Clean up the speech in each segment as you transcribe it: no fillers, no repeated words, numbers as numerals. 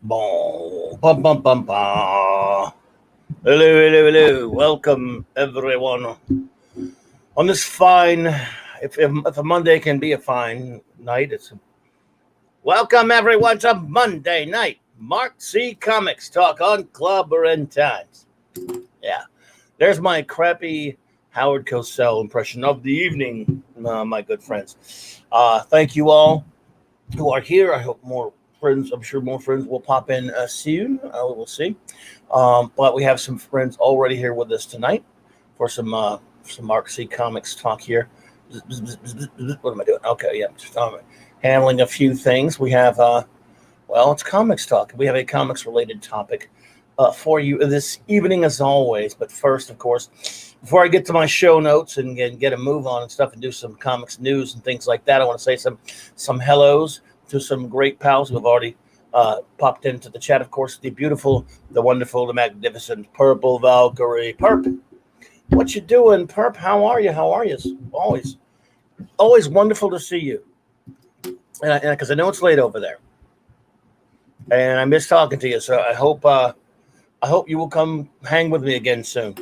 Boom, bum, bum, bum, bum. Hello, hello, hello. Welcome, everyone. On this fine, if a Monday can be a fine night, welcome, everyone, to Monday night. Mark C. Comics Talk on Clobberin Times. Yeah, there's my crappy Howard Cosell impression of the evening, my good friends. Thank you all who are here. I hope more friends, I'm sure more friends will pop in soon. We'll see. But we have some friends already here with us tonight for some Mark C Comics talk here. What am I doing? Okay, yeah, just handling a few things. We have it's comics talk. We have a comics related topic for you this evening, as always. But first, of course, before I get to my show notes and get a move on and stuff and do some comics news and things like that, I want to say some hellos to some great pals who have already popped into the chat. Of course, the beautiful, the wonderful, the magnificent Purple Valkyrie. Perp, what you doing, Perp? How are you? How are you? Always wonderful to see you. And because I know it's late over there, and I miss talking to you. So I hope you will come hang with me again soon.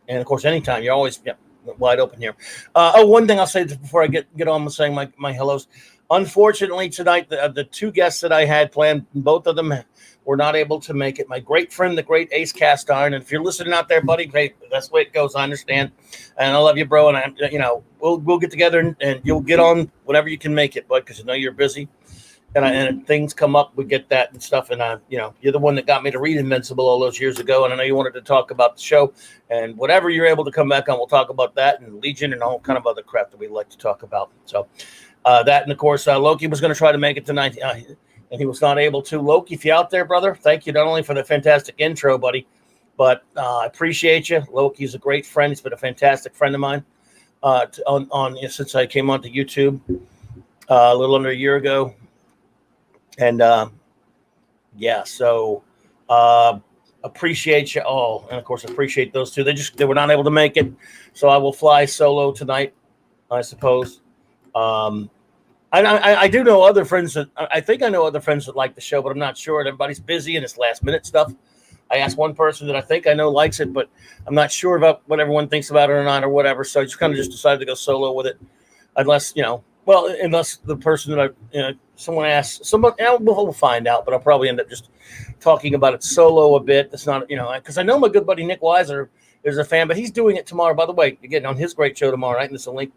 And of course, anytime. You're always wide open here. One thing I'll say before I get on with saying my hellos. Unfortunately, tonight, the two guests that I had planned, both of them were not able to make it. My great friend, the great Ace Cast Iron, and if you're listening out there, buddy, hey, that's the way it goes. I understand, and I love you, bro. And we'll get together and you'll get on whenever you can make it, bud, because I know you're busy. And things come up, we get that and stuff. And you're the one that got me to read Invincible all those years ago. And I know you wanted to talk about the show, and whatever you're able to come back on, we'll talk about that and Legion and all kind of other crap that we like to talk about. So. That and of course Loki was going to try to make it tonight, and he was not able to. Loki, if you're out there, brother, thank you not only for the fantastic intro, buddy, but I appreciate you. Loki's a great friend. He's been a fantastic friend of mine since I came onto YouTube a little under a year ago, and so appreciate you all, and of course appreciate those two. They were not able to make it, so I will fly solo tonight, I suppose. I do know other friends that I think I know other friends that like the show, but I'm not sure. And everybody's busy and it's last minute stuff. I asked one person that I think I know likes it, but I'm not sure about what everyone thinks about it or not or whatever. So I just kind of decided to go solo with it, unless unless the person that someone asks, we'll find out. But I'll probably end up just talking about it solo a bit. It's not because I know my good buddy Nick Weiser is a fan, but he's doing it tomorrow. By the way, you're getting on his great show tomorrow night, and there's a link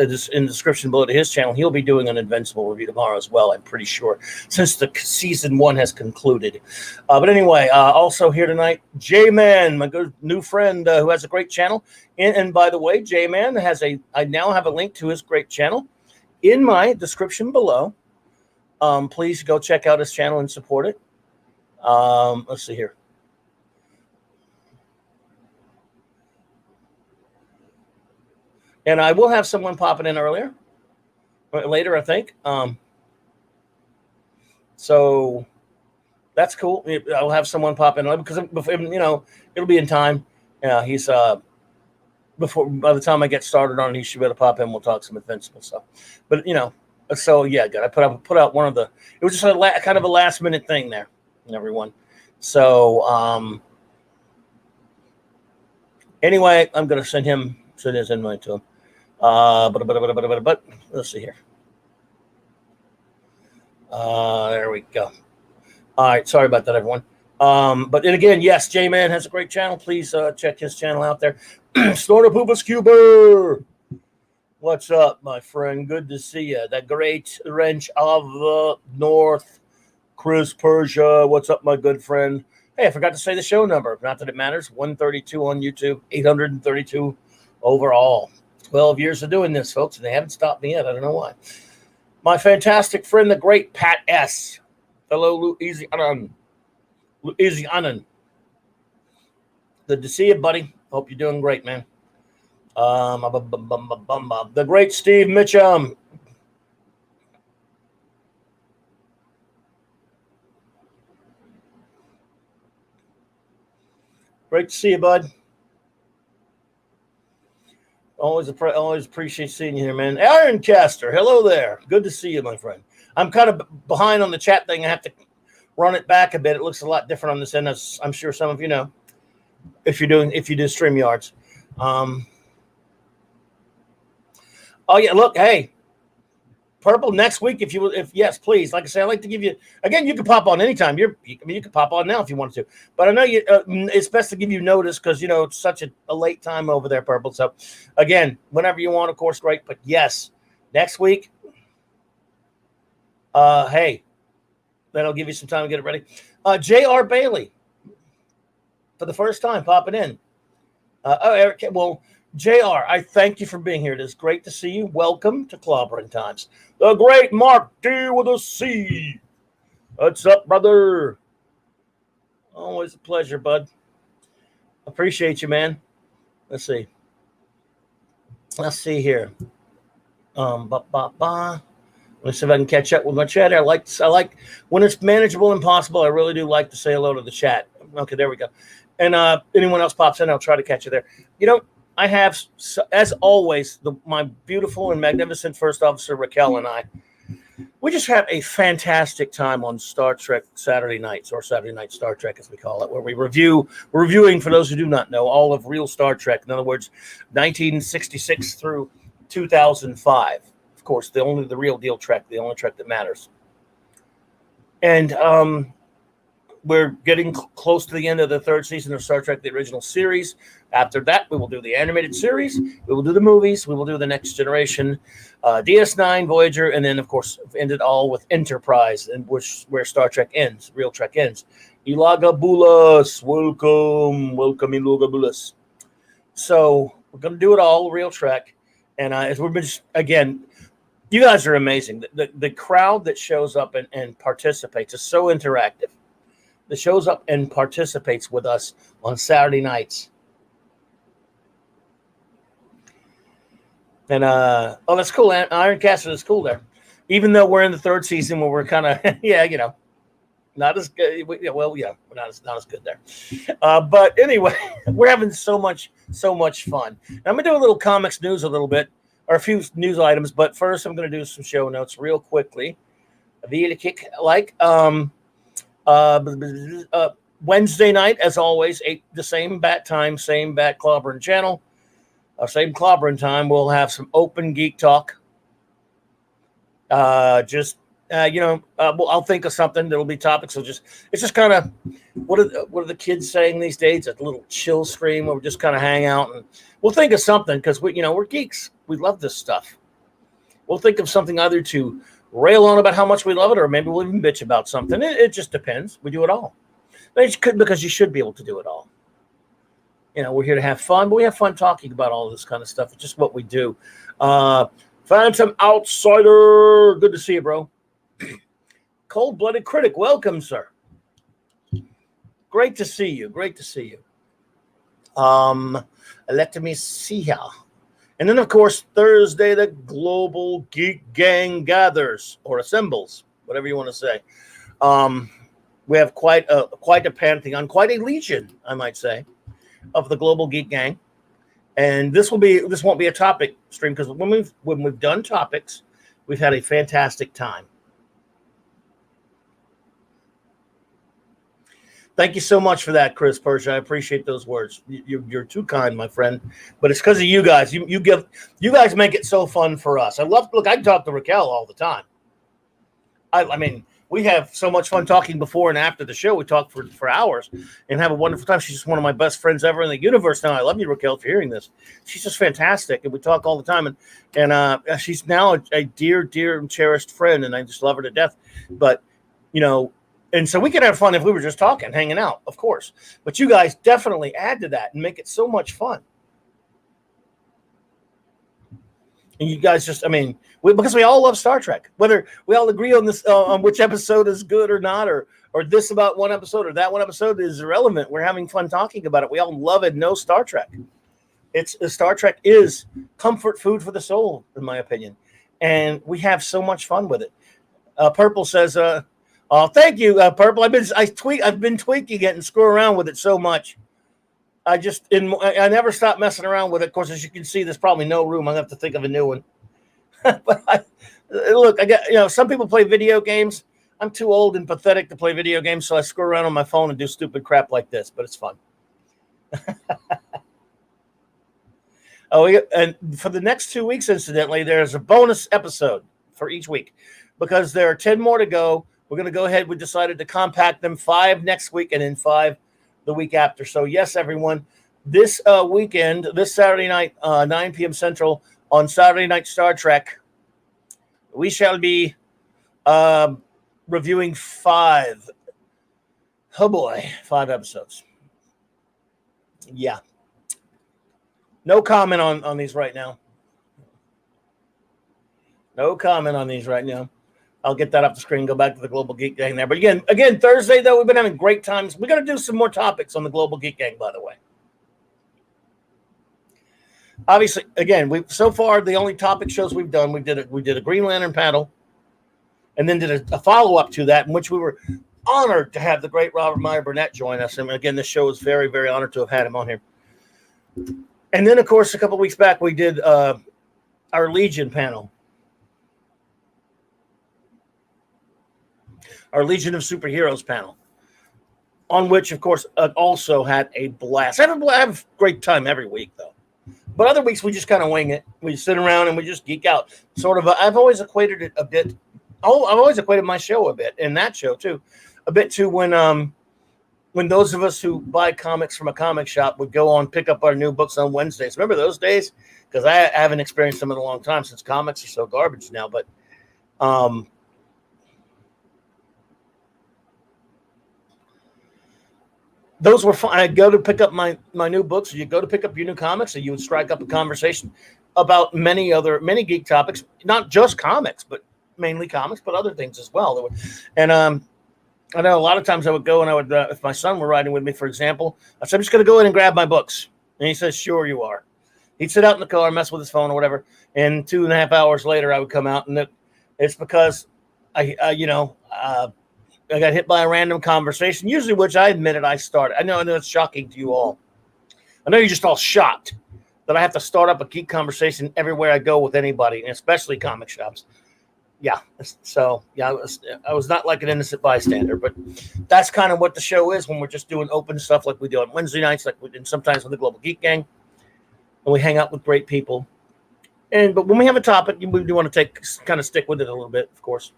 in the description below to his channel. He'll be doing an Invincible review tomorrow as well, I'm pretty sure, since the season 1 has concluded. But anyway, also here tonight, J-Man, my good new friend who has a great channel. And by the way, J-Man I now have a link to his great channel in my description below. Please go check out his channel and support it. Let's see here. And I will have someone popping in later, I think. So that's cool. I'll have someone pop in because it'll be in time. He's by the time I get started on it, he should be able to pop in. We'll talk some Invincible stuff. But so yeah, good. I put out one of the. It was just kind of a last minute thing there, everyone. So anyway, I'm gonna send his invite to him. But let's see here. There we go. All right, sorry about that, everyone. But then again, yes, J-Man has a great channel. Please check his channel out there. Snorter Poopas Cuber. What's up, my friend? Good to see you. The great wrench of the North, Chris Persia. What's up, my good friend? Hey, I forgot to say the show number. Not that it matters. 132 on YouTube, 832 overall. 12 years of doing this, folks, and they haven't stopped me yet. I don't know why. My fantastic friend, the great Pat S. Hello, Louisiana. Good to see you, buddy. Hope you're doing great, man. The great Steve Mitchum. Great to see you, bud. Always appreciate seeing you here, man. Ironcaster, hello there. Good to see you, my friend. I'm kind of behind on the chat thing. I have to run it back a bit. It looks a lot different on this end, as I'm sure some of you know, if you do StreamYards. Oh yeah, look, hey, Purple next week if yes, please. Like I say, I like to give you again. You can pop on anytime. You can pop on now if you want to. But I know it's best to give you notice because it's such a late time over there, Purple. So again, whenever you want, of course, great. But yes, next week. Hey, that'll give you some time to get it ready. J.R. Bailey for the first time popping in. Eric. Well. JR, I thank you for being here. It is great to see you. Welcome to Clobberin Times. The great Mark D with a C. What's up, brother? Always a pleasure, bud. Appreciate you, man. Let's see. Let's see here. Let me see if I can catch up with my chat. I like when it's manageable and possible. I really do like to say hello to the chat. Okay, there we go. And anyone else pops in, I'll try to catch you there. I have, as always, my beautiful and magnificent first officer, Raquel, and I, we just have a fantastic time on Star Trek Saturday nights, or Saturday Night Star Trek, as we call it, where we're reviewing, for those who do not know, all of real Star Trek. In other words, 1966 through 2005. Of course, the real deal Trek, the only Trek that matters. And we're getting close to the end of the third season of Star Trek, the original series. After that, we will do the animated series. We will do the movies. We will do the Next Generation, DS9, Voyager, and then, of course, end it all with Enterprise, and where Star Trek ends, real Trek ends. Ilagabulas, welcome, Ilagabulas. So we're going to do it all, real Trek. And as we've been, again, you guys are amazing. The crowd that shows up and participates is so interactive. That shows up and participates with us on Saturday nights. And that's cool. Iron Castle is cool there. Even though we're in the third season where we're kind of not as good. We're not as good there. But anyway, we're having so much fun. And I'm gonna do a little comics news a little bit, or a few news items. But first, I'm gonna do some show notes real quickly. Via the kick, Wednesday night, as always, the same bat time, same bat Clobberin channel, same Clobberin time. We'll have some open geek talk. I'll think of something. There'll be topics. It's just kind of what are the kids saying these days? A little chill stream where we just kind of hang out and we'll think of something because we're geeks. We love this stuff. We'll think of something either to rail on about how much we love it, or maybe we'll even bitch about something. It just depends. We do it all. Because you should be able to do it all. We're here to have fun, but we have fun talking about all this kind of stuff. It's just what we do. Phantom Outsider, good to see you, bro. Cold-blooded critic, welcome, sir. Great to see you. Let me see here. And then, of course, Thursday, the Global Geek Gang gathers or assembles, whatever you want to say. We have quite a pantheon, quite a legion, I might say, of the Global Geek Gang. And this won't be a topic stream because when we've done topics, we've had a fantastic time. Thank you so much for that, Chris Persia. I appreciate those words. You're too kind, my friend. But it's because of you guys. You guys make it so fun for us. I talk to Raquel all the time. I mean, we have so much fun talking before and after the show. We talk for hours and have a wonderful time. She's just one of my best friends ever in the universe now. I love you, Raquel, for hearing this. She's just fantastic, and we talk all the time. And she's now a dear, dear and cherished friend, and I just love her to death. But, and so we could have fun if we were just talking, hanging out, of course. But you guys definitely add to that and make it so much fun. And you guys because we all love Star Trek. Whether we all agree on this, on which episode is good or not, or this about one episode or that one episode is irrelevant. We're having fun talking about it. We all love and know Star Trek. Star Trek is comfort food for the soul, in my opinion. And we have so much fun with it. Purple says, thank you, Purple. I've been tweaking it and screwing around with it so much. I never stop messing around with it. Of course, as you can see, there's probably no room. I'm gonna have to think of a new one. But look, I got some people play video games. I'm too old and pathetic to play video games, so I screw around on my phone and do stupid crap like this, but it's fun. And for the next 2 weeks, incidentally, there's a bonus episode for each week because there are 10 more to go. We're going to go ahead. We decided to compact them 5 next week and then 5 the week after. So, yes, everyone, this weekend, this Saturday night, 9 p.m. Central on Saturday Night Star Trek, we shall be reviewing 5. Oh, boy, 5 episodes. Yeah. No comment on these right now. No comment on these right now. I'll get that up the screen, go back to the Global Geek Gang there. But again, Thursday, though, we've been having great times. We're going to do some more topics on the Global Geek Gang, by the way. Obviously, again, so far, the only topic shows we've done, we did a Green Lantern panel and then did a follow-up to that in which we were honored to have the great Robert Meyer Burnett join us. And again, this show is very, very honored to have had him on here. And then, of course, a couple of weeks back, we did our Legion panel. Our Legion of Superheroes panel, on which, of course, also had a blast. I have a great time every week, though. But other weeks, we just kind of wing it. We sit around and we just geek out. Sort of, I've always equated it a bit. Oh, I've always equated my show a bit, and that show, too, a bit to when those of us who buy comics from a comic shop would go on pick up our new books on Wednesdays. Remember those days? Because I haven't experienced them in a long time since comics are so garbage now. But those were fun. I'd go to pick up my new books, or you go to pick up your new comics, and you would strike up a conversation about many geek topics, not just comics, but mainly comics, but other things as well. And I know a lot of times I would go and I would, if my son were riding with me, for example, I said, I'm just going to go in and grab my books. And he says, sure you are. He'd sit out in the car, mess with his phone or whatever. And 2.5 hours later, I would come out, and it's because I got hit by a random conversation, usually which I admitted I started. I know it's shocking to you all. I know you're just all shocked that I have to start up a geek conversation everywhere I go with anybody, and especially comic shops. Yeah. So, yeah, I was not like an innocent bystander, but that's kind of what the show is when we're just doing open stuff like we do on Wednesday nights, like we do sometimes with the Global Geek Gang, and we hang out with great people. But when we have a topic, we do want to kind of stick with it a little bit, of course.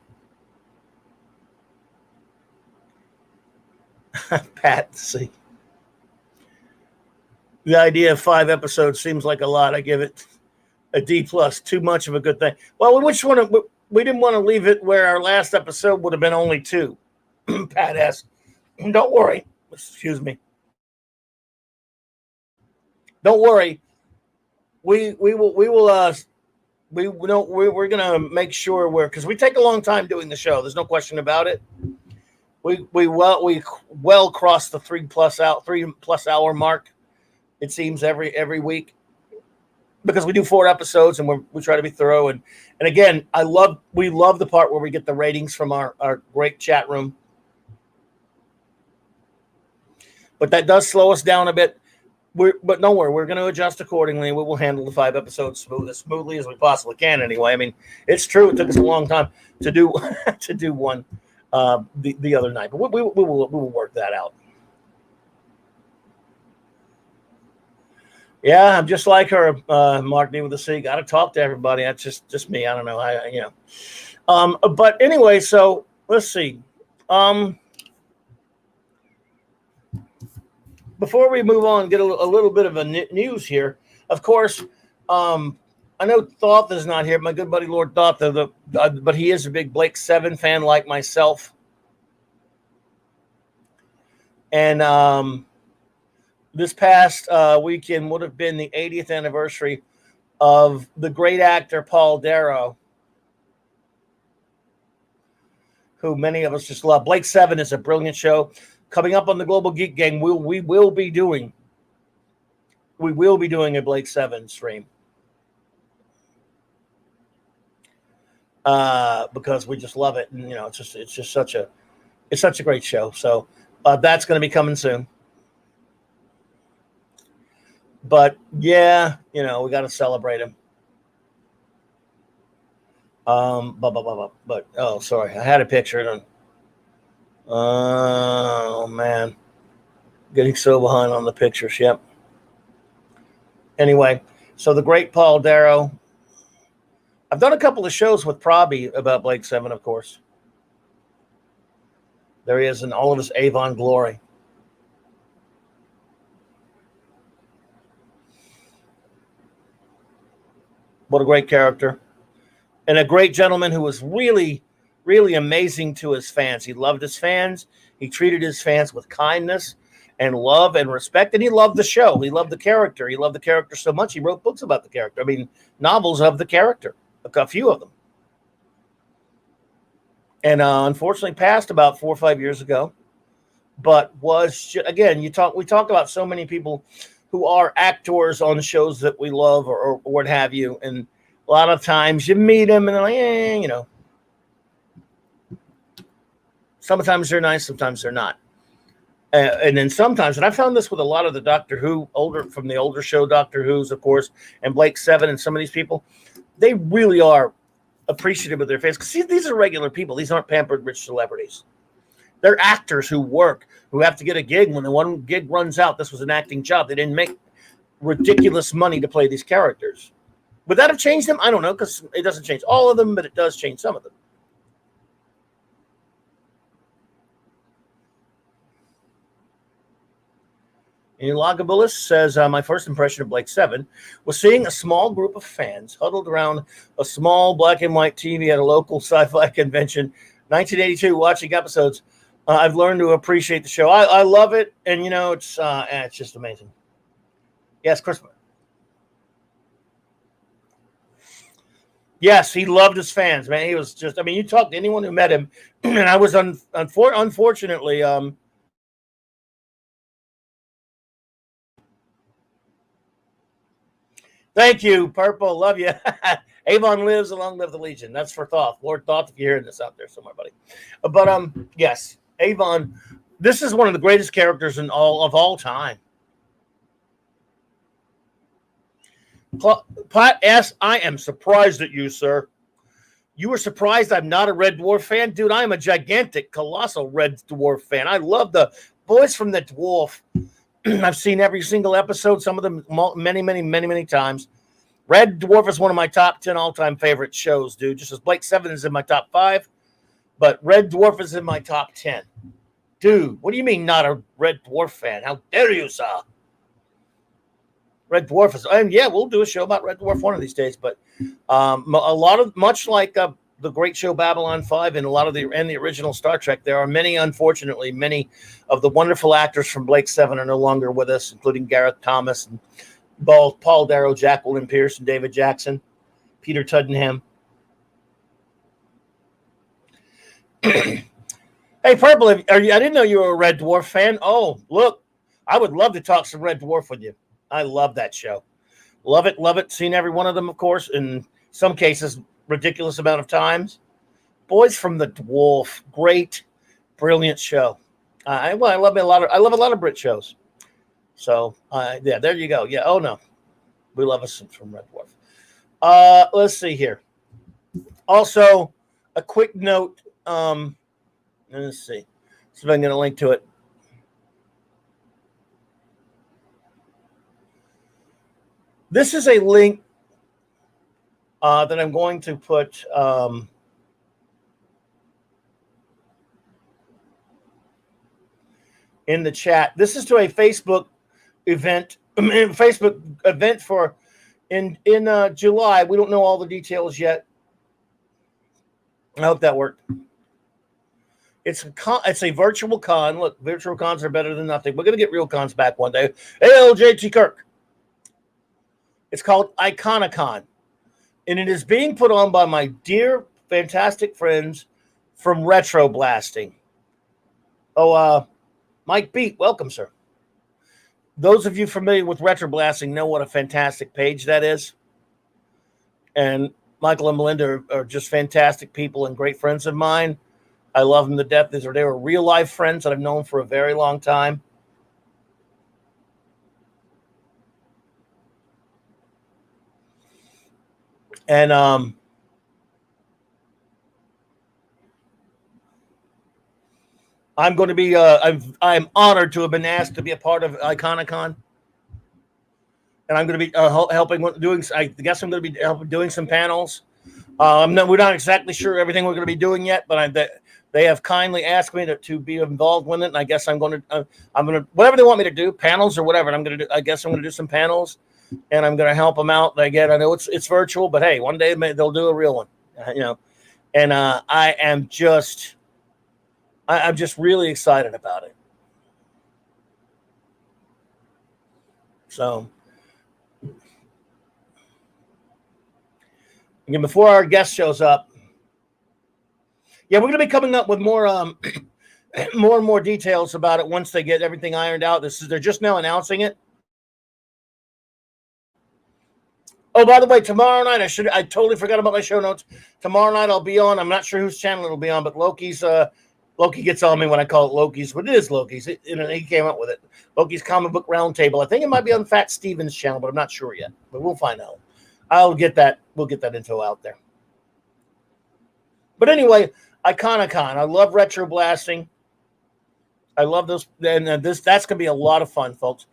Pat, see. The idea of 5 episodes seems like a lot. I give it a D+. Too much of a good thing. Well, we didn't want to leave it where our last episode would have been only 2. Pat asked. Don't worry. Excuse me. Don't worry. We're gonna make sure because we take a long time doing the show. There's no question about it. We well crossed the 3+ hour mark. It seems every week, because we do 4 episodes and we try to be thorough. And again, we love the part where we get the ratings from our great chat room. But that does slow us down a bit. But don't worry, we're going to adjust accordingly. We will handle the 5 episodes as smoothly as we possibly can. Anyway, I mean, it's true. It took us a long time to do one the other night, but we will work that out. Yeah, I'm just like her, Mark D with a C. Got to talk to everybody. That's just me. I don't know. But anyway, so let's see. Before we move on, get a little bit of a news here. Of course, I know Thoth is not here, my good buddy Lord Thoth, but he is a big Blake 7 fan like myself. And this past weekend would have been the 80th anniversary of the great actor Paul Darrow, who many of us just love. Blake 7 is a brilliant show. Coming up on the Global Geek Gang, we will be doing a Blake 7 stream. Because we just love it, and it's just such a great show. So that's going to be coming soon. But yeah, we got to celebrate him. But oh, sorry, I had a picture. Oh, man. Getting so behind on the pictures. Yep. Anyway, so the great Paul Darrow. I've done a couple of shows with Proby about Blake Seven, of course. There he is in all of his Avon glory. What a great character. And a great gentleman who was really, really amazing to his fans. He loved his fans. He treated his fans with kindness and love and respect. And he loved the show. He loved the character. He loved the character so much he wrote books about the character. I mean, novels of the character, a few of them. And unfortunately passed about 4 or 5 years ago. But was, again, we talk about so many people who are actors on shows that we love or what have you. And a lot of times you meet them and they're like, you know. Sometimes they're nice, sometimes they're not. And then sometimes, and I found this with a lot of the Doctor Who, from the older show Doctor Who's, of course, and Blake Seven and some of these people, they really are appreciative of their fans. Because these are regular people. These aren't pampered rich celebrities. They're actors who work, who have to get a gig. When the one gig runs out, this was an acting job. They didn't make ridiculous money to play these characters. Would that have changed them? I don't know, because it doesn't change all of them, but it does change some of them. And Logabilis says, my first impression of Blake Seven was seeing a small group of fans huddled around a small black and white TV at a local sci-fi convention, 1982, watching episodes. I've learned to appreciate the show. I love it, and you know it's just amazing. Yes, Chris. Yes, he loved his fans, man. He was just, I mean, you talk to anyone who met him, and I was unfortunately. Thank you, Purple. Love you. Avon lives, long live the Legion. That's for Thoth. Lord Thoth, if you're hearing this out there somewhere, buddy. But yes, Avon. This is one of the greatest characters in all time. Pat S. I am surprised at you, sir. You were surprised I'm not a Red Dwarf fan? Dude, I am a gigantic, colossal Red Dwarf fan. I love the boys from the Dwarf. I've seen every single episode, some of them many times. Red Dwarf is one of my top 10 all-time favorite shows, dude. Just as Blake Seven is in my top 5, but Red Dwarf is in my top 10. Dude, what do you mean not a Red Dwarf fan? How dare you, sir? Red Dwarf is, and yeah, we'll do a show about Red Dwarf one of these days. But much like the great show Babylon 5 and the original Star Trek, there are unfortunately, many of the wonderful actors from Blake Seven are no longer with us, including Gareth Thomas and Paul Darrow, Jacqueline Pierce, and David Jackson, Peter Tuddenham. Hey, Purple, I didn't know you were a Red Dwarf fan. Oh, look, I would love to talk some Red Dwarf with you. I love that show. Love it. Seen every one of them, of course, in some cases, ridiculous amount of times. Boys from the Dwarf, great, brilliant show. I love a lot of Brit shows. So yeah, there you go. Yeah. Oh no, we love us from Red Dwarf. Let's see here. Also, a quick note. Let's see. See if I'm going to link to it. This is a link that I'm going to put in the chat. This is to a Facebook event. Facebook event for in July. We don't know all the details yet. I hope that worked. It's a virtual con. Look, virtual cons are better than nothing. We're going to get real cons back one day. Hey, LJT Kirk. It's called Iconicon, and it is being put on by my dear, fantastic friends from Retro Blasting. Oh, Mike Beat, welcome, sir. Those of you familiar with Retro Blasting know what a fantastic page that is. And Michael and Melinda are just fantastic people and great friends of mine. I love them to death. They were real life friends that I've known for a very long time. And I'm going to be. I'm honored to have been asked to be a part of Iconicon, and I'm going to be helping doing. I guess I'm going to be doing some panels. We're not exactly sure everything we're going to be doing yet, but they have kindly asked me to be involved with it, and I guess I'm going to whatever they want me to do, panels or whatever. And I'm going to do. I guess I'm going to do some panels, and I'm going to help them out. Again, I know it's virtual, but hey, one day they'll do a real one, And I'm just really excited about it. So, again, before our guest shows up, yeah, we're going to be coming up with more more and more details about it once they get everything ironed out. They're just now announcing it. Oh, by the way, tomorrow night I totally forgot about my show notes. Tomorrow night I'll be on. I'm not sure whose channel it'll be on, but Loki gets on me when I call it Loki's, but it is Loki's. He came up with it. Loki's Comic Book Roundtable. I think it might be on Fat Steven's channel, but I'm not sure yet. But we'll find out. We'll get that info out there. But anyway, Iconicon. I love retro blasting. I love those, and that's gonna be a lot of fun, folks.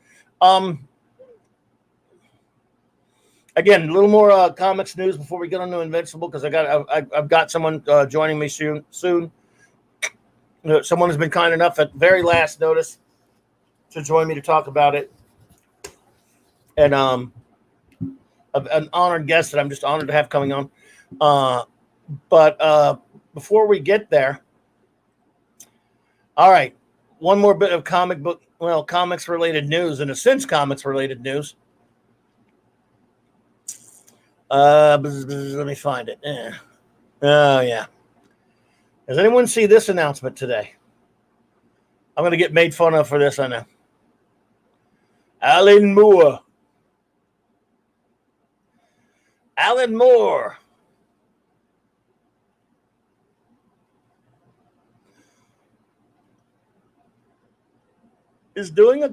Again, a little more comics news before we get on to Invincible, because I've got someone joining me soon. Someone has been kind enough at very last notice to join me to talk about it, and an honored guest that I'm just honored to have coming on. But before we get there, all right, one more bit of comics related news, in a sense, comics related news. Let me find it. Oh yeah. Does anyone see this announcement today? I'm going to get made fun of for this, I know. Alan Moore is doing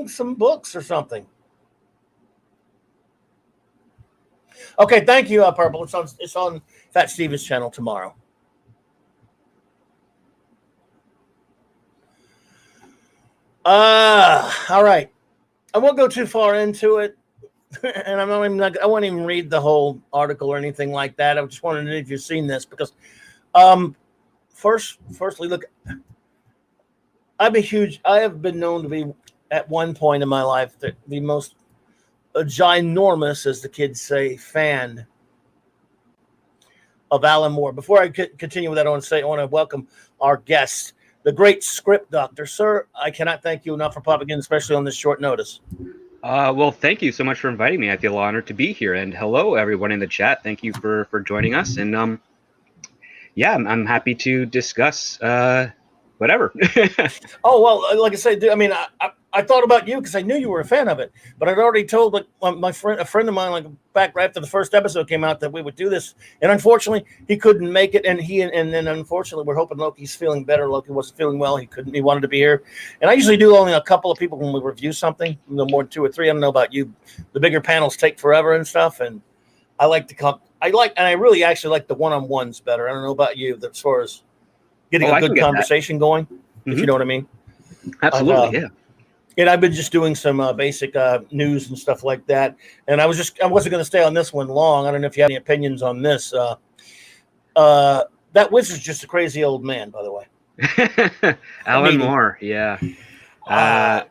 some books or something. Okay, thank you, Purple. It's on Fat Steven's channel tomorrow. All right. I won't go too far into it, and I won't even read the whole article or anything like that. I just wanted to know if you've seen this, because, firstly, look, I have been known to be, at one point in my life, the most ginormous, as the kids say, fan of Alan Moore. Before I continue with that, I want to welcome our guest, the great script doctor. Sir, I cannot thank you enough for popping in, especially on this short notice. Well, thank you so much for inviting me. I feel honored to be here. And hello, everyone in the chat. Thank you for joining us. And yeah, I'm happy to discuss whatever. Oh, well, like I said, I mean, I thought about you because I knew you were a fan of it, but I'd already told a friend of mine, back right after the first episode came out, that we would do this, and unfortunately he couldn't make it, and then unfortunately we're hoping Loki's feeling better. Loki wasn't feeling well; he wanted to be here, and I usually do only a couple of people when we review something, no more than 2 or 3. I don't know about you; the bigger panels take forever and stuff, and I really actually like the one-on-ones better. I don't know about you, as far as getting a good conversation going, if you know what I mean. Absolutely, yeah. And I've been just doing some basic news and stuff like that. And I wasn't going to stay on this one long. I don't know if you have any opinions on this. That wizard's just a crazy old man, by the way. Alan Moore, yeah. Yeah,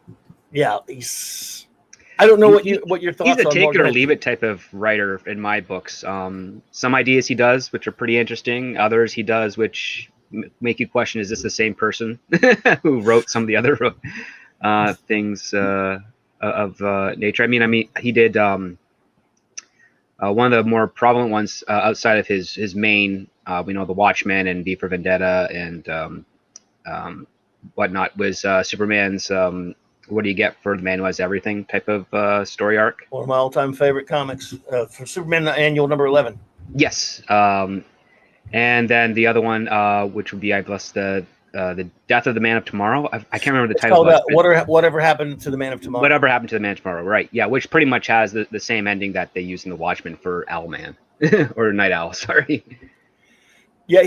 I don't know what your thoughts are. He's a take it or leave it type of writer in my books. Some ideas he does, which are pretty interesting. Others he does, which make you question, is this the same person who wrote some of the other things of nature? I mean, he did one of the more prevalent ones outside of his main, we know, The Watchmen and V for Vendetta and whatnot, was Superman's What Do You Get for the Man Who Has Everything type of story arc. One of my all-time favorite comics, for Superman Annual number 11. Yes. And then the other one, which would be, I guess, the Death of the Man of Tomorrow. I can't remember the title. Whatever Happened to the Man of Tomorrow. Whatever Happened to the Man of Tomorrow, right. Yeah, which pretty much has the same ending that they use in The Watchmen for Owlman. Or Night Owl, sorry. Yeah,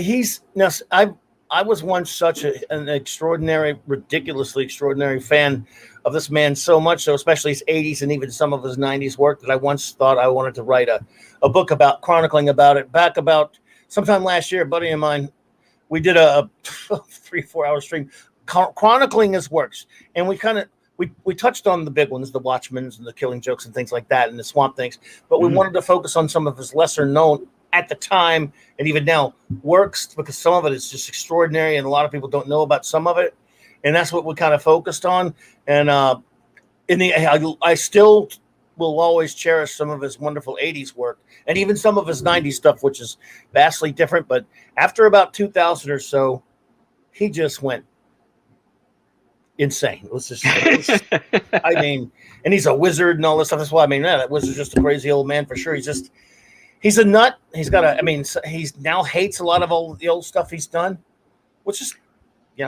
I was once such an extraordinary, ridiculously extraordinary fan of this man, so much so, especially his 80s and even some of his 90s work, that I once thought I wanted to write a book about chronicling about it. Back about sometime last year, a buddy of mine, we did a 3-4 hour stream chronicling his works, and we touched on the big ones, the Watchmen's and the Killing Jokes and things like that, and the Swamp Things, but we wanted to focus on some of his lesser known at the time and even now works, because some of it is just extraordinary and a lot of people don't know about some of it, and that's what we kind of focused on. And I still will always cherish some of his wonderful 80s work and even some of his 90s stuff, which is vastly different. But after about 2000 or so, he just went insane. It was I mean, and he's a wizard and all this stuff. That's why, I mean, that wizard's just a crazy old man for sure. He's a nut. He's now hates a lot of all the old stuff he's done, which is,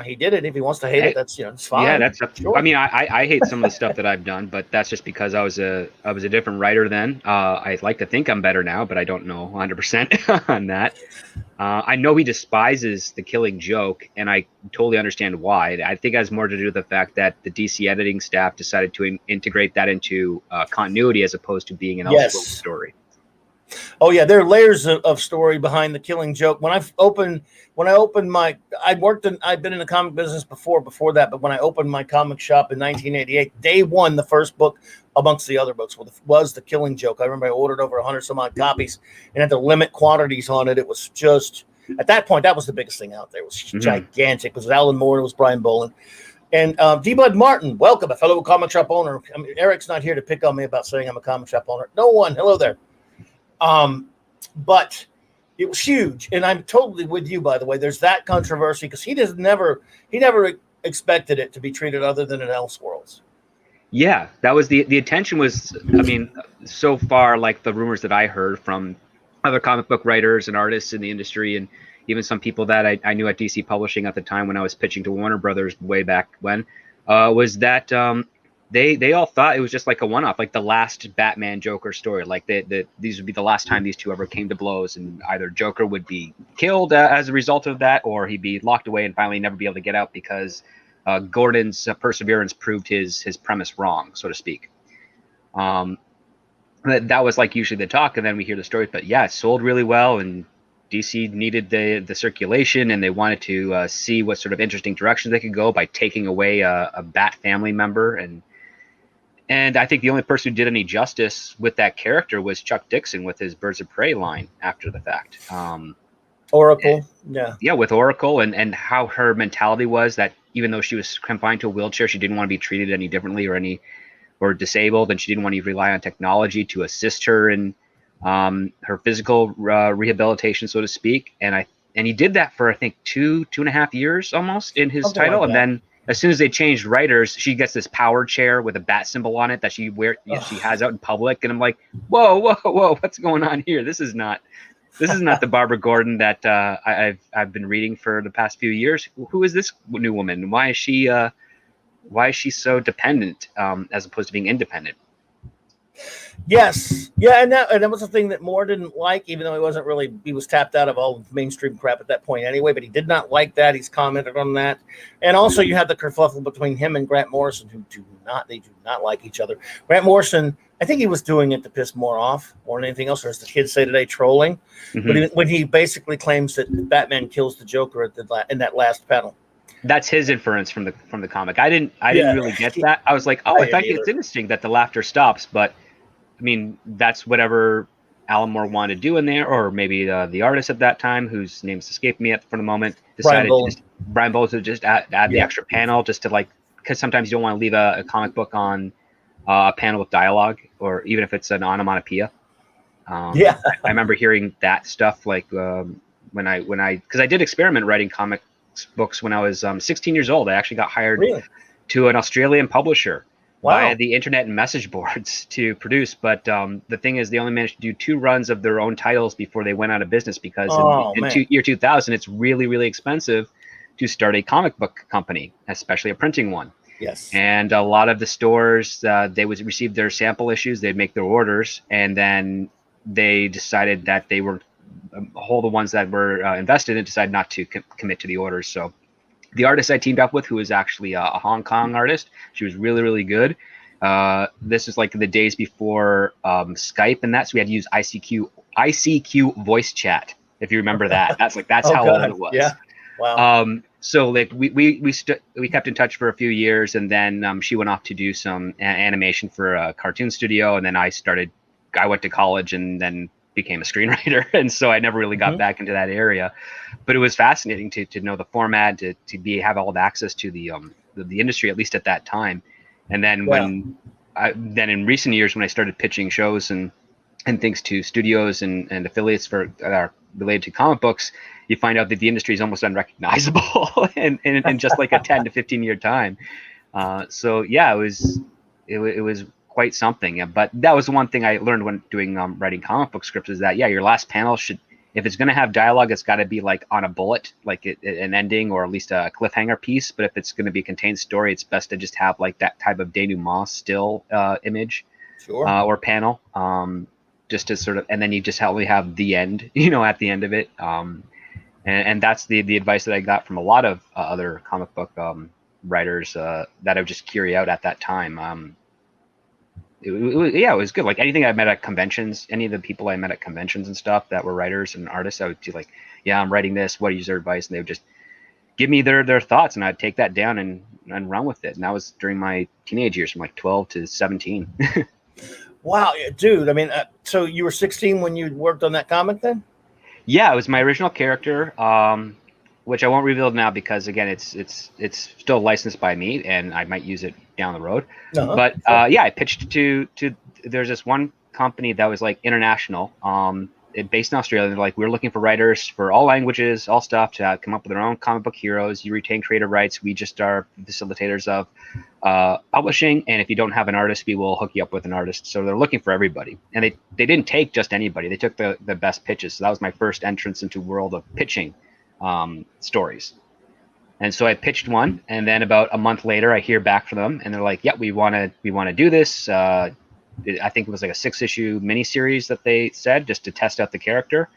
he did it. If he wants to hate it, that's, it's fine. Yeah, that's sure. I mean, I hate some of the stuff that I've done, but that's just because I was a different writer then. I like to think I'm better now, but I don't know 100% on that. I know he despises The Killing Joke, and I totally understand why. I think it has more to do with the fact that the DC editing staff decided to integrate that into continuity as opposed to being an Elseworld story. Oh yeah, there are layers of story behind The Killing Joke. I'd been in the comic business before that, but when I opened my comic shop in 1988, day one, the first book amongst the other books was The Killing Joke. I remember I ordered over 100 some odd copies and had to limit quantities on it. It was just, at that point, that was the biggest thing out there. It was gigantic. It was Alan Moore, it was Brian Boland. And D. Bud Martin, welcome, a fellow comic shop owner. I mean, Eric's not here to pick on me about saying I'm a comic shop owner. No one. Hello there. But it was huge, and I'm totally with you, by the way. There's that controversy because he never expected it to be treated other than in Elseworlds. Yeah, that was the attention was, I mean, so far, like the rumors that I heard from other comic book writers and artists in the industry, and even some people that I knew at DC Publishing at the time when I was pitching to Warner Brothers way back when, was that they all thought it was just like a one-off, like the last Batman Joker story. Like these would be the last time these two ever came to blows, and either Joker would be killed as a result of that, or he'd be locked away and finally never be able to get out because Gordon's perseverance proved his premise wrong, so to speak. That was like usually the talk, and then we hear the story. But yeah, it sold really well, and DC needed the circulation, and they wanted to see what sort of interesting directions they could go by taking away a Bat family member. And I think the only person who did any justice with that character was Chuck Dixon with his Birds of Prey line after the fact. Oracle, yeah, with Oracle, and how her mentality was that even though she was confined to a wheelchair, she didn't want to be treated any differently or disabled, and she didn't want to rely on technology to assist her in her physical rehabilitation, so to speak. And he did that for I think 2.5 years almost in his title, and then as soon as they changed writers, she gets this power chair with a bat symbol on it that she has out in public, and I'm like, whoa, what's going on here? This is not the Barbara Gordon that I've been reading for the past few years. Who is this new woman? Why is she so dependent as opposed to being independent? Yes. Yeah, and that was the thing that Moore didn't like, even though he was tapped out of all mainstream crap at that point anyway, but he did not like that. He's commented on that. And also you have the kerfuffle between him and Grant Morrison, who do not like each other. Grant Morrison, I think he was doing it to piss Moore off more than anything else, or as the kids say today, trolling. But when he basically claims that Batman kills the Joker in that last panel. That's his inference from the comic. I didn't really get that. I was like, I think it's interesting that the laughter stops, but I mean, that's whatever Alan Moore wanted to do in there, or maybe the artist at that time, whose name's escaped me for the moment, decided Brian Boland to just add the extra panel, just to because sometimes you don't want to leave a comic book on a panel with dialogue, or even if it's an onomatopoeia. I remember hearing that stuff when because I did experiment writing comic books when I was 16 years old. I actually got hired to an Australian publisher via the internet and message boards to produce. But the thing is, they only managed to do 2 runs of their own titles before they went out of business, because in year 2000, it's really, really expensive to start a comic book company, especially a printing one. Yes. And a lot of the stores, they would receive their sample issues, they'd make their orders, and then they decided that they were a whole the ones that were invested in decided not to commit to the orders. So the artist I teamed up with, who was actually a Hong Kong artist, she was really, really good. This is like the days before Skype and that, so we had to use ICQ voice chat, if you remember that. That's how old it was. Yeah. Wow. So like we kept in touch for a few years, and then she went off to do some animation for a cartoon studio, and then I went to college and then became a screenwriter, and so I never really got back into that area. But it was fascinating to know the format, to have all the access to the industry, at least at that time. And then then in recent years, when I started pitching shows and things to studios and affiliates that are related to comic books, you find out that the industry is almost unrecognizable in just like a 10 to 15 year time. So yeah, it was quite something. But that was the one thing I learned when doing writing comic book scripts, is that your last panel should, if it's going to have dialogue, it's got to be like on a bullet, like an ending or at least a cliffhanger piece. But if it's going to be a contained story, it's best to just have like that type of denouement still image or panel, just to sort of, and then you just only have the end, at the end of it. And that's the advice that I got from a lot of other comic book writers that I would just carry out at that time. It was good. Like anything I met at conventions, any of the people I met at conventions and stuff that were writers and artists, I would be like, I'm writing this. What is your advice? And they would just give me their thoughts, and I'd take that down and run with it. And that was during my teenage years, from like 12 to 17. Wow, dude. I mean, so you were 16 when you worked on that comic then? Yeah, it was my original character, which I won't reveal now because, again, it's still licensed by me, and I might use it down the road. But I pitched to there's this one company that was like international, based in Australia. They're like, we're looking for writers for all languages, all stuff, to come up with their own comic book heroes. You retain creative rights. We just are facilitators of publishing, and if you don't have an artist, we will hook you up with an artist. So they're looking for everybody, and they didn't take just anybody. They took the best pitches. So that was my first entrance into world of pitching stories. And so I pitched one, and then about a month later, I hear back from them, and they're like, we want to do this. I think it was like a 6-issue miniseries that they said, just to test out the character.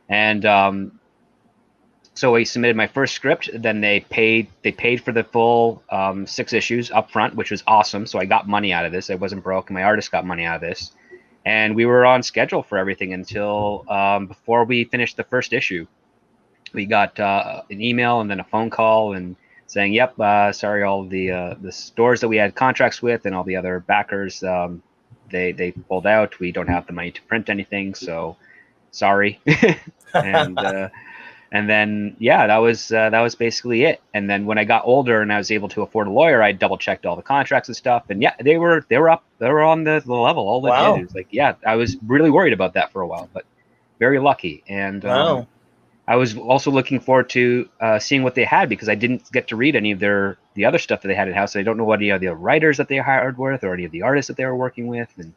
And so I submitted my first script. Then they paid for the full 6 issues up front, which was awesome. So I got money out of this. I wasn't broke, and my artist got money out of this. And we were on schedule for everything until before we finished the first issue. We got an email and then a phone call and saying, sorry, all the stores that we had contracts with and all the other backers, they pulled out. We don't have the money to print anything, so sorry. And then that was basically it. And then when I got older and I was able to afford a lawyer, I double checked all the contracts and stuff. And they were on the level, all legit. Wow. It was like, I was really worried about that for a while, but very lucky. And wow. I was also looking forward to seeing what they had, because I didn't get to read any of the other stuff that they had in house. I don't know what any of the writers that they hired with or any of the artists that they were working with. And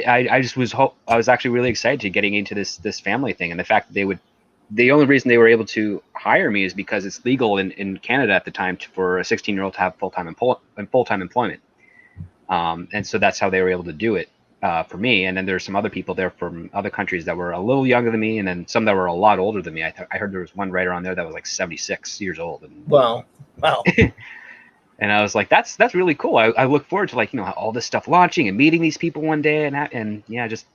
I was actually really excited to getting into this family thing, and the fact that the only reason they were able to hire me is because it's legal in Canada at the time for a 16-year-old to have full-time employment. And so that's how they were able to do it for me. And then there's some other people there from other countries that were a little younger than me, and then some that were a lot older than me. I heard there was one writer on there that was like 76 years old. And, wow. And I was like, that's really cool. I look forward to all this stuff launching and meeting these people one day, and just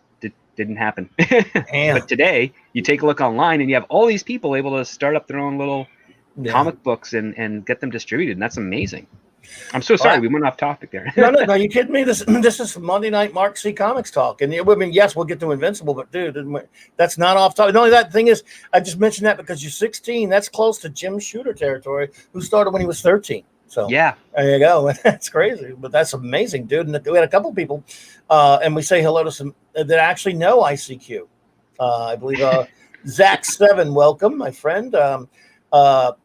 didn't happen. But today you take a look online and you have all these people able to start up their own little comic books and get them distributed, and that's amazing. I'm so sorry, we went off topic there. No, you kidding me? This is Monday Night Mark C Comics talk, and I mean, yes, we'll get to Invincible, but dude, that's not off topic. The only that thing is, I just mentioned that because you're 16. That's close to Jim Shooter territory, who started when he was 13. So there you go. That's crazy, but that's amazing, dude. And we had a couple people, and we say hello to some that actually know ICQ. I believe Zach7, welcome, my friend.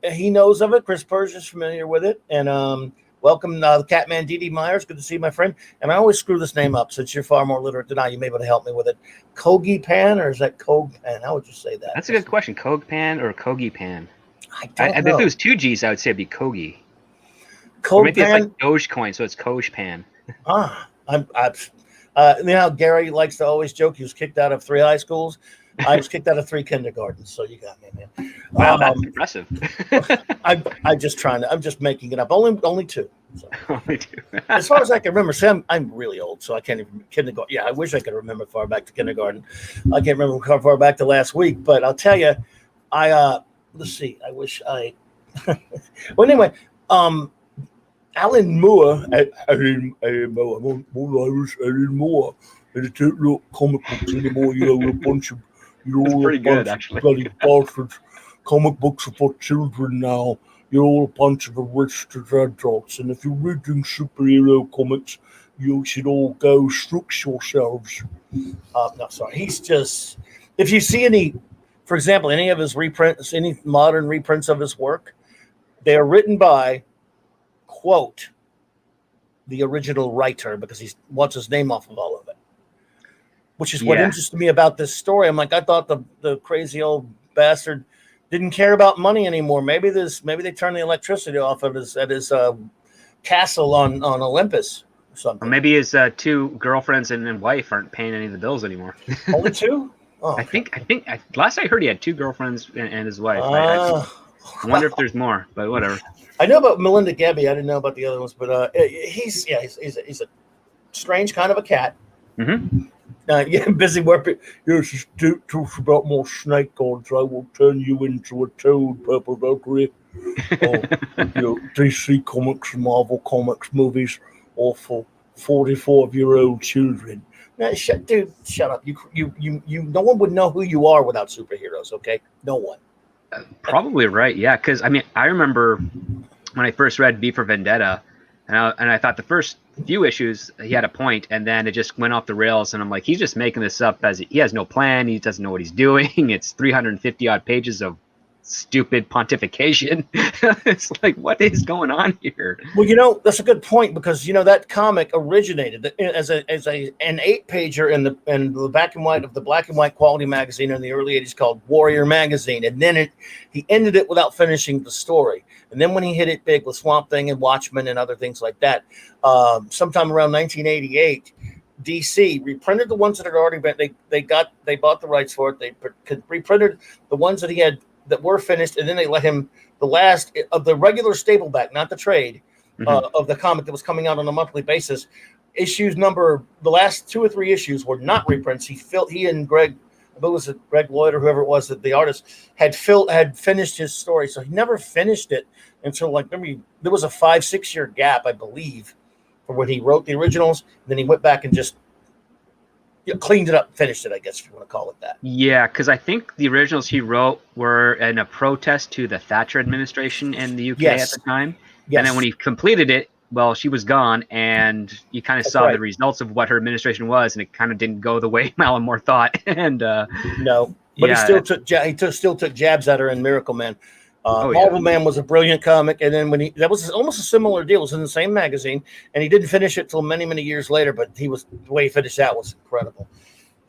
He knows of it. Chris Persia's familiar with it, and welcome, Catman Didi Myers. Good to see you, my friend. And I always screw this name up, since you're far more literate than I. You may be able to help me with it. Kogi Pan, or is that Kog Pan? How would you say that? That's a good question. Kog Pan or Kogi Pan? I don't know. If it was 2 G's, I would say it'd be Kogi. Or maybe it's like Dogecoin, so it's Koj Pan. You know how Gary likes to always joke he was kicked out of 3 high schools? I was kicked out of 3 kindergartens, so you got me, man. Wow, that's impressive. I'm just making it up. Only 2. So. Only 2. As far as I can remember, Sam, I'm really old, so I can't even kindergarten. Yeah, I wish I could remember far back to kindergarten. I can't remember how far back to last week, but I'll tell you, let's see. I wish I. Well, anyway, Alan Moore. Alan Moore. I'm all Irish. Alan Moore. And they don't look comic books anymore. A bunch of That's pretty good, actually. Bloody bastards. Comic books are for children now. You're all a bunch of arrested adults, and if you're reading superhero comics, you should all go strux yourselves. No, sorry. He's just. If you see any, for example, any of his reprints, any modern reprints of his work, they are written by, quote, the original writer, because he wants his name off of all of it. Which is what interested me about this story. I'm like, I thought the crazy old bastard didn't care about money anymore. Maybe they turned the electricity off at his castle on Olympus or something. Or maybe his 2 girlfriends and wife aren't paying any of the bills anymore. Only 2? Oh, I think last I heard he had 2 girgirlfriends and his wife. I wonder if there's more, but whatever. I know about Melinda Gabby. I didn't know about the other ones, but he's a strange kind of a cat. Mm-hmm. Busy working. Yes, talks about more snake gods. I will turn you into a toad, Purple Valkyrie. DC Comics, Marvel Comics, movies, all for 44-year-old children. Now, shut up. You. No one would know who you are without superheroes. Okay, no one. Probably right. Yeah, because I remember when I first read V for Vendetta, and I thought the first few issues he had a point, and then it just went off the rails, and I'm like, he's just making this up as he has no plan. He doesn't know what he's doing. It's 350 odd pages of stupid pontification. It's like, what is going on here? Well, that's a good point, because that comic originated as an 8-pager in the black and white of the black and white quality magazine in the early 80s called Warrior Magazine, and then he ended it without finishing the story. And then when he hit it big with Swamp Thing and Watchmen and other things like that, sometime around 1988, DC reprinted the ones that had already been. They bought the rights for it. They reprinted the ones that he had that were finished, and then they let him the last of the regular stable back, not the trade, of the comic that was coming out on a monthly basis. The last 2 or 3 issues were not reprints. He and Greg, I believe it was Greg Lloyd or whoever it was, that the artist had finished his story, so he never finished it until there was a 5-6 year gap, I believe, for when he wrote the originals. And then he went back and just cleaned it up, finished it, I guess, if you want to call it that. Yeah, because I think the originals he wrote were in a protest to the Thatcher administration in the UK at the time. Yes. And then when he completed it, well, she was gone, and you kind of saw the results of what her administration was, and it kind of didn't go the way Alan Moore thought. And no, but he still took jabs at her in Miracle Man. Marvel Man was a brilliant comic, and then that was almost a similar deal. It was in the same magazine, and he didn't finish it till many, many years later. But the way he finished that was incredible.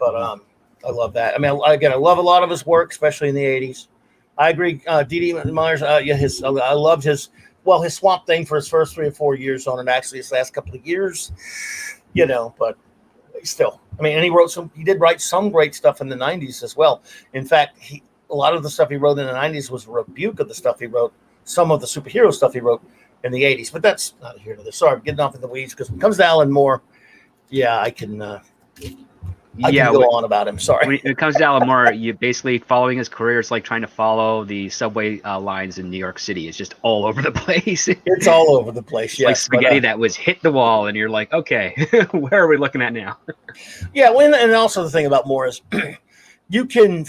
But I love that. I love a lot of his work, especially in the '80s. I agree. D.D. Myers, I loved his Swamp Thing for his first 3 or 4 years on it. Actually, his last couple of years, but still, and he did write some great stuff in the '90s as well. In fact, a lot of the stuff he wrote in the '90s was a rebuke of the stuff he wrote, some of the superhero stuff he wrote in the '80s. But that's not here to this. Sorry, I'm getting off in the weeds, because when it comes to Alan Moore, I can go on about him. Sorry. When it comes to Alan Moore, you basically following his career is like trying to follow the subway lines in New York City. It's just all over the place. It's all over the place. Like spaghetti that was hit the wall, and you're like, okay, where are we looking at now? Yeah, and also the thing about Moore is you can.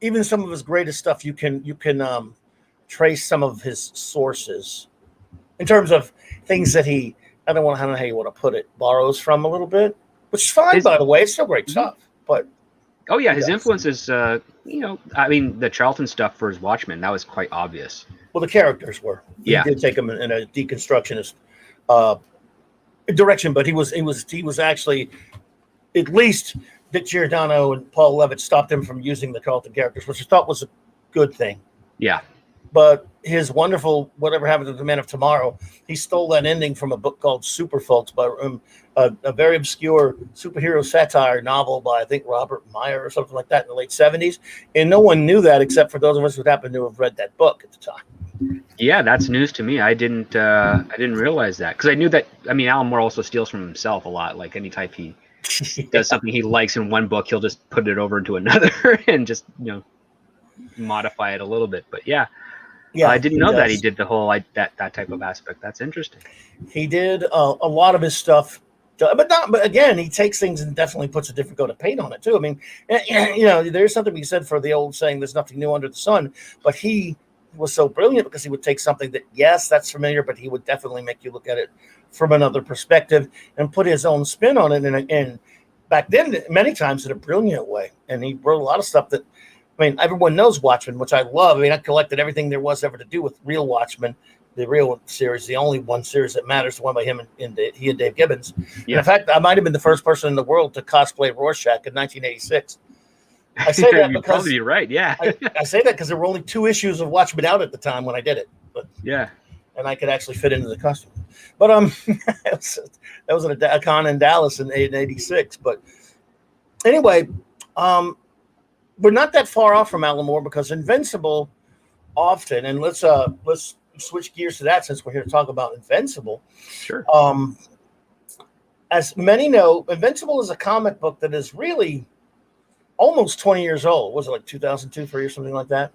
Even some of his greatest stuff, you can trace some of his sources in terms of things that I don't know how you want to put it, borrows from a little bit, which is fine, by the way. It's still great stuff. But his influence is, the Charlton stuff for his Watchmen, that was quite obvious. Well, the characters were. He did take them in a deconstructionist direction, but he was actually at least. Dick Giordano and Paul Levitt stopped him from using the Charlton characters, which I thought was a good thing. Yeah. But his wonderful Whatever Happened to the Man of Tomorrow, he stole that ending from a book called Super Folks by a very obscure superhero satire novel by, I think, Robert Meyer or something like that in the late 70s. And no one knew that except for those of us who happened to have read that book at the time. Yeah, that's news to me. I didn't realize that, because I knew that. I mean, Alan Moore also steals from himself a lot. Like any type he does something he likes in one book, he'll just put it over into another and just modify it a little bit. But yeah, I didn't know that he did the whole that type of aspect. That's interesting. He did a lot of his stuff, but again, he takes things and definitely puts a different coat of paint on it too. I mean, there's something to be said for the old saying, "There's nothing new under the sun." But he was so brilliant because he would take something that, yes, that's familiar, but he would definitely make you look at it from another perspective and put his own spin on it. And back then, many times in a brilliant way. And he wrote a lot of stuff that, I mean, everyone knows Watchmen, which I love. I mean, I collected everything there was ever to do with real Watchmen, the real series, the only one series that matters, the one by him and he and Dave Gibbons. Yeah. And in fact, I might have been the first person in the world to cosplay Rorschach in 1986. I say that because probably right. Yeah, I say that because there were only 2 issues of Watchmen out at the time when I did it. But yeah, and I could actually fit into the costume. But that was at a con in Dallas in '86. But anyway, we're not that far off from Alan Moore because Invincible often, and let's switch gears to that since we're here to talk about Invincible. Sure. As many know, Invincible is a comic book that is really almost 20 years old. Was it like 2002, 3 or something like that?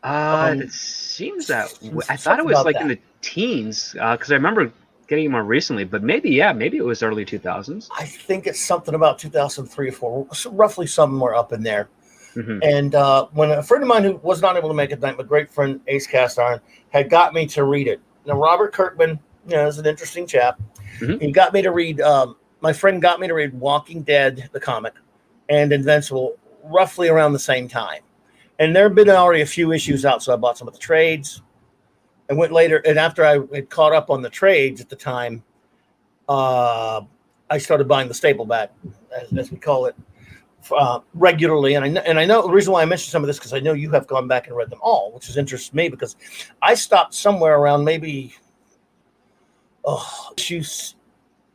It seems that I thought it was like in the teens because I remember getting it more recently, but maybe it was early 2000s. I think it's something about 2003 or 4, so roughly somewhere up in there. Mm-hmm. And when a friend of mine who was not able to make it tonight, my great friend Ace Cast Iron, had got me to read it. Now, Robert Kirkman, is an interesting chap. Mm-hmm. He got me to read, my friend got me to read Walking Dead, the comic, and Invincible roughly around the same time. And there had been already a few issues out, so I bought some of the trades and went later. And after I had caught up on the trades at the time, I started buying the staple back, as we call it, regularly. And I know the reason why I mentioned some of this because I know you have gone back and read them all, which has interested me because I stopped somewhere around maybe issues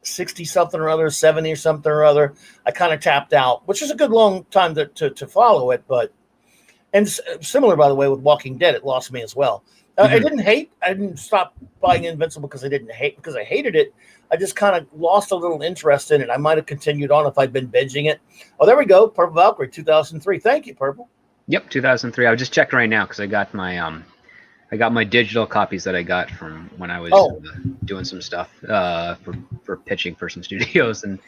60 something or other, 70 or something or other. I kind of tapped out, which is a good long time to follow it. But and similar, by the way, with Walking Dead, it lost me as well. Mm-hmm. I didn't stop buying Invincible because I hated it. I just kind of lost a little interest in it. I might have continued on if I'd been binging it. Oh, there we go. Purple Valkyrie, 2003. Thank you, Purple. Yep, 2003. I was just checking right now because I got my digital copies that I got from when I was doing some stuff for pitching for some studios, and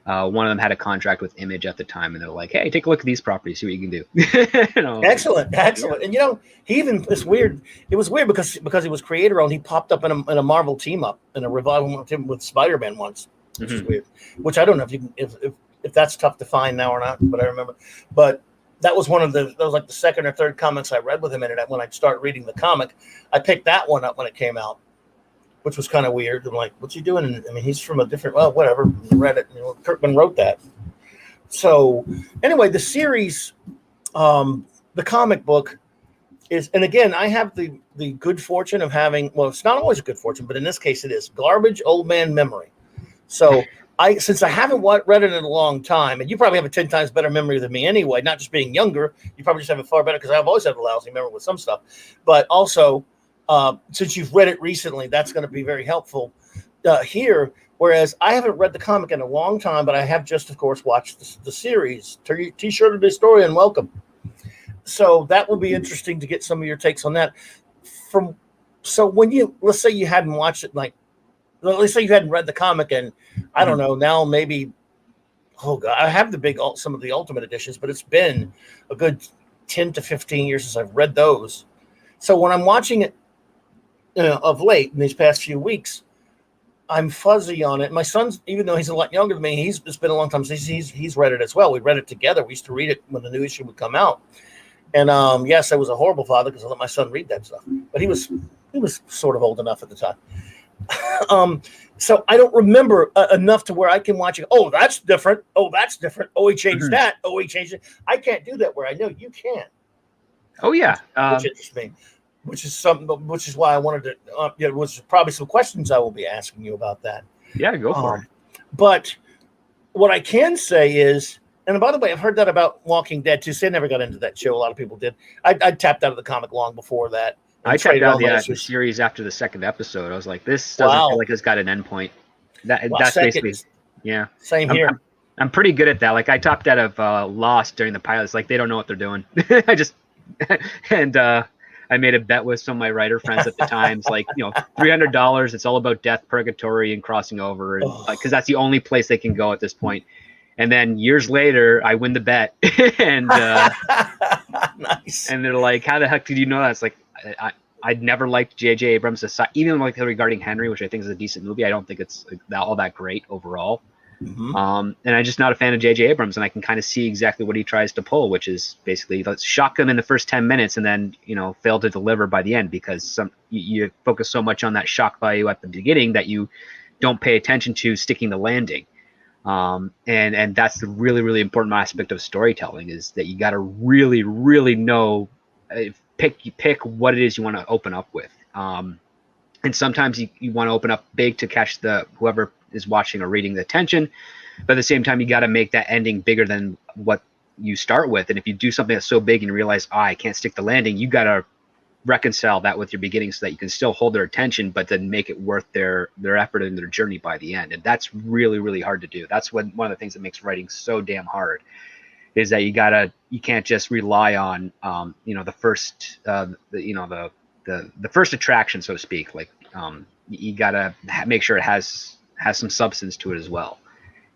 one of them had a contract with Image at the time, and they're like, "Hey, take a look at these properties, see what you can do." Excellent. And he even it's weird. It was weird because he was creator owned. He popped up in a Marvel team up in a revival team with Spider-Man once, which is weird. Which I don't know if that's tough to find now or not, but I remember. But that was like the second or third comics I read with him in it. When I started reading the comic, I picked that one up when it came out, which was kind of weird. I'm like, what's he doing? And, I mean, he's from a different, whatever. Read it. Kirkman wrote that. So anyway, the series, the comic book is, and again, I have the good fortune of having, well, it's not always a good fortune, but in this case it is garbage old man memory. So since I haven't read it in a long time, and you probably have a 10 times better memory than me anyway, not just being younger, you probably just have it far better because I've always had a lousy memory with some stuff. But also, since you've read it recently, that's going to be very helpful here. Whereas I haven't read the comic in a long time, but I have just, of course, watched the series. T-shirted historian, welcome. So that will be interesting to get some of your takes on that. So when let's say you hadn't watched it, let's say you hadn't read the comic, and I don't know, now maybe, oh God, I have some of the Ultimate editions, but it's been a good 10 to 15 years since I've read those. So when I'm watching it of late in these past few weeks, I'm fuzzy on it. My son's, even though he's a lot younger than me, it's been a long time since he's read it as well. We read it together. We used to read it when the new issue would come out. And yes, I was a horrible father because I let my son read that stuff. But he was sort of old enough at the time. So I don't remember enough to where I can watch it. Oh, that's different. Oh, that's different. Oh, he changed that. Oh, he changed it. I can't do that where I know you can. Oh, yeah. Which interests me. which is why I wanted to. Was probably some questions I will be asking you about that. Yeah, go for it. But what I can say is, and by the way, I've heard that about Walking Dead too. So I never got into that show. A lot of people did. I tapped out of the comic long before that. I checked out the series after the second episode. I was like, this doesn't feel like it's got an end point. That's basically, yeah. Same here. I'm pretty good at that. Like I topped out of Lost during the pilots. Like they don't know what they're doing. I just I made a bet with some of my writer friends at the time. It's like, $300. It's all about death, purgatory, and crossing over, because that's the only place they can go at this point. And then years later, I win the bet, and nice. And they're like, "How the heck did you know that?" It's like I'd never liked J.J. Abrams, even like regarding Henry, which I think is a decent movie. I don't think it's all that great overall. Mm-hmm. And I'm just not a fan of J.J. Abrams, and I can kind of see exactly what he tries to pull, which is basically let's shock them in the first 10 minutes and then fail to deliver by the end, because you focus so much on that shock value at the beginning that you don't pay attention to sticking the landing. And that's the really, really important aspect of storytelling, is that you got to really, really know, pick what it is you want to open up with. And sometimes you want to open up big to catch whoever is watching or reading the attention, but at the same time, you got to make that ending bigger than what you start with. And if you do something that's so big and you realize, I can't stick the landing, you got to reconcile that with your beginning so that you can still hold their attention, but then make it worth their effort and their journey by the end. And that's really, really hard to do. That's one of the things that makes writing so damn hard, is that you can't just rely on, the first, the first attraction, so to speak. Like, you gotta make sure it has some substance to it as well.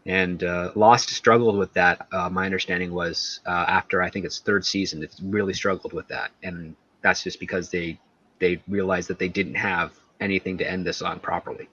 And Lost struggled with that. My understanding was after I think its third season, it really struggled with that. And that's just because they realized that they didn't have anything to end this on properly.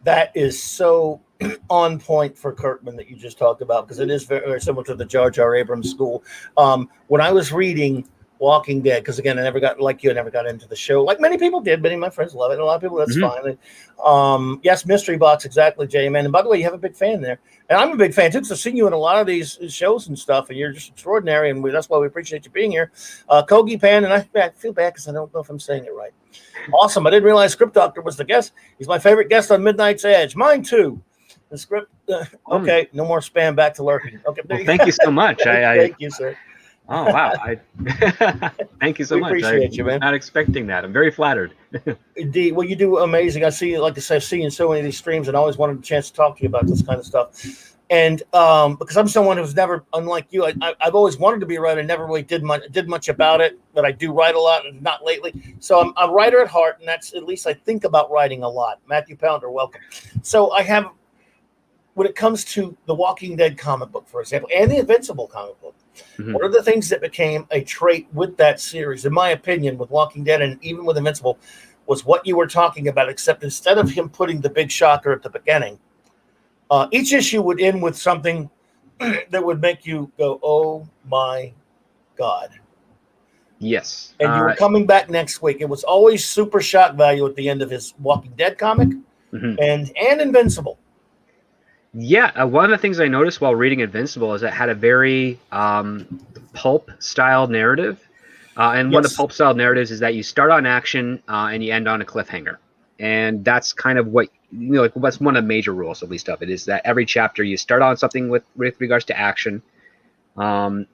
That is so on point for Kirkman that you just talked about, because it is very, very similar to the Jar Jar Abrams school. When I was reading Walking Dead, because again, I never got into the show like many people did. Many of my friends love it, and a lot of people, that's fine. Yes, Mystery Box, exactly, J-Man. And by the way, you have a big fan there, and I'm a big fan too, because I've seen you in a lot of these shows and stuff, and you're just extraordinary, and that's why we appreciate you being here. Kogi Pan, and I feel bad because I don't know if I'm saying it right. Awesome. I didn't realize Script Doctor was the guest. He's my favorite guest on Midnight's Edge. Mine too. The script. Okay, no more spam. Back to lurking. Okay, well, thank you so much. Thank you, sir. Oh, wow. Thank you so much. Appreciate you, man. I'm not expecting that. I'm very flattered. Indeed. Well, you do amazing. I see, like I said, I've seen you in so many of these streams, and I always wanted a chance to talk to you about this kind of stuff. And because I'm someone who's never, unlike you, I've always wanted to be a writer. I never really did much about it, but I do write a lot, and not lately. So I'm a writer at heart, and that's, at least I think about writing a lot. Matthew Pounder, welcome. So I have, when it comes to the Walking Dead comic book, for example, and the Invincible comic book, one of the things that became a trait with that series, in my opinion, with Walking Dead and even with Invincible, was what you were talking about, except instead of him putting the big shocker at the beginning, each issue would end with something that would make you go, oh my God. Yes. And you were coming back next week. It was always super shock value at the end of his Walking Dead comic and Invincible. Yeah, one of the things I noticed while reading Invincible is it had a very pulp-style narrative. And one of the pulp-style narratives is that you start on action and you end on a cliffhanger. And that's kind of what, that's one of the major rules, at least, of it, is that every chapter you start on something with regards to action. And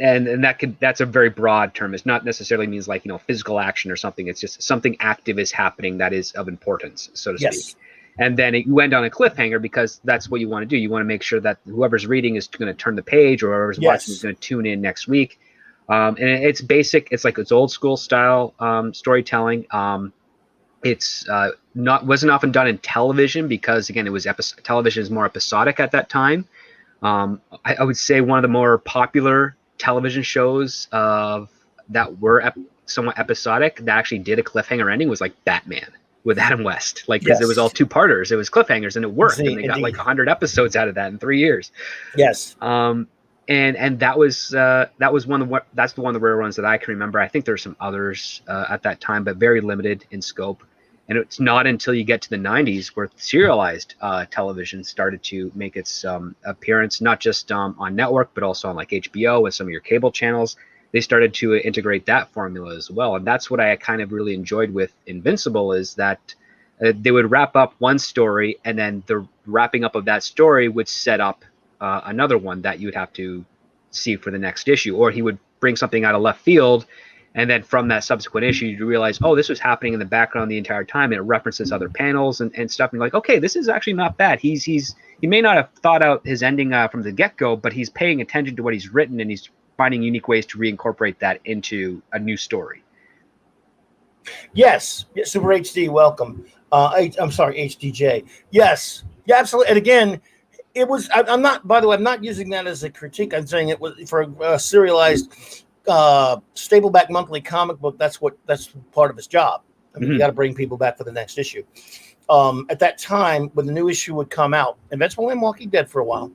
that's a very broad term. It's not necessarily means like, physical action or something. It's just something active is happening that is of importance, so to speak. And then you end on a cliffhanger because that's what you want to do. You want to make sure that whoever's reading is going to turn the page, or whoever's watching is going to tune in next week. And it's basic. It's like it's old school style storytelling. It's wasn't often done in television because, again, it was television is more episodic at that time. I would say one of the more popular television shows that were somewhat episodic that actually did a cliffhanger ending was like Batman with Adam West, because it was all two-parters. It was cliffhangers, and it worked. And they got like 100 episodes out of that in 3 years. Yes. And that was one of that's the one of the rare ones that I can remember. I think there's some others at that time, but very limited in scope. And it's not until you get to the 90s where serialized television started to make its appearance, not just on network, but also on like HBO and some of your cable channels. they started to integrate that formula as well. And that's what I kind of really enjoyed with Invincible, is that they would wrap up one story, and then the wrapping up of that story would set up another one that you would have to see for the next issue. Or he would bring something out of left field, and then from that subsequent issue, you realize, oh, this was happening in the background the entire time, and it references other panels and stuff. And you're like, okay, this is actually not bad. He may not have thought out his ending from the get-go, but he's paying attention to what he's written, and he's finding unique ways to reincorporate that into a new story. Yes, Super HD, welcome. I'm sorry, HDJ. Yes, yeah, absolutely. And again, it was. I'm not. By the way, I'm not using that as a critique. I'm saying it was for a serialized, Stableback monthly comic book. That's part of his job. I mean, you got to bring people back for the next issue. At that time, when the new issue would come out, Invincible and Walking Dead for a while,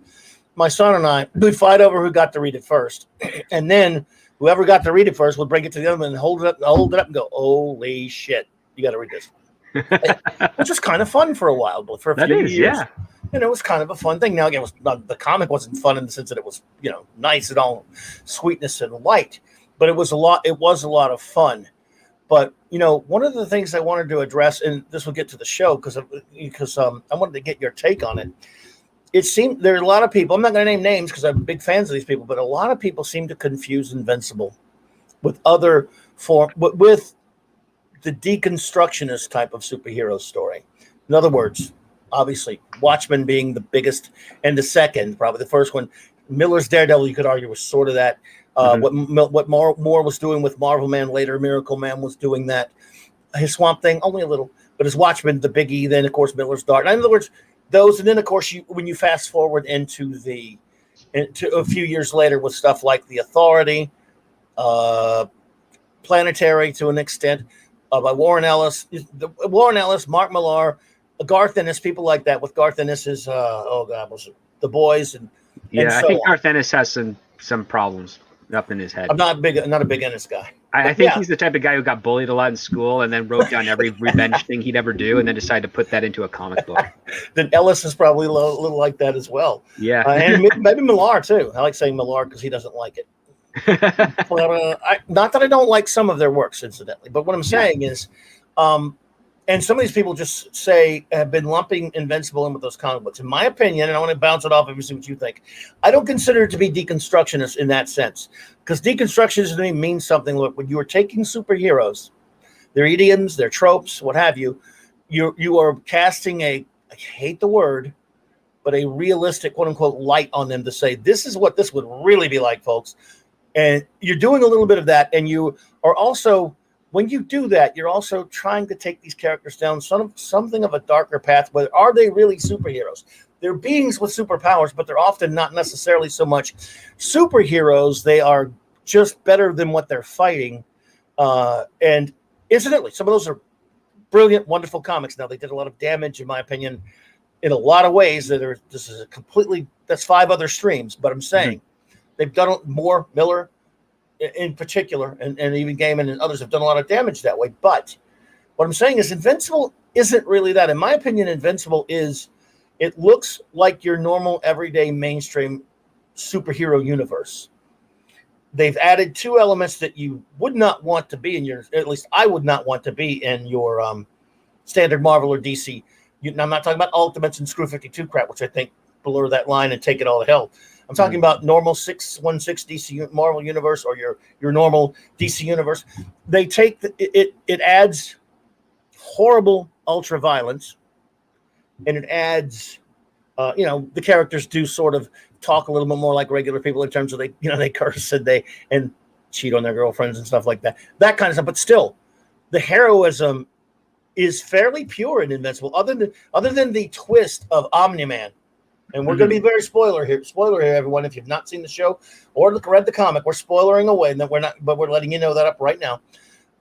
my son and I would fight over who got to read it first, and then whoever got to read it first would bring it to the other one and hold it up, and go, "Holy shit, you got to read this," which was kind of fun for a while, but for a few years, yeah. And it was kind of a fun thing. Now again, the comic wasn't fun in the sense that it was nice and all sweetness and light, but it was a lot. It was a lot of fun. But one of the things I wanted to address, and this will get to the show because I wanted to get your take on it. It seemed there are a lot of people, I'm not going to name names because I'm big fans of these people, but a lot of people seem to confuse Invincible with with the deconstructionist type of superhero story. In other words, obviously, Watchmen being the biggest and the second, probably the first one. Miller's Daredevil, you could argue, was sort of that. What Moore was doing with Marvel Man later, Miracle Man was doing that. His Swamp Thing, only a little, but his Watchmen, the biggie. Then, of course, Miller's Dark. In other words, those, and then of course when you fast forward into a few years later with stuff like The Authority, Planetary to an extent, by Warren Ellis, Mark Millar, Garth Ennis, people like that. With Garth Ennis's was it The Boys and I think Garth Ennis has some problems up in his head. I'm not a big Ennis guy. I think he's the type of guy who got bullied a lot in school and then wrote down every revenge thing he'd ever do and then decided to put that into a comic book. Then Ellis is probably a little like that as well. Yeah. And maybe Millar too. I like saying Millar because he doesn't like it. Not that I don't like some of their works, incidentally, but what I'm saying is, and some of these people just have been lumping Invincible in with those comic books. In my opinion, and I want to bounce it off and see what you think, I don't consider it to be deconstructionist in that sense, because deconstructionism to me means something. Look, when you are taking superheroes, their idioms, their tropes, what have you, you are casting I hate the word, but a realistic, quote unquote, light on them to say, this is what this would really be like, folks. And you're doing a little bit of that, and you are also, when you do that, you're also trying to take these characters down something of a darker path. But are they really superheroes? They're beings with superpowers, but they're often not necessarily so much superheroes. They are just better than what they're fighting. And incidentally, some of those are brilliant, wonderful comics. Now, they did a lot of damage, in my opinion, in a lot of ways. That's 5 other streams. But I'm saying they've done more, Miller in particular, and even Gaiman and others have done a lot of damage that way. But what I'm saying is Invincible isn't really that. In my opinion, Invincible it looks like your normal, everyday, mainstream superhero universe. They've added 2 elements that you would not want to be at least I would not want to be in your standard Marvel or DC. I'm not talking about Ultimates and Screw 52 crap, which I think blur that line and take it all to hell. I'm talking about normal 616 DC Marvel universe or your normal DC universe. They take it adds horrible ultra violence, and it adds the characters do sort of talk a little bit more like regular people in terms of they curse and cheat on their girlfriends and stuff like that kind of stuff. But still, the heroism is fairly pure in Invincible, other than the twist of Omni-Man. And we're going to be very spoiler here, everyone. If you've not seen the show or read the comic, we're spoilering away, and but we're letting you know that up right now.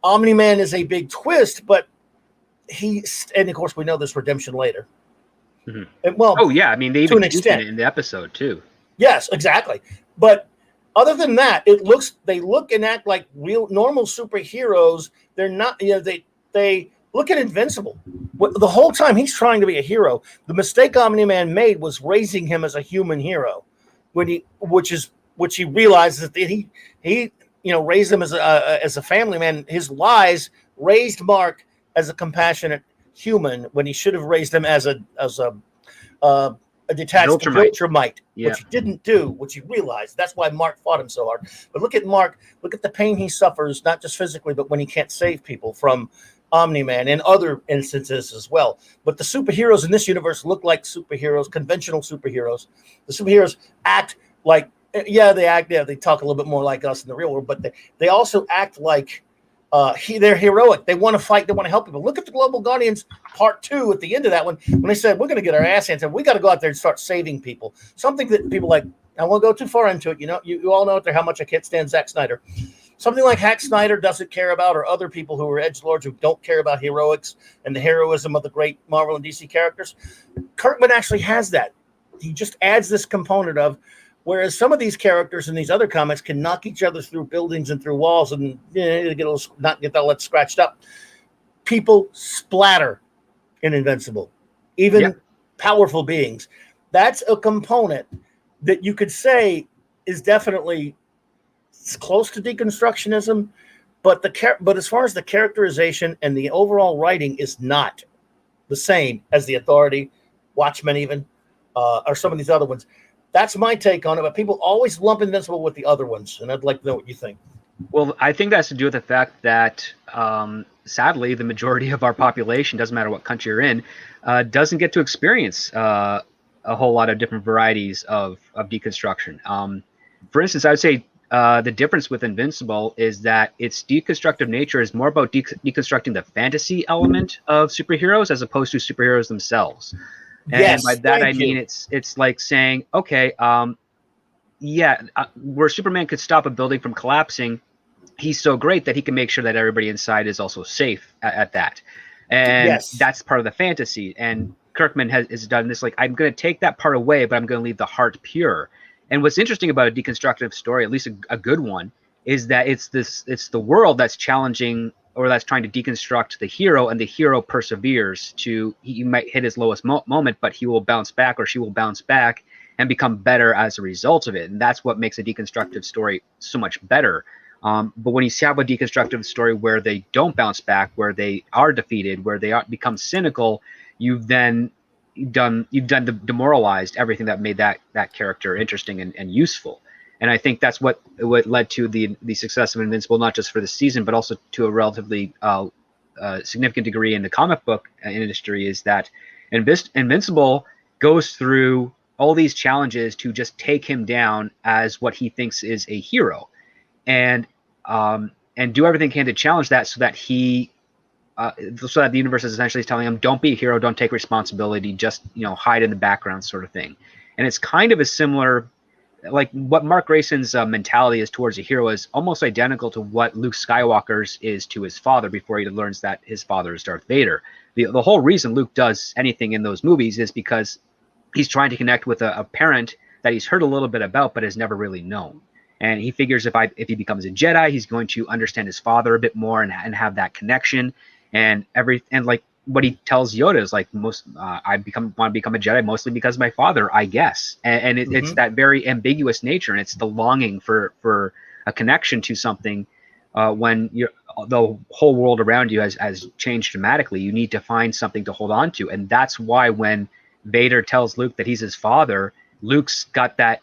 Omni-Man is a big twist, but and of course we know there's redemption later. And, I mean, they even used it in the episode too. Yes, exactly. But other than that, they look and act like real normal superheroes. They're not. They look at Invincible. The whole time he's trying to be a hero. The mistake Omni-Man made was raising him as a human hero, which he realizes that raised him as a family man. His lies raised Mark as a compassionate human when he should have raised him as a detached Viltrumite, which he didn't do, which he realized. That's why Mark fought him so hard. But look at Mark. Look at the pain he suffers, not just physically, but when he can't save people from Omni-Man and other instances as well. But the superheroes in this universe look like superheroes, conventional superheroes. The superheroes act like, they talk a little bit more like us in the real world, but they also act like they're heroic. They want to fight. They want to help people. Look at the Global Guardians Part 2 at the end of that one when they said, we're going to get our ass handed. We got to go out there and start saving people. Something that people like, I won't go too far into it. You all know how much I can't stand Zack Snyder. Something like Zack Snyder doesn't care about, or other people who are edgelords who don't care about heroics and the heroism of the great Marvel and DC characters. Kirkman actually has that. He just adds this component of, whereas some of these characters in these other comics can knock each other through buildings and through walls and not get all that scratched up. People splatter in Invincible, even powerful beings. That's a component that you could say is definitely close to deconstructionism, but as far as the characterization and the overall writing is not the same as the Authority, Watchmen, even or some of these other ones. That's my take on it, but people always lump Invincible with the other ones, and I'd like to know what you think. Well, I think that has to do with the fact that, sadly, the majority of our population, doesn't matter what country you're in, doesn't get to experience a whole lot of different varieties of deconstruction. For instance, I would say the difference with Invincible is that its deconstructive nature is more about deconstructing the fantasy element of superheroes as opposed to superheroes themselves. And by that I mean it's like saying, okay, where Superman could stop a building from collapsing, he's so great that he can make sure that everybody inside is also safe at that. And that's part of the fantasy. And Kirkman has done this, like, I'm going to take that part away, but I'm going to leave the heart pure. And what's interesting about a deconstructive story, at least a good one, is that it's the world that's challenging or that's trying to deconstruct the hero, and the hero perseveres he might hit his lowest moment, but he will bounce back, or she will bounce back and become better as a result of it. And that's what makes a deconstructive story so much better. But when you have a deconstructive story where they don't bounce back, where they are defeated, where they become cynical, you've demoralized everything that made that character interesting and useful. And I think that's what led to the success of Invincible, not just for the season, but also to a relatively significant degree in the comic book industry, is that Invincible goes through all these challenges to just take him down as what he thinks is a hero, and do everything he can to challenge that, so that so that the universe is essentially telling him, don't be a hero, don't take responsibility, just hide in the background, sort of thing. And it's kind of a similar, like, what Mark Grayson's mentality is towards a hero is almost identical to what Luke Skywalker's is to his father before he learns that his father is Darth Vader. The whole reason Luke does anything in those movies is because he's trying to connect with a parent that he's heard a little bit about but has never really known. And he figures if he becomes a Jedi, he's going to understand his father a bit more and have that connection. And like what he tells Yoda is like, want to become a Jedi mostly because of my father, I guess. And it's that very ambiguous nature, and it's the longing for a connection to something. When the whole world around you has changed dramatically, you need to find something to hold on to. And that's why when Vader tells Luke that he's his father, Luke's got that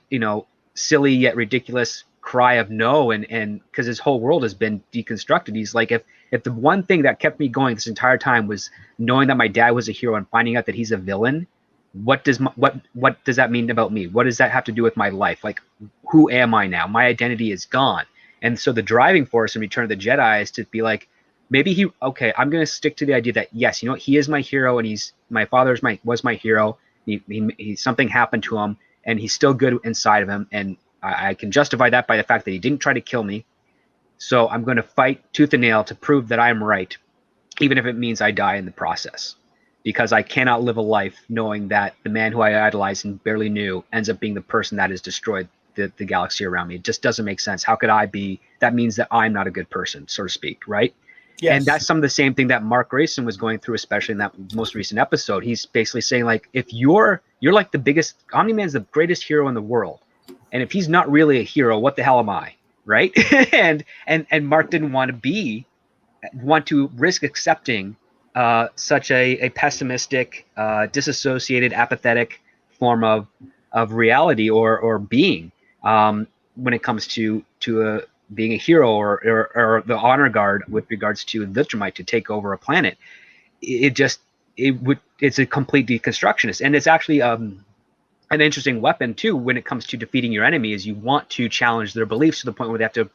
silly yet ridiculous cry of no, and because his whole world has been deconstructed. He's like, if the one thing that kept me going this entire time was knowing that my dad was a hero and finding out that he's a villain, what does that mean about me? What does that have to do with my life? Like, who am I now? My identity is gone. And so the driving force in Return of the Jedi is to be like, maybe I'm going to stick to the idea that, yes, he is my hero, and my father was my hero. He something happened to him, and he's still good inside of him, and I can justify that by the fact that he didn't try to kill me. So I'm going to fight tooth and nail to prove that I'm right, even if it means I die in the process, because I cannot live a life knowing that the man who I idolized and barely knew ends up being the person that has destroyed the galaxy around me. It just doesn't make sense. How could I be? That means that I'm not a good person, so to speak, right? Yes. And that's some of the same thing that Mark Grayson was going through, especially in that most recent episode. He's basically saying, like, if you're like the biggest, Omni-Man's the greatest hero in the world, and if he's not really a hero, what the hell am I? right? And Mark didn't want to risk accepting such a pessimistic, disassociated, apathetic form of reality or being, when it comes to being a hero or the honor guard with regards to Viltrumite to take over a planet. It's a complete deconstructionist, and it's actually an interesting weapon too when it comes to defeating your enemy. Is you want to challenge their beliefs to the point where they have to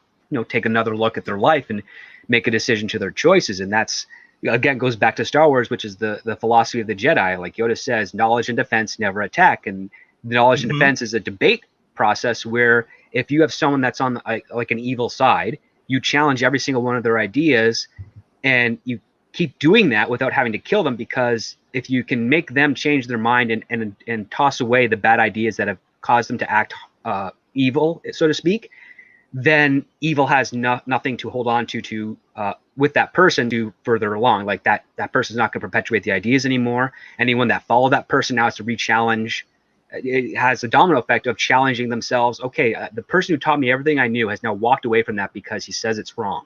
take another look at their life and make a decision to their choices. And that's, again, goes back to Star Wars, which is the philosophy of the Jedi. Like Yoda says, knowledge and defense, never attack. And knowledge and defense is a debate process where if you have someone that's on like an evil side, you challenge every single one of their ideas, and you keep doing that without having to kill them, because if you can make them change their mind and toss away the bad ideas that have caused them to act evil, so to speak, then evil has nothing to hold on to with that person to further along. Like that person's not going to perpetuate the ideas anymore. Anyone that followed that person now has to re-challenge. It has a domino effect of challenging themselves. Okay, the person who taught me everything I knew has now walked away from that because he says it's wrong.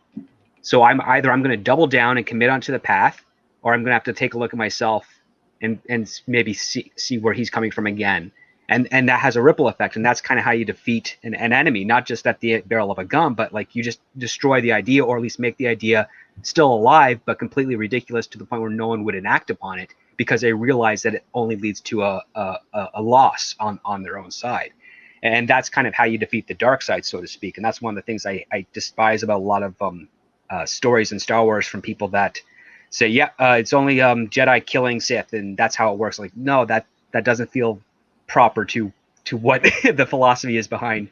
So I'm going to double down and commit onto the path, or I'm going to have to take a look at myself and maybe see where he's coming from again. And that has a ripple effect. And that's kind of how you defeat an enemy, not just at the barrel of a gun, but like you just destroy the idea, or at least make the idea still alive, but completely ridiculous to the point where no one would enact upon it because they realize that it only leads to a loss on their own side. And that's kind of how you defeat the dark side, so to speak. And that's one of the things I despise about a lot of stories in Star Wars from people that say, it's only Jedi killing Sith, and that's how it works. Like, no, that doesn't feel proper to what the philosophy is behind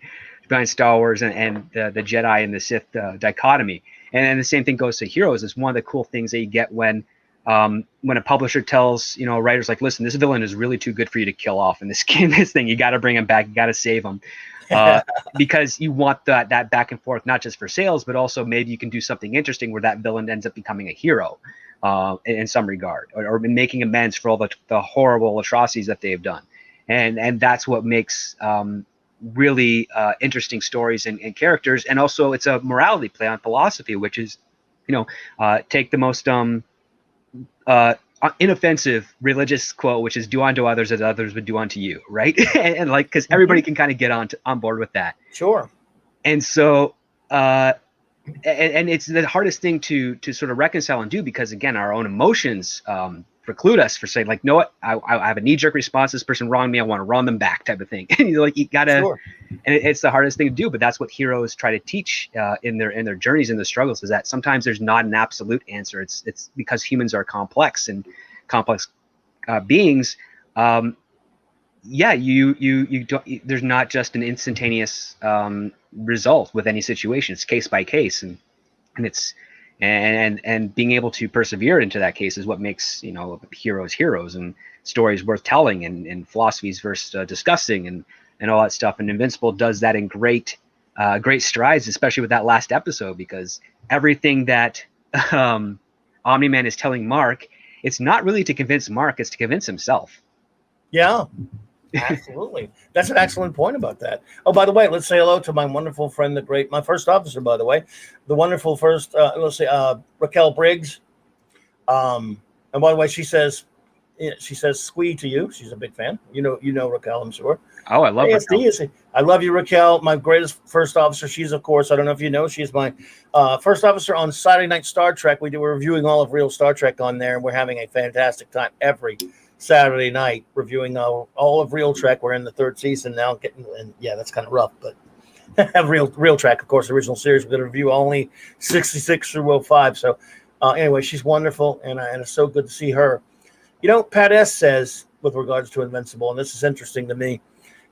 Star Wars and the Jedi and the Sith dichotomy. And the same thing goes to heroes. It's one of the cool things that you get when a publisher tells writers, like, listen, this villain is really too good for you to kill off in this thing. You got to bring him back. You got to save him. Because you want that back and forth, not just for sales, but also maybe you can do something interesting where that villain ends up becoming a hero in some regard, or making amends for all the horrible atrocities that they've done. And that's what makes really interesting stories and characters. And also it's a morality play on philosophy, which is, take the most inoffensive religious quote, which is do unto others as others would do unto you, right? and like, because everybody can kind of get on board with that. Sure. And so and it's the hardest thing to sort of reconcile and do, because again, our own emotions preclude us for saying, like, no, what, I have a knee-jerk response, this person wronged me, I want to wrong them back, type of thing. And you're like, you gotta, sure. And it's the hardest thing to do, but that's what heroes try to teach in their journeys and their struggles, is that sometimes there's not an absolute answer. It's because humans are complex and complex beings. You don't, there's not just an instantaneous result with any situation. It's case by case, and it's and being able to persevere into that case is what makes heroes and stories worth telling, and philosophies worth discussing, and all that stuff. And Invincible does that in great strides, especially with that last episode, because everything that Omni-Man is telling Mark, it's not really to convince Mark, it's to convince himself. Yeah, absolutely. That's an excellent point about that. Oh, by the way, let's say hello to my wonderful friend, my first officer, by the way, the wonderful first, Raquel Briggs. And by the way, she says "squee" to you. She's a big fan. You know Raquel, I'm sure. Oh, I love Raquel. I love you, Raquel. My greatest first officer. She's, of course, I don't know if you know, she's my first officer on Saturday Night Star Trek. We're reviewing all of real Star Trek on there, and we're having a fantastic time every Saturday night reviewing all of Real Trek. We're in the third season now, that's kind of rough, but Real Trek, of course, original series. We're going to review only 66 through 05. So anyway, she's wonderful, and it's so good to see her. Pat S. says, with regards to Invincible, and this is interesting to me,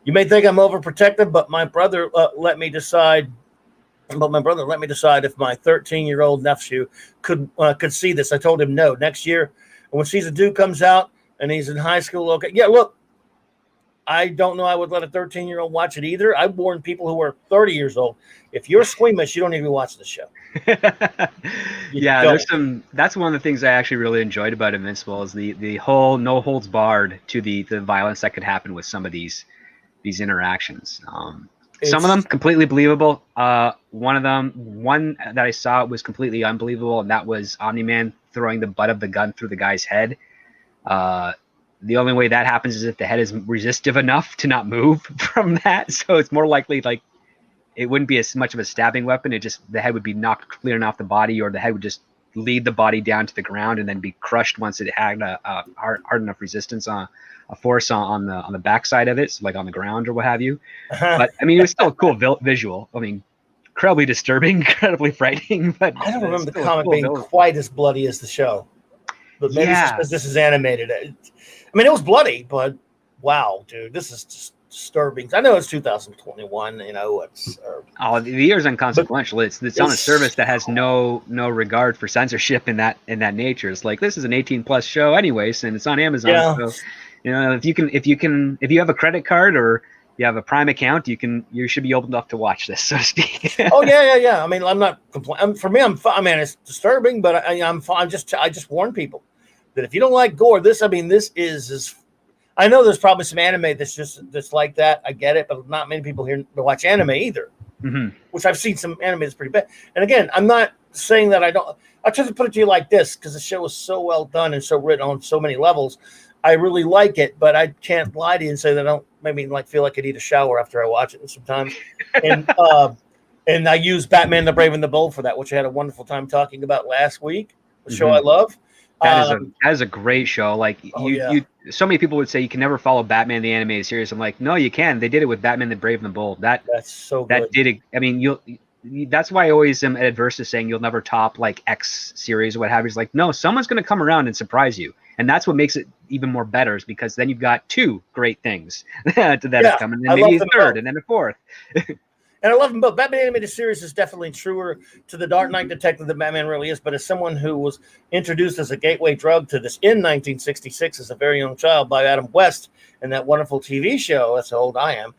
you may think I'm overprotective, but my brother let me decide. But my brother let me decide if my 13-year-old nephew could see this. I told him no. Next year, when Season 2 comes out, and he's in high school. Okay. Yeah, look, I don't know I would let a 13-year-old watch it either. I warn people who are 30 years old, if you're squeamish, you don't even watch the show. That's one of the things I actually really enjoyed about Invincible, is the whole no holds barred to the violence that could happen with some of these interactions. Some of them completely believable. One that I saw was completely unbelievable, and that was Omni-Man throwing the butt of the gun through the guy's head. The only way that happens is if the head is resistive enough to not move from that. So it's more likely like it wouldn't be as much of a stabbing weapon. The head would be knocked clear off the body, or the head would just lead the body down to the ground and then be crushed once it had a hard enough resistance on a force on the backside of it, so like on the ground or what have you. But I mean, it was still a cool visual. I mean, incredibly disturbing, incredibly frightening. But I don't remember the comic being quite as bloody as the show. But maybe it's just because this is animated. I mean, it was bloody, but wow, dude, this is just disturbing. I know it's 2021. You know, the year's inconsequential. It's on a service that has no regard for censorship in that nature. It's like, this is an 18+ show anyways, and it's on Amazon. Yeah. So, you know, if you have a credit card or you have a Prime account, you should be old enough to watch this, so to speak. Oh yeah. I mean, I'm not complaining. For me, I mean, it's disturbing, but I'm fine. I just warn people that if you don't like gore, this is. I know there's probably some anime that's like that. I get it, but not many people here watch anime either. Mm-hmm. Which I've seen some anime that's pretty bad. And again, I'm not saying that I don't. I'll just put it to you like this, because the show is so well done and so written on so many levels. I really like it, but I can't lie to you and say that I don't maybe feel like I need a shower after I watch it sometimes. And and I use Batman the Brave and the Bold for that, which I had a wonderful time talking about last week. The show I love. That is a great show. Like so many people would say you can never follow Batman the animated series. I'm like, no, you can. They did it with Batman the Brave and the Bold. That's so good. That did it. I mean, that's why I always am adverse to saying you'll never top like X series or what have you. It's like, no, someone's going to come around and surprise you, and that's what makes it even more better. Is because then you've got two great things that have come, and then maybe a third, and then a fourth. And I love them both. Batman animated series is definitely truer to the Dark Knight detective that Batman really is. But as someone who was introduced as a gateway drug to this in 1966 as a very young child by Adam West and that wonderful TV show, that's how old I am.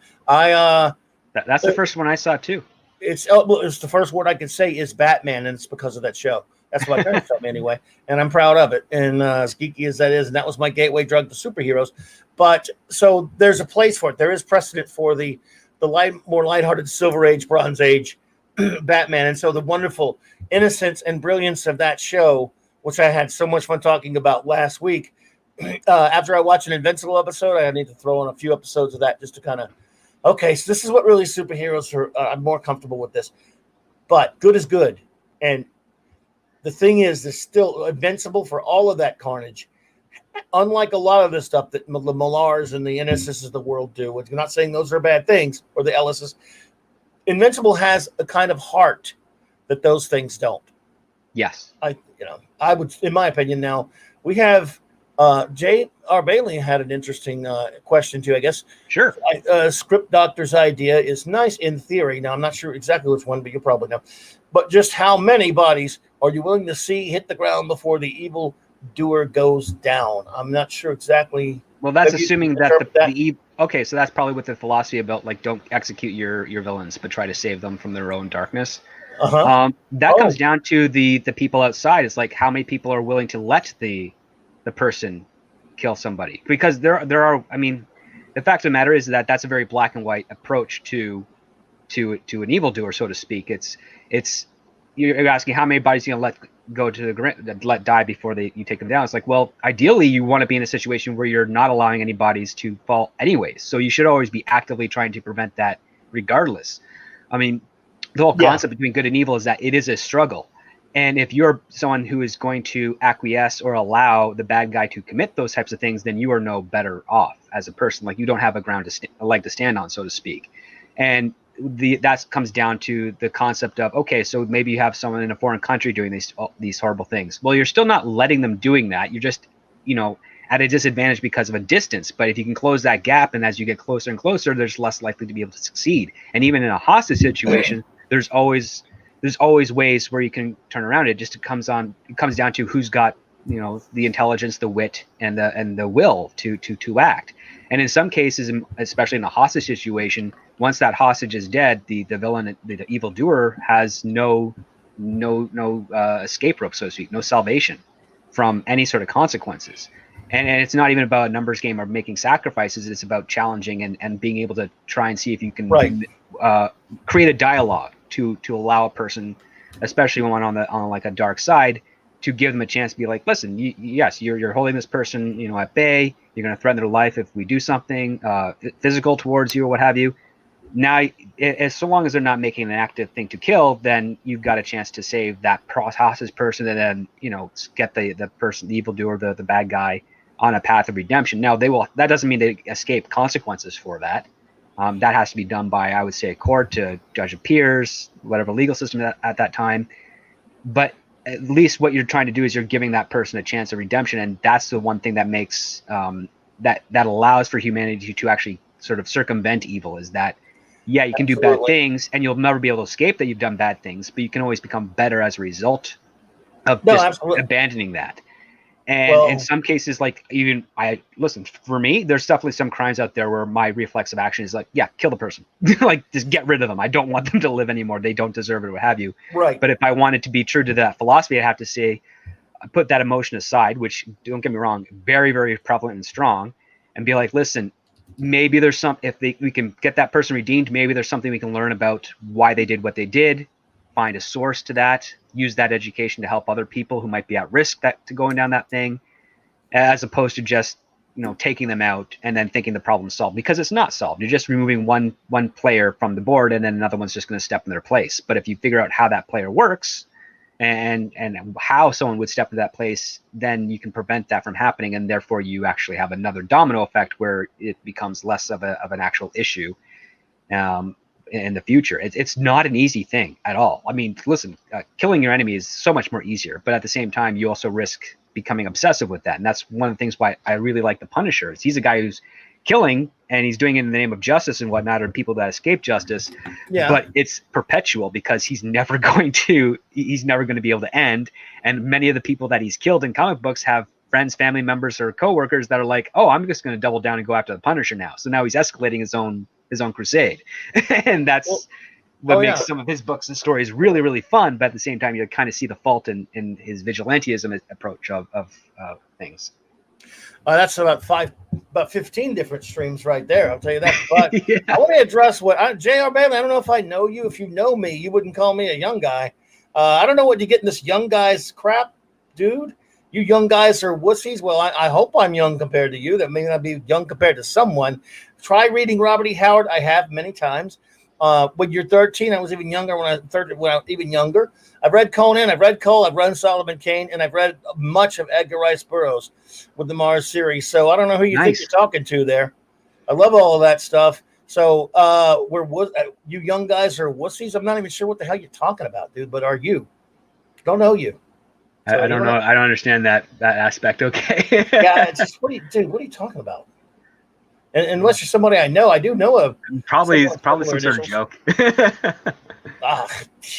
That's the first one I saw too. It's the first word I could say is Batman, and it's because of that show. That's what my parents taught me anyway, and I'm proud of it. And as geeky as that is, and that was my gateway drug to superheroes. But so there's a place for it. There is precedent for the more lighthearted Silver Age, Bronze Age Batman. And so the wonderful innocence and brilliance of that show, which I had so much fun talking about last week. After I watch an Invincible episode, I need to throw in a few episodes of that just to kind of, okay, so this is what really superheroes are. I'm more comfortable with this. But good is good. And the thing is, there's still Invincible for all of that carnage. Unlike a lot of the stuff that the Millars and the Innes's of the world do, which I'm not saying those are bad things, or the Ellis's, Invincible has a kind of heart that those things don't. Yes. I would, in my opinion, now we have J.R. Bailey had an interesting question too, I guess. Sure. Script Doctor's idea is nice in theory. Now, I'm not sure exactly which one, but you probably know. But just how many bodies are you willing to see hit the ground before the evil doer goes down? I'm not sure exactly. Well, that's assuming that okay, so that's probably with the philosophy about like don't execute your villains, but try to save them from their own darkness. That comes down to the people outside. It's like how many people are willing to let the person kill somebody, because there are. I mean, the fact of the matter is that that's a very black and white approach to an evildoer, so to speak. It's you're asking how many bodies you're gonna let go to the ground, let die before you take them down. It's like, well, ideally you want to be in a situation where you're not allowing any bodies to fall anyways. So you should always be actively trying to prevent that regardless. I mean, the whole concept between good and evil is that it is a struggle. And if you're someone who is going to acquiesce or allow the bad guy to commit those types of things, then you are no better off as a person. Like you don't have a leg to stand on, so to speak. And that comes down to the concept of, okay, so maybe you have someone in a foreign country doing these horrible things. Well, you're still not letting them doing that. You're just, at a disadvantage because of a distance. But if you can close that gap, and as you get closer and closer, there's less likely to be able to succeed. And even in a hostage situation, there's always ways where you can turn around it. It comes down to who's got, the intelligence, the wit, and the will to act. And in some cases, especially in a hostage situation, once that hostage is dead, the villain, the evildoer, has no escape rope, so to speak, no salvation from any sort of consequences. And it's not even about a numbers game or making sacrifices. It's about challenging and being able to try and see if you can create a dialogue to allow a person, especially one on like a dark side, to give them a chance to be like, listen, yes, you're holding this person, at bay. You're going to threaten their life if we do something physical towards you or what have you. Now, as so long as they're not making an active thing to kill, then you've got a chance to save that hostage person, and then get the person, the evildoer, the bad guy, on a path of redemption. Now, that doesn't mean they escape consequences for that. That has to be done by, I would say, a court, to judge of peers, whatever legal system at that time. But at least what you're trying to do is you're giving that person a chance of redemption, and that's the one thing that makes that allows for humanity to actually sort of circumvent evil. Is that, yeah, you can do bad things, and you'll never be able to escape that you've done bad things, but you can always become better as a result of abandoning that. And in some cases, like for me, there's definitely some crimes out there where my reflexive action is like, yeah, kill the person. Like, just get rid of them. I don't want them to live anymore. They don't deserve it, what have you. Right. But if I wanted to be true to that philosophy, I have to say, put that emotion aside, which, don't get me wrong, very, very prevalent and strong, and be like, listen, maybe there's we can get that person redeemed. Maybe there's something we can learn about why they did what they did. Find a source to that, use that education to help other people who might be at risk to going down that thing, as opposed to just taking them out and then thinking the problem's solved, because it's not solved. You're just removing one player from the board, and then another one's just going to step in their place. But if you figure out how that player works and how someone would step into that place, then you can prevent that from happening, and therefore you actually have another domino effect where it becomes less of an actual issue in the future. It's not an easy thing at all. I mean, listen, killing your enemy is so much more easier, but at the same time, you also risk becoming obsessive with that. And that's one of the things why I really like the Punisher. He's a guy who's killing, and he's doing it in the name of justice and whatnot, or people that escape justice. Yeah. But it's perpetual, because he's never going to be able to end. And many of the people that he's killed in comic books have friends, family members, or coworkers that are like, oh, I'm just going to double down and go after the Punisher now. So now he's escalating his own crusade. And that's what makes some of his books and stories really, really fun. But at the same time, you kind of see the fault in his vigilantism approach of things. That's about 15 different streams right there. I'll tell you that. But I want to address J.R. Bailey, I don't know if I know you. If you know me, you wouldn't call me a young guy. I don't know what you get in this young guys crap, dude. You young guys are wussies. Well, I hope I'm young compared to you. That may not be young compared to someone. Try reading Robert E. Howard. I have many times. When you're 13, I was even younger when I was even younger. I've read Conan, I've read Cole, I've read Solomon Kane, and I've read much of Edgar Rice Burroughs with the Mars series. So I don't know who you think you're talking to there. I love all of that stuff. So you young guys are wussies? I'm not even sure what the hell you're talking about, dude. But are you? Don't know you. So I don't know. I don't understand that aspect. Okay. Yeah, it's just what are you talking about? And unless you're somebody I know, I do know of. Probably some sort of joke.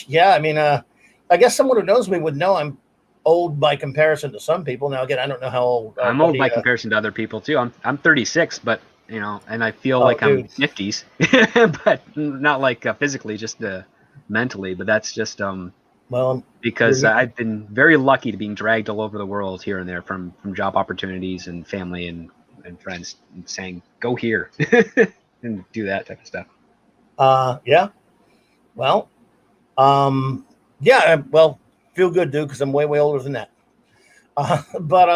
Yeah, I mean, I guess someone who knows me would know I'm old by comparison to some people. Now, again, I don't know how old. I'm old by comparison to other people too. I'm 36, but and I feel like I'm 50s, but not like physically, just mentally. But that's just because I've been very lucky to being dragged all over the world here and there from job opportunities and family and friends saying, go here and do that type of stuff. Yeah. Well, well, feel good, dude, because I'm way, way older than that. But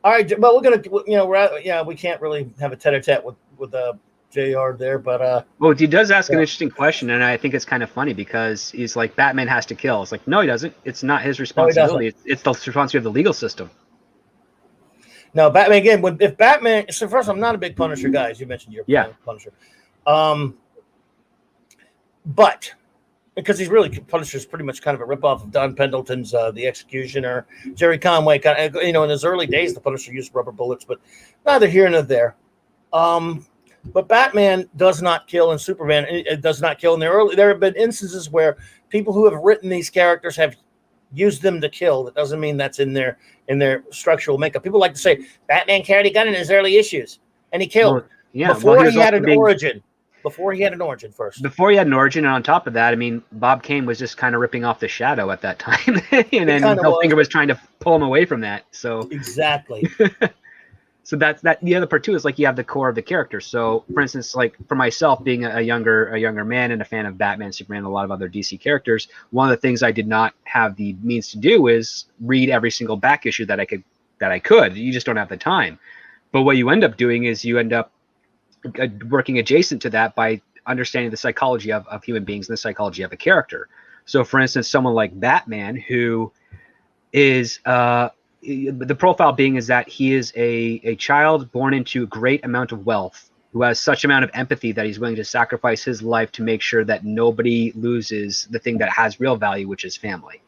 all right, well, we're gonna, we can't really have a tete-a-tete with JR there, but well, he does ask an interesting question, and I think it's kind of funny because he's like, Batman has to kill. It's like, no, he doesn't. It's not his responsibility. It's the responsibility of the legal system. No, Batman again. If Batman, so first, I'm not a big Punisher guy, as you mentioned. You're a Punisher, but because he's really Punisher's pretty much kind of a ripoff of Don Pendleton's The Executioner, Jerry Conway. In his early days, the Punisher used rubber bullets, but neither here nor there. But Batman does not kill, and Superman it does not kill. And there have been instances where people who have written these characters have used them to kill. That doesn't mean that's in their structural makeup. People like to say Batman carried a gun in his early issues, and he killed before he had an origin. Before he had an origin first. Before he had an origin, and on top of that, I mean, Bob Kane was just kind of ripping off the Shadow at that time, and then Hellfinger was trying to pull him away from that. So exactly. So that's that. The other part too is like you have the core of the character. So for instance, like for myself, being a younger man and a fan of Batman, Superman, and a lot of other DC characters, one of the things I did not have the means to do is read every single back issue that I could. You just don't have the time. But what you end up doing is you end up working adjacent to that by understanding the psychology of human beings and the psychology of a character. So for instance, someone like Batman, who is the profile being is that he is a child born into a great amount of wealth, who has such amount of empathy that he's willing to sacrifice his life to make sure that nobody loses the thing that has real value, which is family,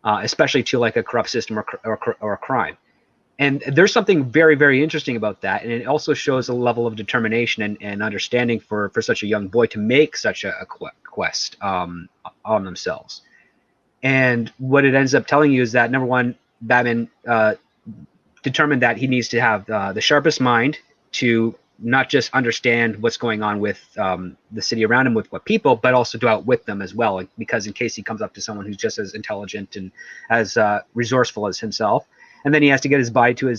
especially to like a corrupt system or a crime. And there's something very, very interesting about that. And it also shows a level of determination and understanding for such a young boy to make such a quest on themselves. And what it ends up telling you is that, number one, Batman determined that he needs to have the sharpest mind to not just understand what's going on with the city around him, with what people, but also to outwit them as well. Because in case he comes up to someone who's just as intelligent and as resourceful as himself, and then he has to get his body to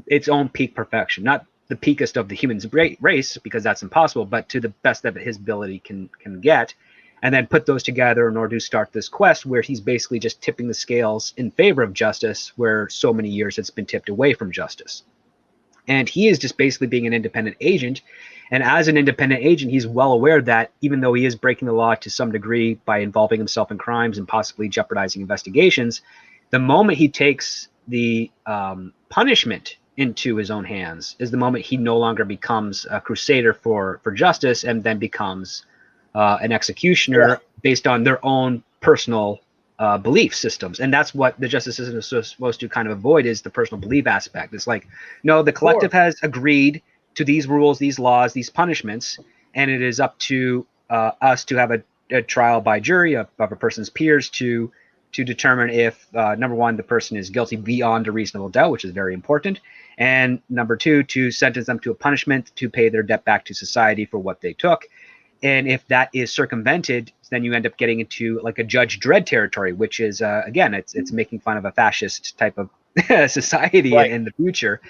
its own peak perfection, not the peakest of the human race, because that's impossible, but to the best that his ability can get, and then put those together in order to start this quest where he's basically just tipping the scales in favor of justice, where so many years it's been tipped away from justice. And he is just basically being an independent agent. And as an independent agent, he's well aware that even though he is breaking the law to some degree by involving himself in crimes and possibly jeopardizing investigations, the moment he takes the punishment into his own hands is the moment he no longer becomes a crusader for justice and then becomes an executioner based on their own personal belief systems. And that's what the justice system is supposed to kind of avoid, is the personal belief aspect. It's like, no, the collective has agreed to these rules, these laws, these punishments, and it is up to us to have a trial by jury of a person's peers to determine if, number one, the person is guilty beyond a reasonable doubt, which is very important, and number two, to sentence them to a punishment to pay their debt back to society for what they took. And if that is circumvented, then you end up getting into like a Judge Dredd territory, which is, again, it's making fun of a fascist type of society in the future.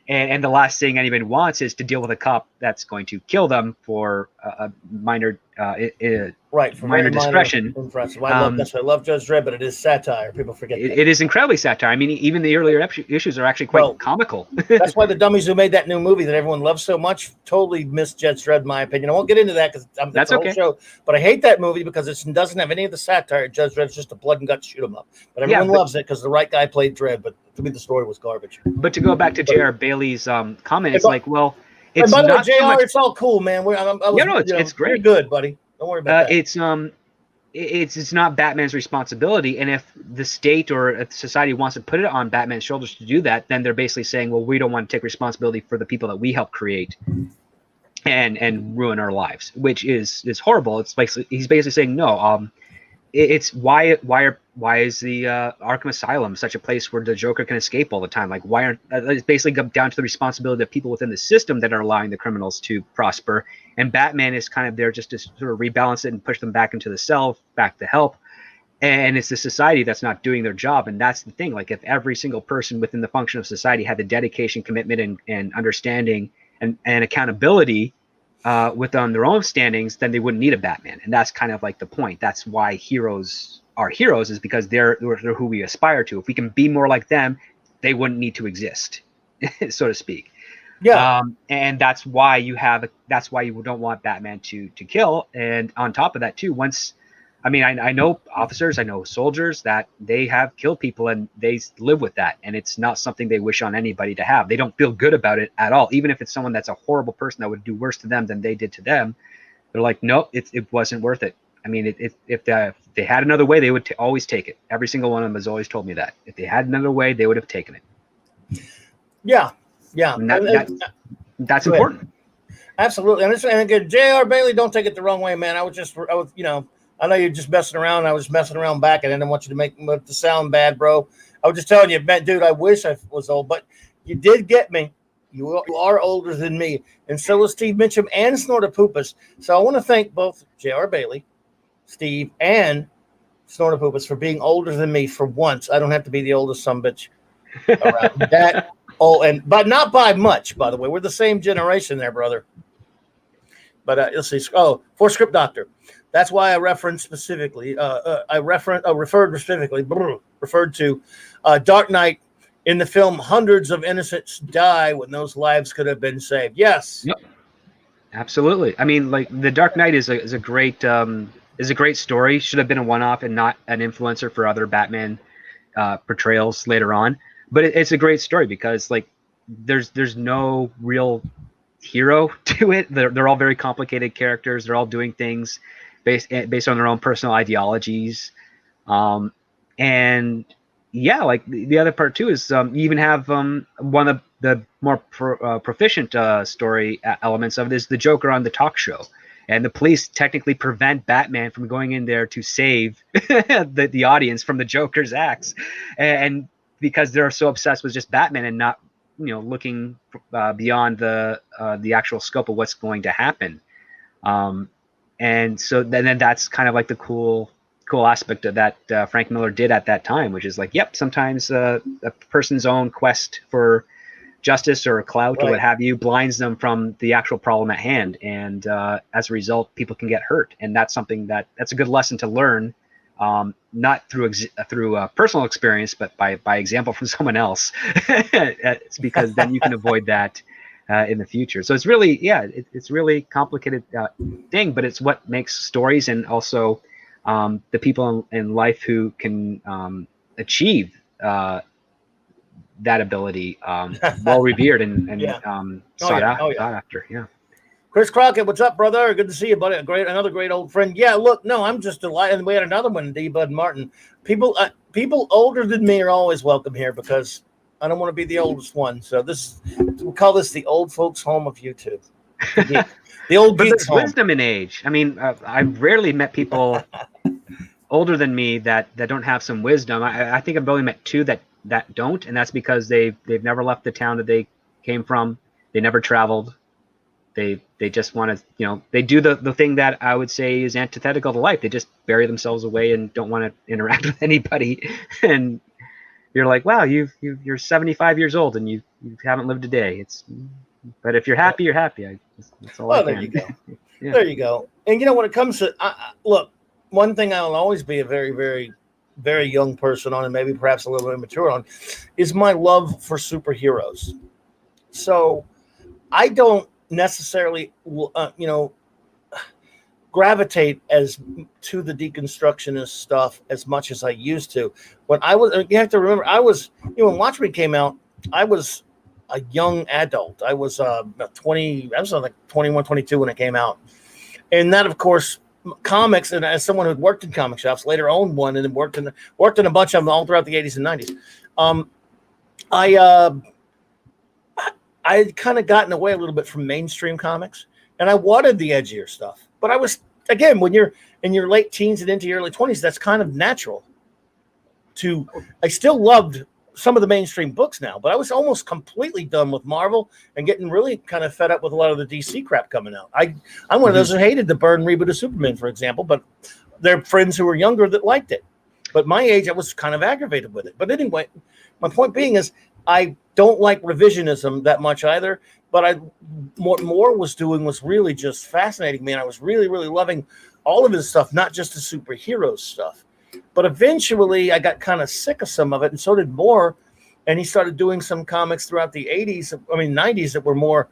And the last thing anybody wants is to deal with a cop that's going to kill them for a minor minor discretion. That's why I love Judge Dredd, but it is satire. People forget that. It is incredibly satire. I mean, even the earlier issues are actually quite comical. That's why the dummies who made that new movie that everyone loves so much totally missed Judge Dredd, in my opinion. I won't get into that because that's the whole show. But I hate that movie because it doesn't have any of the satire. Judge Dredd's just a blood and guts shoot 'em up. But everyone loves it because the right guy played Dredd. But to me, the story was garbage. But to go back to J.R. Bailey's comment, it's like, well, it's by the way, not JR, so much. it's all cool, man. It's great. You're good, buddy. Don't worry about that. It's not Batman's responsibility, and if the state or if society wants to put it on Batman's shoulders to do that, then they're basically saying, well, we don't want to take responsibility for the people that we helped create and ruin our lives, which is horrible. It's basically, he's basically saying, no, it's why is the Arkham Asylum such a place where the Joker can escape all the time? Like, why aren't it's basically down to the responsibility of people within the system that are allowing the criminals to prosper, and Batman is kind of there just to sort of rebalance it and push them back into the cell, back to help. And it's the society that's not doing their job, and that's the thing. Like, if every single person within the function of society had the dedication, commitment, and understanding and accountability within their own standings, then they wouldn't need a Batman. And that's kind of like the point. That's why heroes are heroes, is because they're who we aspire to. If we can be more like them, they wouldn't need to exist, so to speak. Yeah. And that's why you don't want Batman to kill. And on top of that too, I know officers, I know soldiers that they have killed people and they live with that. And it's not something they wish on anybody to have. They don't feel good about it at all. Even if it's someone that's a horrible person that would do worse to them than they did to them, they're like, nope, it wasn't worth it. I mean, if they had another way, they would always take it. Every single one of them has always told me that. If they had another way, they would have taken it. Yeah. That's important. Absolutely. And again, J.R. Bailey, don't take it the wrong way, man. I know you're just messing around. I was messing around back, and I didn't want you to make the sound bad, bro. I was just telling you, man, dude, I wish I was old, but you did get me. You are older than me, and so is Steve Mitchum and Snortopoopas. So I want to thank both J.R. Bailey, Steve, and Snortopoopas for being older than me for once. I don't have to be the oldest sumbitch around. Oh, but not by much, by the way. We're the same generation there, brother. But you'll see. Oh, for Script Doctor. That's why I referenced specifically. Referred to Dark Knight in the film. Hundreds of innocents die when those lives could have been saved. Yes. Yep. Absolutely. I mean, like The Dark Knight is a great story. Should have been a one-off and not an influencer for other Batman portrayals later on. But it's a great story because like there's no real hero to it. They're all very complicated characters. They're all doing things based on their own personal ideologies. And yeah, like the other part too is you even have one of the more proficient story elements of it is the Joker on the talk show. And the police technically prevent Batman from going in there to save the audience from the Joker's acts. And because they're so obsessed with just Batman and not, looking beyond the actual scope of what's going to happen. And so then that's kind of like the cool aspect of that Frank Miller did at that time, which is like, yep, sometimes a person's own quest for justice or clout or what have you blinds them from the actual problem at hand, and as a result people can get hurt. And that's something that's a good lesson to learn, not through personal experience but by example from someone else. It's because then you can avoid that in the future. So it's really it's really complicated thing, but it's what makes stories and also the people in life who can achieve that ability, well revered and sought after. Yeah. Chris Crockett, what's up, brother? Good to see you, buddy. Another great old friend. Yeah, look, no, I'm just delighted. We had another one, D. Bud Martin. People older than me are always welcome here because I don't want to be the oldest one. So we call this the old folks' home of YouTube. The old but geeks' there's wisdom in age. I mean, I've rarely met people older than me that don't have some wisdom. I think I've only met two that don't, and that's because they've never left the town that they came from. They never traveled. They just want to, they do the thing that I would say is antithetical to life. They just bury themselves away and don't want to interact with anybody. And you're like, wow, you're 75 years old and you haven't lived a day. But if you're happy, you're happy. That's all I can. There you go. Yeah. There you go. And when it comes to look, one thing I'll always be a very, very, very young person on, and maybe perhaps a little immature on, is my love for superheroes. So I don't necessarily, gravitate as to the deconstructionist stuff as much as I used to. When you have to remember, I was, when Watchmen came out, I was a young adult. I was about 20. I was like 21, 22 when it came out, and that, of course, comics. And as someone who'd worked in comic shops, later owned one, and then worked in a bunch of them all throughout the 80s and 90s. I had kind of gotten away a little bit from mainstream comics, and I wanted the edgier stuff. But I was, again, when you're in your late teens and into your early 20s, that's kind of natural. I still loved some of the mainstream books now, but I was almost completely done with Marvel and getting really kind of fed up with a lot of the DC crap coming out. I'm one of those who hated the Byrne reboot of Superman, for example, but there are friends who were younger that liked it. But my age, I was kind of aggravated with it. But anyway, my point being is I don't like revisionism that much either, but what Moore was doing was really just fascinating me, and I was really, really loving all of his stuff, not just the superhero stuff. But eventually I got kind of sick of some of it, and so did Moore, and he started doing some comics throughout the 90s that were more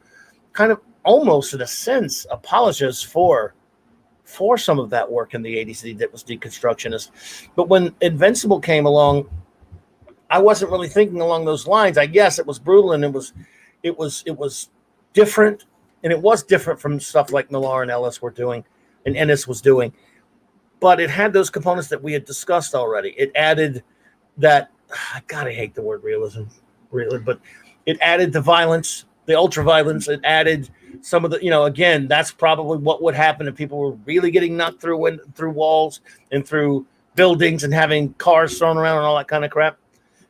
kind of almost, in a sense, apologies for some of that work in the 80s that was deconstructionist. But when Invincible came along, I wasn't really thinking along those lines. I guess it was brutal, and it was different, and it was different from stuff like Millar and Ellis were doing, and Ennis was doing. But it had those components that we had discussed already. It added that, I hate the word realism, really, but it added the violence, the ultra violence. It added some of the, again, that's probably what would happen if people were really getting knocked through walls and through buildings and having cars thrown around and all that kind of crap.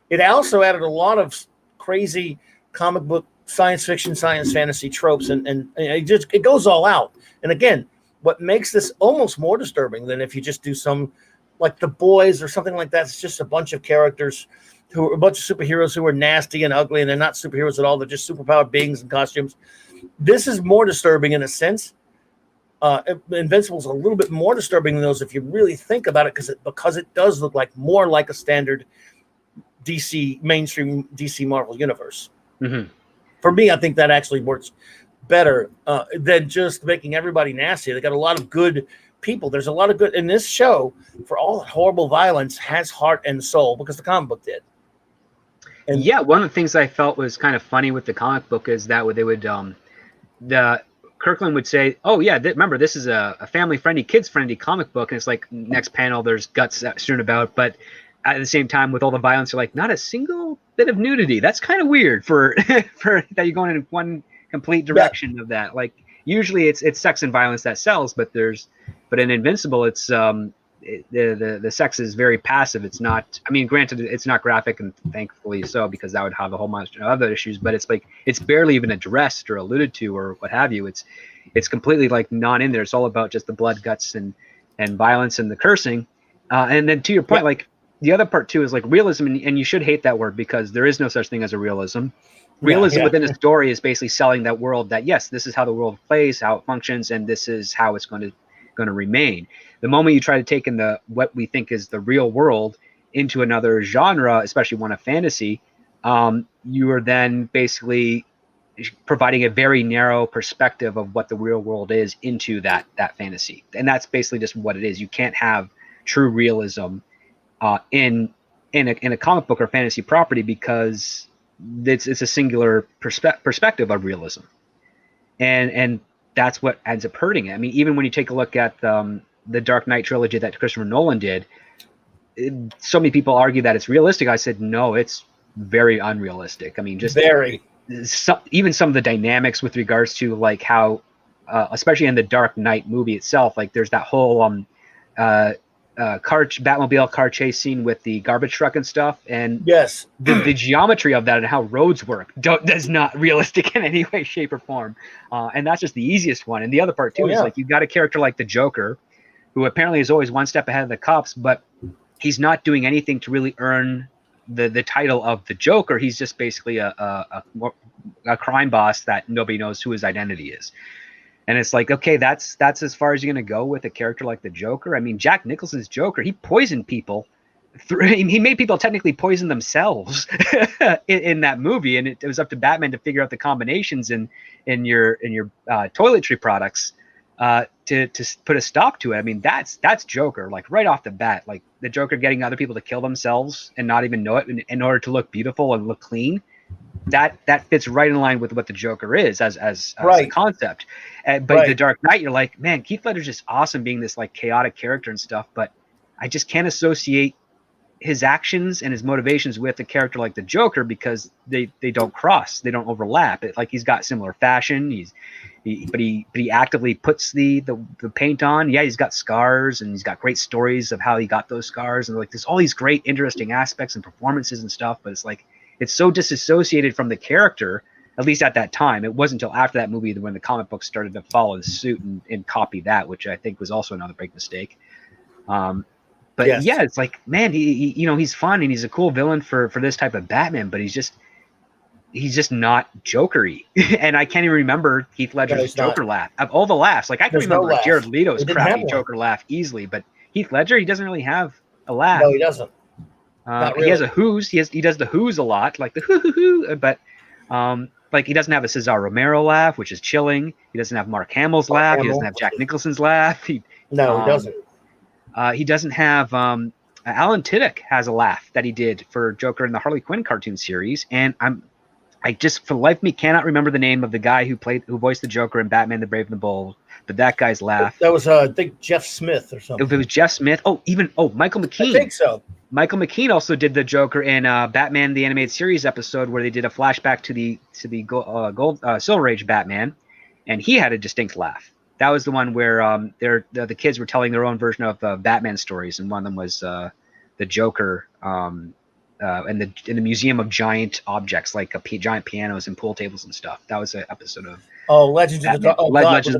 It also added a lot of crazy comic book, science fiction, science fantasy tropes, and it goes all out. And again, what makes this almost more disturbing than if you just do some, like The Boys or something like that, it's just a bunch of characters who are a bunch of superheroes who are nasty and ugly, and they're not superheroes at all. They're just superpowered beings in costumes. This is more disturbing in a sense. Invincible is a little bit more disturbing than those if you really think about it, because it does look like more like a standard DC mainstream DC Marvel universe. Mm-hmm. For me, I think that actually works better than just making everybody nasty. They got a lot of good people. There's a lot of good in this show. For all that horrible violence, has heart and soul, because the comic book did. And yeah, one of the things I felt was kind of funny with the comic book is that they would the Kirkland would say, "Oh yeah, remember this is a family-friendly, kids-friendly comic book," and it's like next panel there's guts strewn about, but at the same time with all the violence, you're like, not a single bit of nudity. That's kind of weird for for that you're going in one complete direction of that. Like usually it's sex and violence that sells, but in Invincible it's the sex is very passive. It's not, I mean, granted it's not graphic, and thankfully so, because that would have a whole bunch of other issues, but it's like it's barely even addressed or alluded to or what have you. It's completely like not in there. It's all about just the blood, guts, and violence and the cursing. And then to your point, like the other part too is like realism, and you should hate that word because there is no such thing as a realism. Realism within a story is basically selling that world that, yes, this is how the world plays, how it functions, and this is how it's going to remain. The moment you try to take in what we think is the real world into another genre, especially one of fantasy, you are then basically providing a very narrow perspective of what the real world is into that fantasy. And that's basically just what it is. You can't have true realism in a comic book or fantasy property, because it's a singular perspective of realism, and that's what ends up hurting it. I mean, even when you take a look at the Dark Knight trilogy that Christopher Nolan did, so many people argue that it's realistic. I said no, it's very unrealistic. I mean, just very. Even some of the dynamics with regards to like how, especially in the Dark Knight movie itself, like there's that whole Batmobile car chase scene with the garbage truck and stuff, and yes, the geometry of that and how roads work does not realistic in any way, shape, or form. And that's just the easiest one. And the other part too is like you've got a character like the Joker, who apparently is always one step ahead of the cops, but he's not doing anything to really earn the title of the Joker. He's just basically a crime boss that nobody knows who his identity is. And it's like, okay, that's as far as you're going to go with a character like the Joker. I mean, Jack Nicholson's Joker, he poisoned people. He made people technically poison themselves in that movie, and it was up to Batman to figure out the combinations in your toiletry products to put a stop to it. I mean, that's Joker, like right off the bat, like the Joker getting other people to kill themselves and not even know it in order to look beautiful and look clean. That fits right in line with what the Joker is as a concept. But the Dark Knight, you're like, man, Heath Ledger's just awesome being this like chaotic character and stuff, but I just can't associate his actions and his motivations with a character like the Joker, because they don't cross, they don't overlap. Like he's got similar fashion, but he actively puts the paint on. Yeah, he's got scars, and he's got great stories of how he got those scars, and like there's all these great interesting aspects and performances and stuff, but it's like it's so disassociated from the character, at least at that time. It wasn't until after that movie when the comic books started to follow suit and copy that, which I think was also another big mistake. But yeah, it's like, man, he he's fun and he's a cool villain for this type of Batman, but he's just not Joker-y. And I can't even remember Heath Ledger's Joker laugh. Of all the laughs, like I can remember Jared Leto's crappy Joker laugh easily, but Heath Ledger, he doesn't really have a laugh. No, he doesn't. Really. He has a whoos. He does the whoos a lot, like the hoo, but like he doesn't have a Cesar Romero laugh, which is chilling. He doesn't have Mark Hamill's laugh. He doesn't have Jack Nicholson's laugh. He doesn't. He doesn't have Alan Tudyk has a laugh that he did for Joker in the Harley Quinn cartoon series, and I just for the life of me cannot remember the name of the guy who voiced the Joker in Batman: The Brave and the Bold. But that guy's laugh. That was I think Jeff Smith or something. If it was Jeff Smith, Michael McKean. I think so. Michael McKean also did the Joker in Batman the Animated Series episode, where they did a flashback to the Silver Age Batman, and he had a distinct laugh. That was the one where the kids were telling their own version of Batman stories, and one of them was the Joker in the Museum of Giant Objects, like giant pianos and pool tables and stuff. That was an episode of Legends of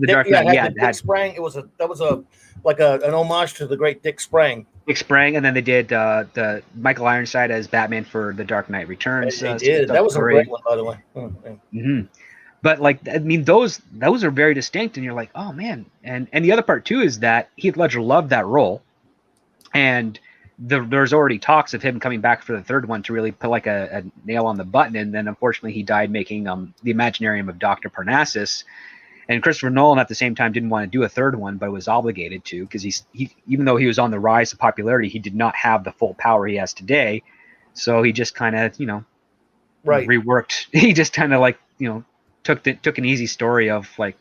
the Dark Knight. Yeah, Dick Sprang. That was an homage to the great Dick Sprang. Nick Sprang, and then they did the Michael Ironside as Batman for the Dark Knight Returns. They did. That was a great one, by the way. But like, I mean, those are very distinct, and you're like, oh man. And the other part too is that Heath Ledger loved that role, and there's already talks of him coming back for the third one to really put like a nail on the button. And then unfortunately he died making the Imaginarium of Dr. Parnassus. And Christopher Nolan at the same time didn't want to do a third one, but was obligated to, because he even though he was on the rise of popularity, he did not have the full power he has today. So he just kind of, reworked. He just kind of like, took an easy story of like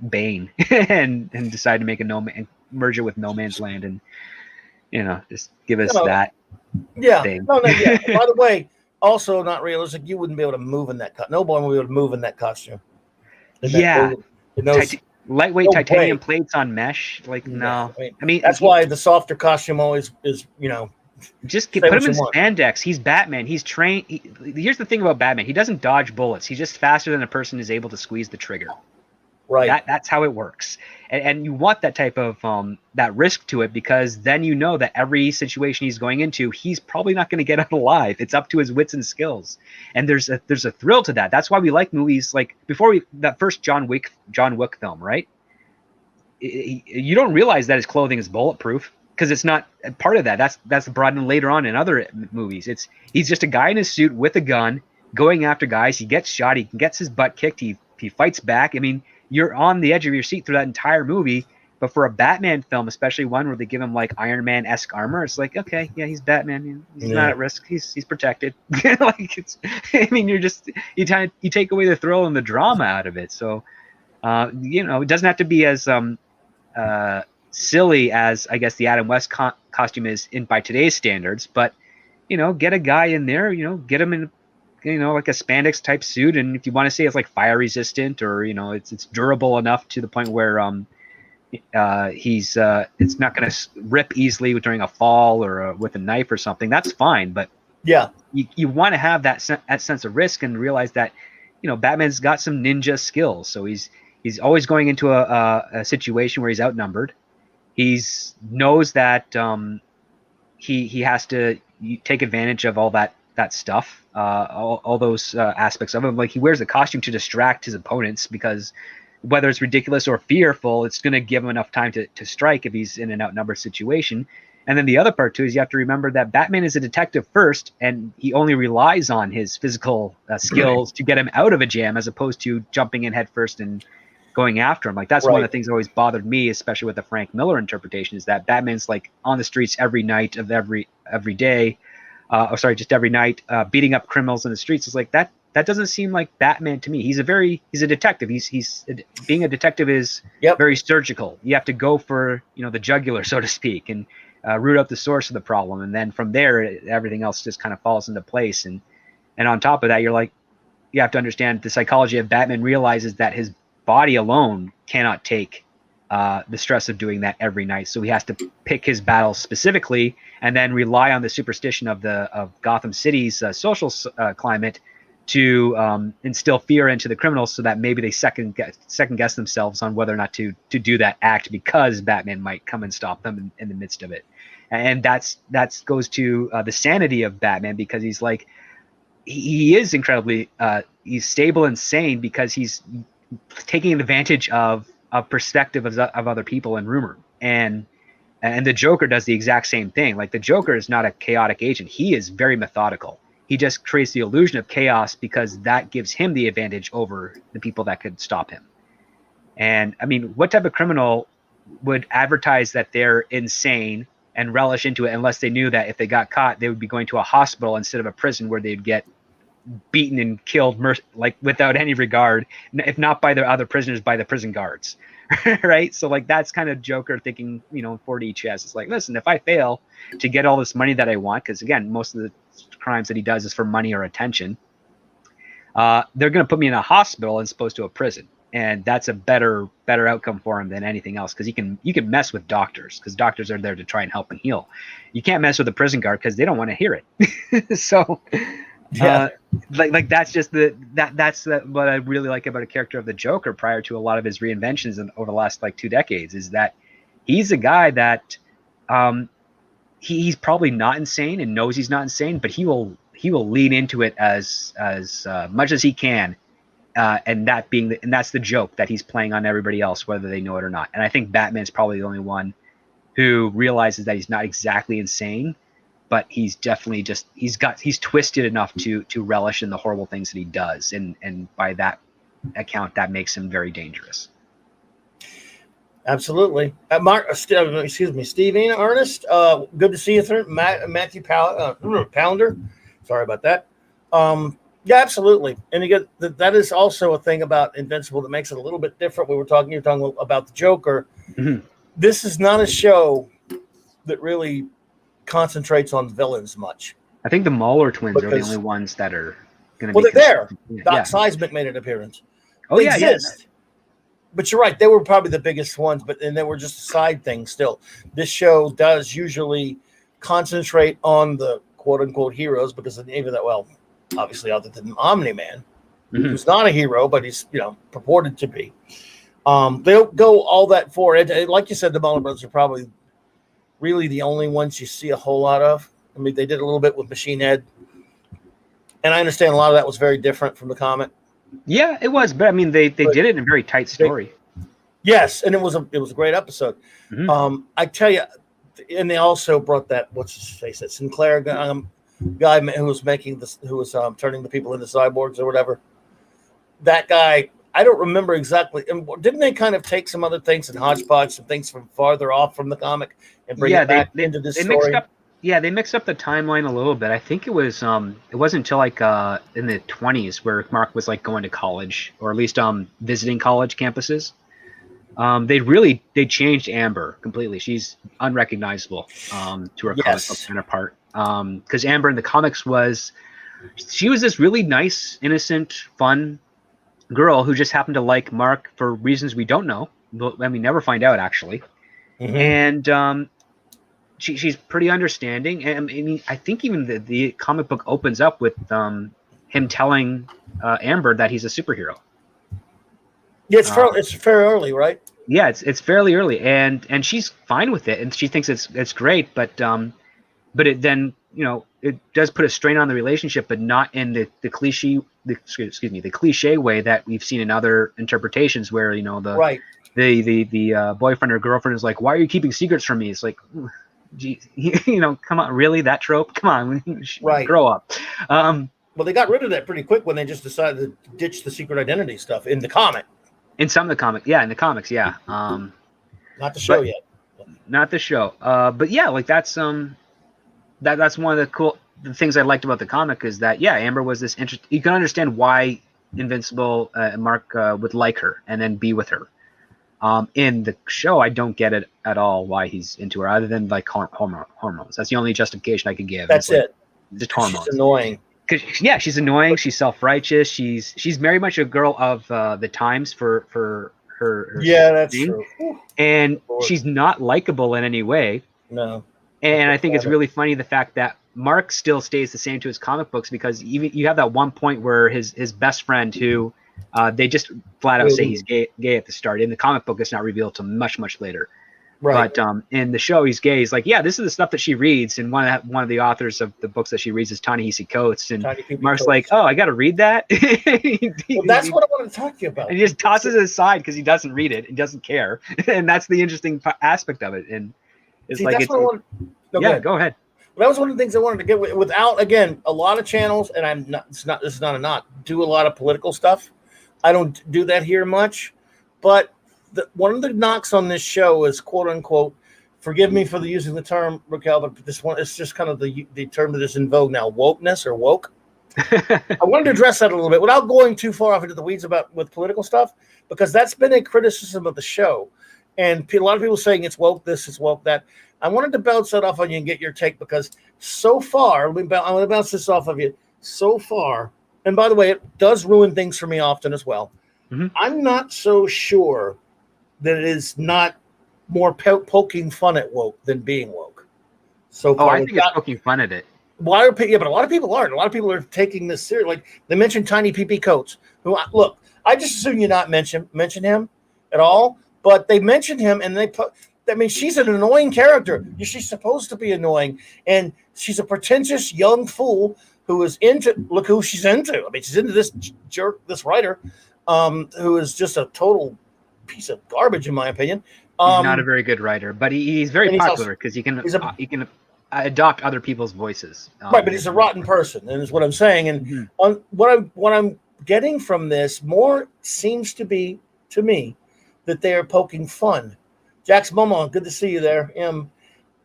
Bane and decided to make a merge it with No Man's Land, and just give us that. Yeah. thing. No, yeah. By the way, also not realistic. You wouldn't be able to move in that. No one would be able to move in that costume. Lightweight titanium plates on mesh. Like, no. I mean that's why the softer costume always is. Just put him in spandex. He's Batman. He's trained. Here's the thing about Batman. He doesn't dodge bullets. He's just faster than a person is able to squeeze the trigger. Right. That's how it works. And you want that type of that risk to it, because then you know that every situation he's going into, he's probably not going to get out alive. It's up to his wits and skills. And there's a thrill to that. That's why we like movies like that first John Wick film, right? You don't realize that his clothing is bulletproof, because it's not part of that. That's brought in later on in other movies. He's just a guy in a suit with a gun going after guys. He gets shot. He gets his butt kicked. He fights back. I mean, you're on the edge of your seat through that entire movie. But for a Batman film, especially one where they give him like Iron Man-esque armor, it's like, okay, yeah, he's Batman. He's not at risk. He's protected. You take away the thrill and the drama out of it. So, it doesn't have to be as silly as I guess the Adam West costume is by today's standards, but get a guy in there, get him in like a spandex type suit, and if you want to say it's like fire resistant, or it's durable enough to the point where it's not going to rip easily during a fall or with a knife or something, that's fine. But yeah, you want to have that sense of risk and realize that Batman's got some ninja skills, so he's always going into a situation where he's outnumbered. He knows that he has to take advantage of all that stuff, all those aspects of him. Like, he wears a costume to distract his opponents, because whether it's ridiculous or fearful, it's going to give him enough time to strike if he's in an outnumbered situation. And then the other part too is you have to remember that Batman is a detective first, and he only relies on his physical skills to get him out of a jam, as opposed to jumping in head first and going after him. Like, that's one of the things that always bothered me, especially with the Frank Miller interpretation, is that Batman's like on the streets every night of every day, just every night, beating up criminals in the streets. It's like that doesn't seem like Batman to me. He's a detective. Being a detective is very surgical. You have to go for the jugular, so to speak, and root out the source of the problem, and then from there everything else just kind of falls into place. And on top of that, you have to understand the psychology of Batman realizes that his body alone cannot take the stress of doing that every night, so he has to pick his battles specifically, and then rely on the superstition of Gotham City's social climate to instill fear into the criminals, so that maybe they second guess themselves on whether or not to do that act, because Batman might come and stop them in the midst of it. And that goes to the sanity of Batman, because he's like, he is incredibly he's stable and sane, because he's taking advantage of perspective of other people and rumor. And the Joker does the exact same thing. Like, the Joker is not a chaotic agent. He is very methodical. He just creates the illusion of chaos, because that gives him the advantage over the people that could stop him. And I mean, what type of criminal would advertise that they're insane and relish into it, unless they knew that if they got caught, they would be going to a hospital instead of a prison, where they'd get beaten and killed like without any regard, if not by the other prisoners, by the prison guards. Right? So like, that's kind of Joker thinking 4D chess. It's like, listen, if I fail to get all this money that I want, because again, most of the crimes that he does is for money or attention, they're going to put me in a hospital as opposed to a prison, and that's a better outcome for him than anything else, because you can mess with doctors, because doctors are there to try and help and heal. You can't mess with a prison guard, because they don't want to hear it. So like that's just what I really like about a character of the Joker prior to a lot of his reinventions over the last 2 decades, is that he's a guy that he's probably not insane and knows he's not insane, but he will lean into it as much as he can, and that's the joke that he's playing on everybody else, whether they know it or not. And I think Batman's probably the only one who realizes that he's not exactly insane, but he's definitely he's twisted enough to relish in the horrible things that he does, and by that account, that makes him very dangerous. Absolutely. Steve Ernest, good to see you through. Matthew Pounder. Sorry about that. Yeah, absolutely. And you get that is also a thing about Invincible that makes it a little bit different. You're talking about the Joker. Mm-hmm. This is not a show that really concentrates on villains much. I think the Mauler twins are the only ones that are going to be. Well, they're there. Doc Seismic made an appearance. Oh, they yeah, exist. Yeah. But you're right. They were probably the biggest ones, and they were just a side thing still. This show does usually concentrate on the quote-unquote heroes because even that, well, obviously other than Omni-Man, who's not a hero, but he's, purported to be. They don't go all that far. Like you said, the Mauler brothers are probably really the only ones you see a whole lot of. I mean, they did a little bit with Machine Head. And I understand a lot of that was very different from the comic. Yeah, it was, but I mean, they did it in a very tight story. Yes, and it was a great episode. Mm-hmm. I tell you, and they also brought that what's his face, that Sinclair guy who was turning the people into cyborgs or whatever. That guy, I don't remember exactly. And didn't they kind of take some other things and hodgepodge some things from farther off from the comic and bring it back into this story? They mixed up the timeline a little bit. I think it wasn't until like in the 20s where Mark was like going to college, or at least visiting college campuses. They changed Amber completely. She's unrecognizable to her comic book counterpart. Because Amber in the comics was this really nice, innocent, fun girl who just happened to like Mark for reasons we don't know. And we never find out actually. Mm-hmm. And she's pretty understanding, and I mean, I think even the comic book opens up with him telling Amber that he's a superhero. Yeah, it's fairly early, right? Yeah, it's fairly early, and she's fine with it, and she thinks it's great, but it then it does put a strain on the relationship, but not in the cliche way that we've seen in other interpretations, where the boyfriend or girlfriend is like, why are you keeping secrets from me? It's like, geez, come on, really? That trope? Come on, right. Grow up. Well, they got rid of that pretty quick when they just decided to ditch the secret identity stuff in the comic. In some of the comics, yeah. Not the show yet. Not the show. But yeah, like that's one of the things I liked about the comic is that Amber was this interest. You can understand why Invincible Mark would like her and then be with her. In the show, I don't get it at all why he's into her, other than like hormones. That's the only justification I could give. That's it. Just hormones. She's annoying. She's annoying. She's self-righteous. She's very much a girl of the times for her. Yeah, that's true. And she's not likable in any way. No. And I think it's really funny the fact that Mark still stays the same to his comic books, because even you have that one point where his best friend who. They just flat out say he's gay at the start. In the comic book, it's not revealed till much later. Right. But in the show, he's gay. He's like, this is the stuff that she reads. And one of the authors of the books that she reads is Ta-Nehisi Coates. And Mark's like, oh, I got to read that? Well, that's what I want to talk to you about. And he just tosses it aside because he doesn't read it and doesn't care. And that's the interesting aspect of it. And it's go ahead. That was one of the things I wanted to get without, again, a lot of channels, and this is not a knock, do a lot of political stuff. I don't do that here much, but one of the knocks on this show is, quote unquote, forgive me for using the term, Raquel, but this one is just kind of the term that is in vogue now, wokeness or woke. I wanted to address that a little bit without going too far off into the weeds with political stuff, because that's been a criticism of the show. And a lot of people saying it's woke this, it's woke that. I wanted to bounce that off on you and get your take, because so far, I'm going to bounce this off of you. So far, and by the way, it does ruin things for me often as well. Mm-hmm. I'm not so sure that it is not more poking fun at woke than being woke. So far, I think it's poking fun at it. But a lot of people aren't. A lot of people are taking this serious. Like they mentioned Tiny PP Coates, who I just assume you not mention him at all. But they mentioned him, and I mean, she's an annoying character. She's supposed to be annoying, and she's a pretentious young fool who is into. Look who she's into. I mean, she's into this jerk, this writer, who is just a total piece of garbage, in my opinion. He's not a very good writer, but he's very popular because he can adopt other people's voices. Right, but he's a rotten person, and is what I'm saying. And on what I'm getting from this more seems to be to me that they are poking fun. Jax Momo, good to see you there.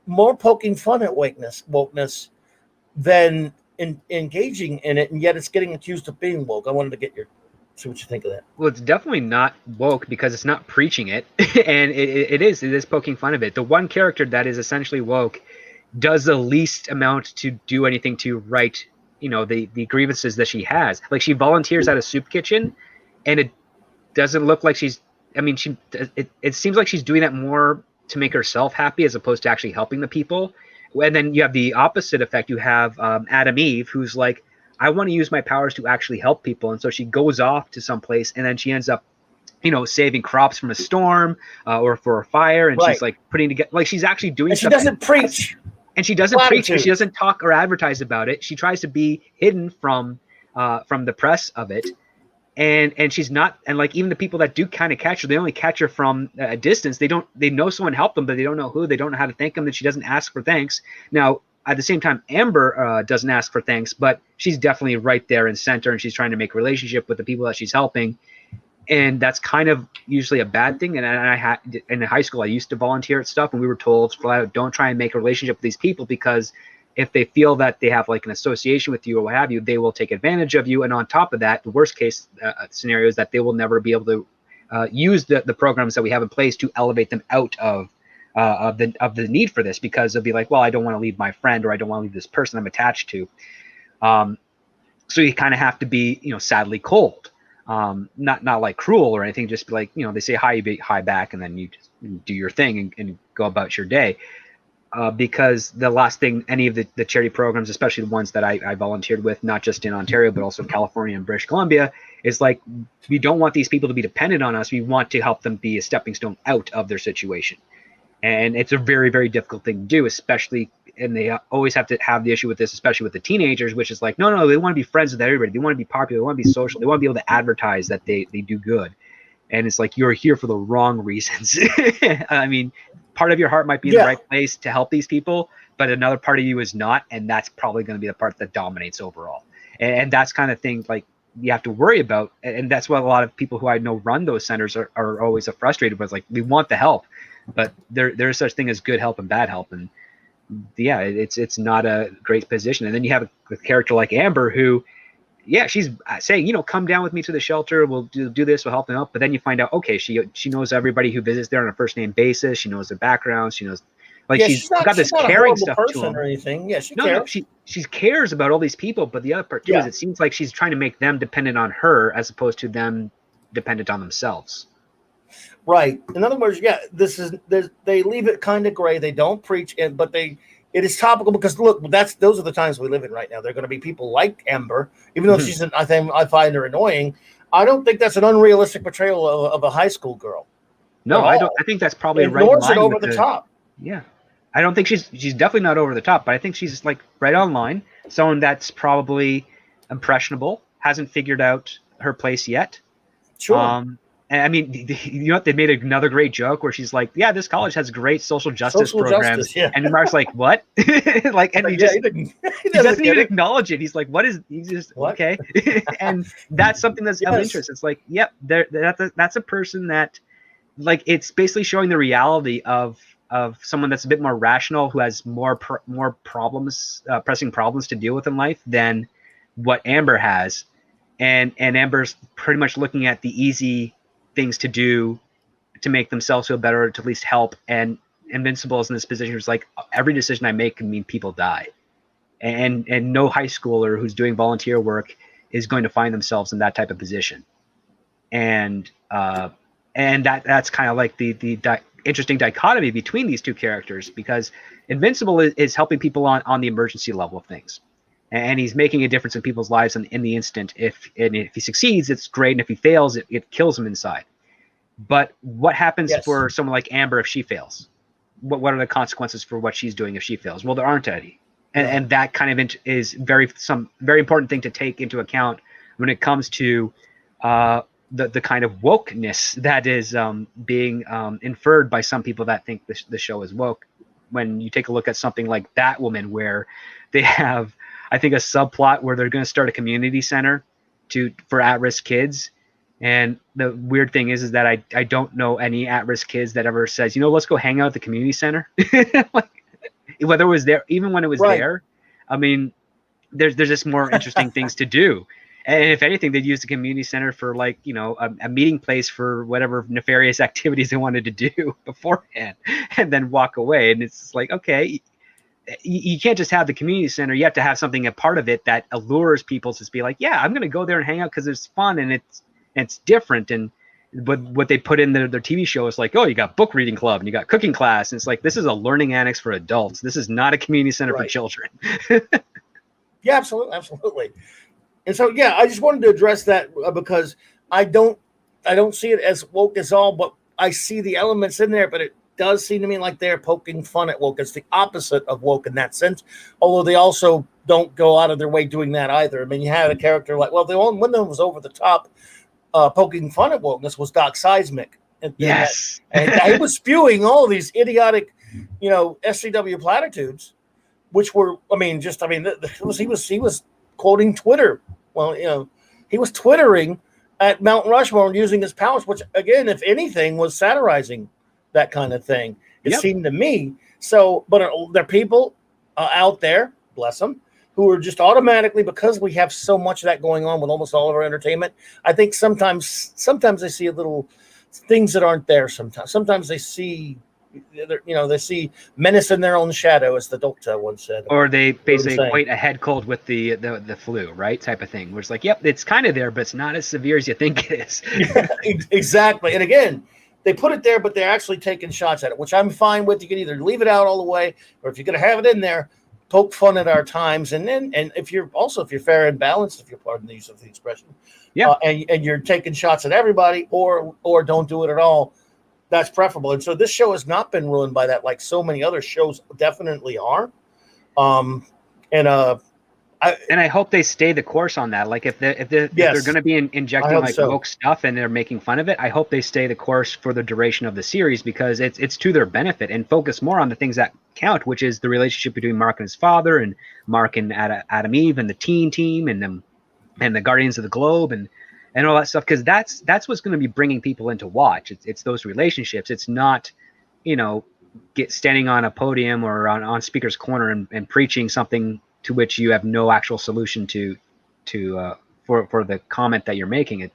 More poking fun at wokeness than engaging in it, and yet it's getting accused of being woke. I wanted to get see what you think of that. Well, it's definitely not woke because it's not preaching it, and it is poking fun of it. The one character that is essentially woke does the least amount to do anything to right, the grievances that she has. Like, she volunteers at a soup kitchen, and it doesn't look like she's. I mean, it seems like she's doing that more to make herself happy as opposed to actually helping the people. And then you have the opposite effect. You have Adam Eve, who's like, I want to use my powers to actually help people. And so she goes off to some place, and then she ends up, saving crops from a storm or for a fire. And she's like putting together, like, she's actually doing stuff. She doesn't preach. And she doesn't preach. She doesn't talk or advertise about it. She tries to be hidden from the press of it. And she's not, and like, even the people that do kind of catch her, they only catch her from a distance. They know someone helped them, but they don't know who. They don't know how to thank them. That she doesn't ask for thanks. Now, at the same time, Amber doesn't ask for thanks, but she's definitely right there in center, and she's trying to make a relationship with the people that she's helping. And that's kind of usually a bad thing. And I had in high school, I used to volunteer at stuff, and we were told, don't try and make a relationship with these people, because if they feel that they have like an association with you or what have you, they will take advantage of you. And on top of that, the worst case scenario is that they will never be able to use the programs that we have in place to elevate them out of the need for this, because they'll be like, well, I don't want to leave my friend, or I don't want to leave this person I'm attached to. So you kind of have to be, sadly cold, not like cruel or anything. Just be like, they say hi, you be hi back, and then you just do your thing and go about your day. Because the last thing any of the charity programs, especially the ones that I volunteered with, not just in Ontario, but also in California and British Columbia, is like, we don't want these people to be dependent on us. We want to help them be a stepping stone out of their situation. And it's a very, very difficult thing to do, especially, and they always have to have the issue with this, especially with the teenagers, which is like, no, they want to be friends with everybody. They want to be popular. They want to be social. They want to be able to advertise that they do good. And it's like, you're here for the wrong reasons. I mean, part of your heart might be in the right place to help these people, but another part of you is not. And that's probably going to be the part that dominates overall. And that's kind of thing like you have to worry about. And that's what a lot of people who I know run those centers are always frustrated with. Like, we want the help, but there is such thing as good help and bad help. And yeah, it's not a great position. And then you have a character like Amber who, she's saying, come down with me to the shelter. We'll do this. We'll help them out. But then you find out, okay, she knows everybody who visits there on a first name basis. She knows their background. She knows, like, she's got this caring stuff to them. Or anything. Yeah, she cares. No, she cares about all these people. But the other part too is it seems like she's trying to make them dependent on her as opposed to them dependent on themselves. Right. In other words, they leave it kind of gray. They don't preach it, but it is topical because look, those are the times we live in right now. There are going to be people like Amber, even though she's I find her annoying. I don't think that's an unrealistic portrayal of a high school girl. No, I don't. I think that's probably right. Ignores it over the top. Yeah, I don't think she's definitely not over the top, but I think she's like right on line. Someone that's probably impressionable, hasn't figured out her place yet. Sure. And I mean, they made another great joke where she's like, "Yeah, this college has great social justice programs," and Mark's like, "What?" Like, and he doesn't even acknowledge it. He's like, "What is?" He's just okay, and that's something that's of interest. It's like, yep, that's a person that, like, it's basically showing the reality of someone that's a bit more rational, who has more problems, pressing problems to deal with in life than what Amber has, and Amber's pretty much looking at the easy things to do to make themselves feel better, or to at least help. And Invincible is in this position where it's like, every decision I make can mean people die, and no high schooler who's doing volunteer work is going to find themselves in that type of position. And that's kind of like the interesting dichotomy between these two characters, because Invincible is helping people on the emergency level of things, and he's making a difference in people's lives in the instant. If he succeeds, it's great, and if he fails, it kills him inside. But what happens for someone like Amber if she fails? what are the consequences for what she's doing if she fails? Well, there aren't any. No. And that kind of is very important thing to take into account when it comes to the kind of wokeness that is being inferred by some people that think the show is woke. When you take a look at something like That Woman, where they have, I think, a subplot where they're going to start a community center for at-risk kids. And the weird thing is that I don't know any at-risk kids that ever says, let's go hang out at the community center. Like, whether it was there, even when it was there, I mean, there's just more interesting things to do. And if anything, they'd use the community center for like, a meeting place for whatever nefarious activities they wanted to do beforehand, and then walk away. And it's like, okay, you can't just have the community center. You have to have something, a part of it that allures people to be like, yeah, I'm going to go there and hang out because it's fun and it's different. And what they put in their TV show is like, oh, you got book reading club and you got cooking class. And it's like, this is a learning annex for adults. This is not a community center for children. Yeah, absolutely. And so, yeah, I just wanted to address that because I don't see it as woke as all, but I see the elements in there, but it does seem to me like they're poking fun at woke. It's the opposite of woke in that sense, although they also don't go out of their way doing that either. I mean, you had a character like, well, the only one that was over the top poking fun at wokeness was Doc Seismic. Yes. And he was spewing all these idiotic, SCW platitudes, which were, he was quoting Twitter. Well, he was twittering at Mount Rushmore and using his powers, which, again, if anything, was satirizing that kind of thing. It seemed to me. So, but there are people out there, bless them, who are just automatically, because we have so much of that going on with almost all of our entertainment. I think sometimes they see a little things that aren't there. Sometimes they see, they see menace in their own shadow, as the doctor once said. Or they basically equate a head cold with the flu, right? Type of thing. Where it's like, yep, it's kind of there, but it's not as severe as you think it is. Yeah, exactly. And again, they put it there, but they're actually taking shots at it, which I'm fine with. You can either leave it out all the way, or if you're going to have it in there, poke fun at our times. And if you're fair and balanced, if you're pardon the use of the expression, and you're taking shots at everybody, or don't do it at all, that's preferable. And so this show has not been ruined by that, like so many other shows definitely are. I hope they stay the course on that. Like if they're going to be injecting like woke stuff and they're making fun of it, I hope they stay the course for the duration of the series, because it's to their benefit, and focus more on the things that count, which is the relationship between Mark and his father, and Mark and Adam Eve, and the teen team, and the Guardians of the Globe, and all that stuff, because that's what's going to be bringing people in to watch. It's those relationships. It's not, standing on a podium or on speaker's corner and preaching something to which you have no actual solution for the comment that you're making.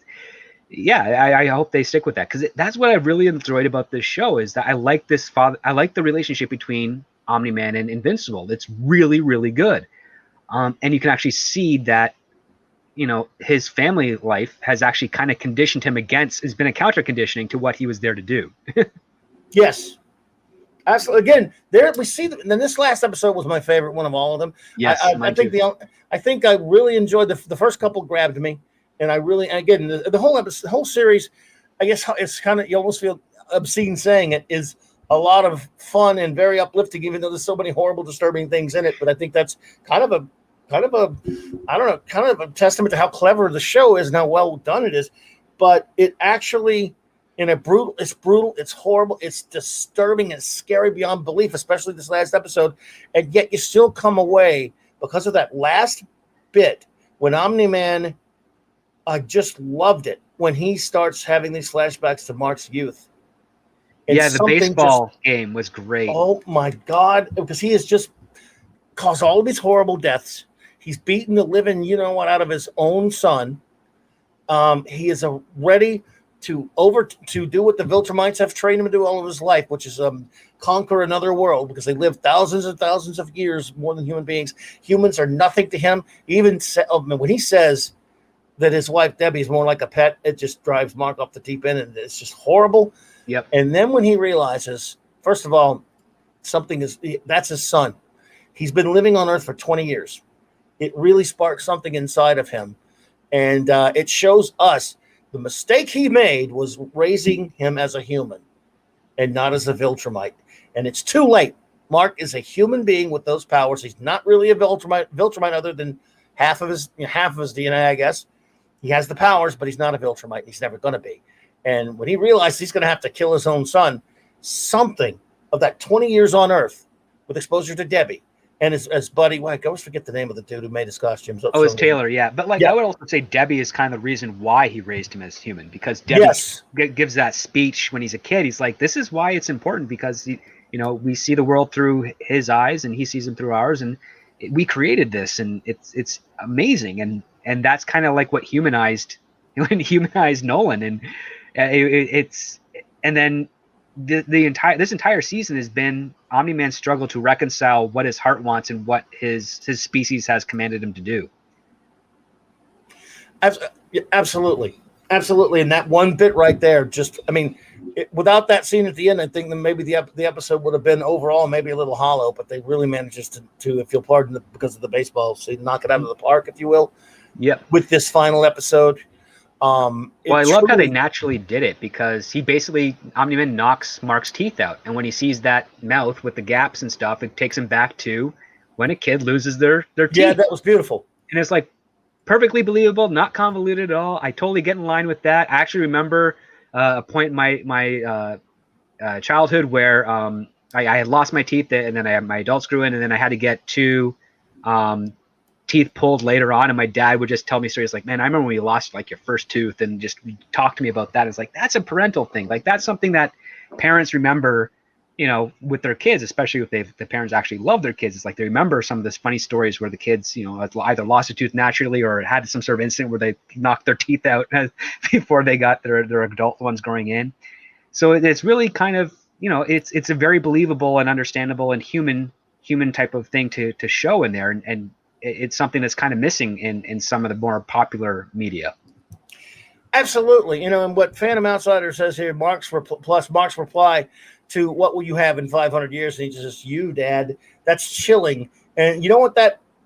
I hope they stick with that, because that's what I really enjoyed about this show, is that I like the relationship between Omni-Man and Invincible. It's really, really good. And you can actually see that, his family life has actually kind of conditioned him has been a counter conditioning to what he was there to do. Yes. Absolutely. Again, there we see. Then this last episode was my favorite one of all of them. Yes, I think I really enjoyed the first couple. Grabbed me, and the whole series. I guess it's kind of, you almost feel obscene saying it, is a lot of fun and very uplifting, even though there's so many horrible, disturbing things in it. But I think that's kind of a testament to how clever the show is and how well done it is. But it actually. It's brutal, it's horrible, it's disturbing, it's scary beyond belief, especially this last episode. And yet you still come away, because of that last bit when Omni-Man, I just loved it when he starts having these flashbacks to Mark's youth. And the baseball game was great. Oh my God, because he has just caused all of these horrible deaths. He's beaten the living, out of his own son. He is ready to do what the Viltrumites have trained him to do all of his life, which is conquer another world, because they live thousands and thousands of years more than human beings. Humans are nothing to him. Even when he says that his wife Debbie is more like a pet, it just drives Mark off the deep end, and it's just horrible. Yep. And then when he realizes, first of all, that's his son. He's been living on Earth for 20 years. It really sparks something inside of him, and it shows us. The mistake he made was raising him as a human and not as a Viltrumite. and it's too late. Mark is a human being with those powers. He's not really a Viltrumite other than half of his DNA, I guess. He has the powers, but he's not a Viltrumite. He's never going to be. And when he realized he's going to have to kill his own son, something of that 20 years on Earth with exposure to Debbie and his buddy, I always forget the name of the dude who made his costumes. Oh, it's Taylor, yeah. But I would also say Debbie is kind of the reason why he raised him as human, because Debbie gives that speech when he's a kid. He's like, this is why it's important, because we see the world through his eyes and he sees them through ours, and we created this, and it's amazing, and that's kind of like what humanized Nolan, and and then this entire season has been Omni-Man's struggle to reconcile what his heart wants and what his species has commanded him to do. Absolutely, and that one bit right there, without that scene at the end, I think that maybe the episode would have been overall maybe a little hollow. But they really managed to if you'll pardon because of the baseball scene, knock it out of the park, if you will. Yep. With this final episode. I love how they naturally did it, because he basically, Omni-Man knocks Mark's teeth out, and when he sees that mouth with the gaps and stuff, it takes him back to when a kid loses their teeth. Yeah, that was beautiful. And it's like perfectly believable, not convoluted at all. I totally get in line with that. I actually remember a point in my childhood where I had lost my teeth, and then I had my adult screw in, and then I had to get two teeth pulled later on, and my dad would just tell me stories like, man, I remember when you lost your first tooth, and just talk to me about that. It's like, that's a parental thing. That's something that parents remember, with their kids, especially if the parents actually love their kids. It's like they remember some of those funny stories where the kids, either lost a tooth naturally or had some sort of incident where they knocked their teeth out before they got their adult ones growing in. So it's really kind of, it's a very believable and understandable and human type of thing to show in there. And it's something that's kind of missing in some of the more popular media. Absolutely. And what Phantom Outsider says here, Mark's reply to what will you have in 500 years? And he says, you, Dad. That's chilling. And you know what,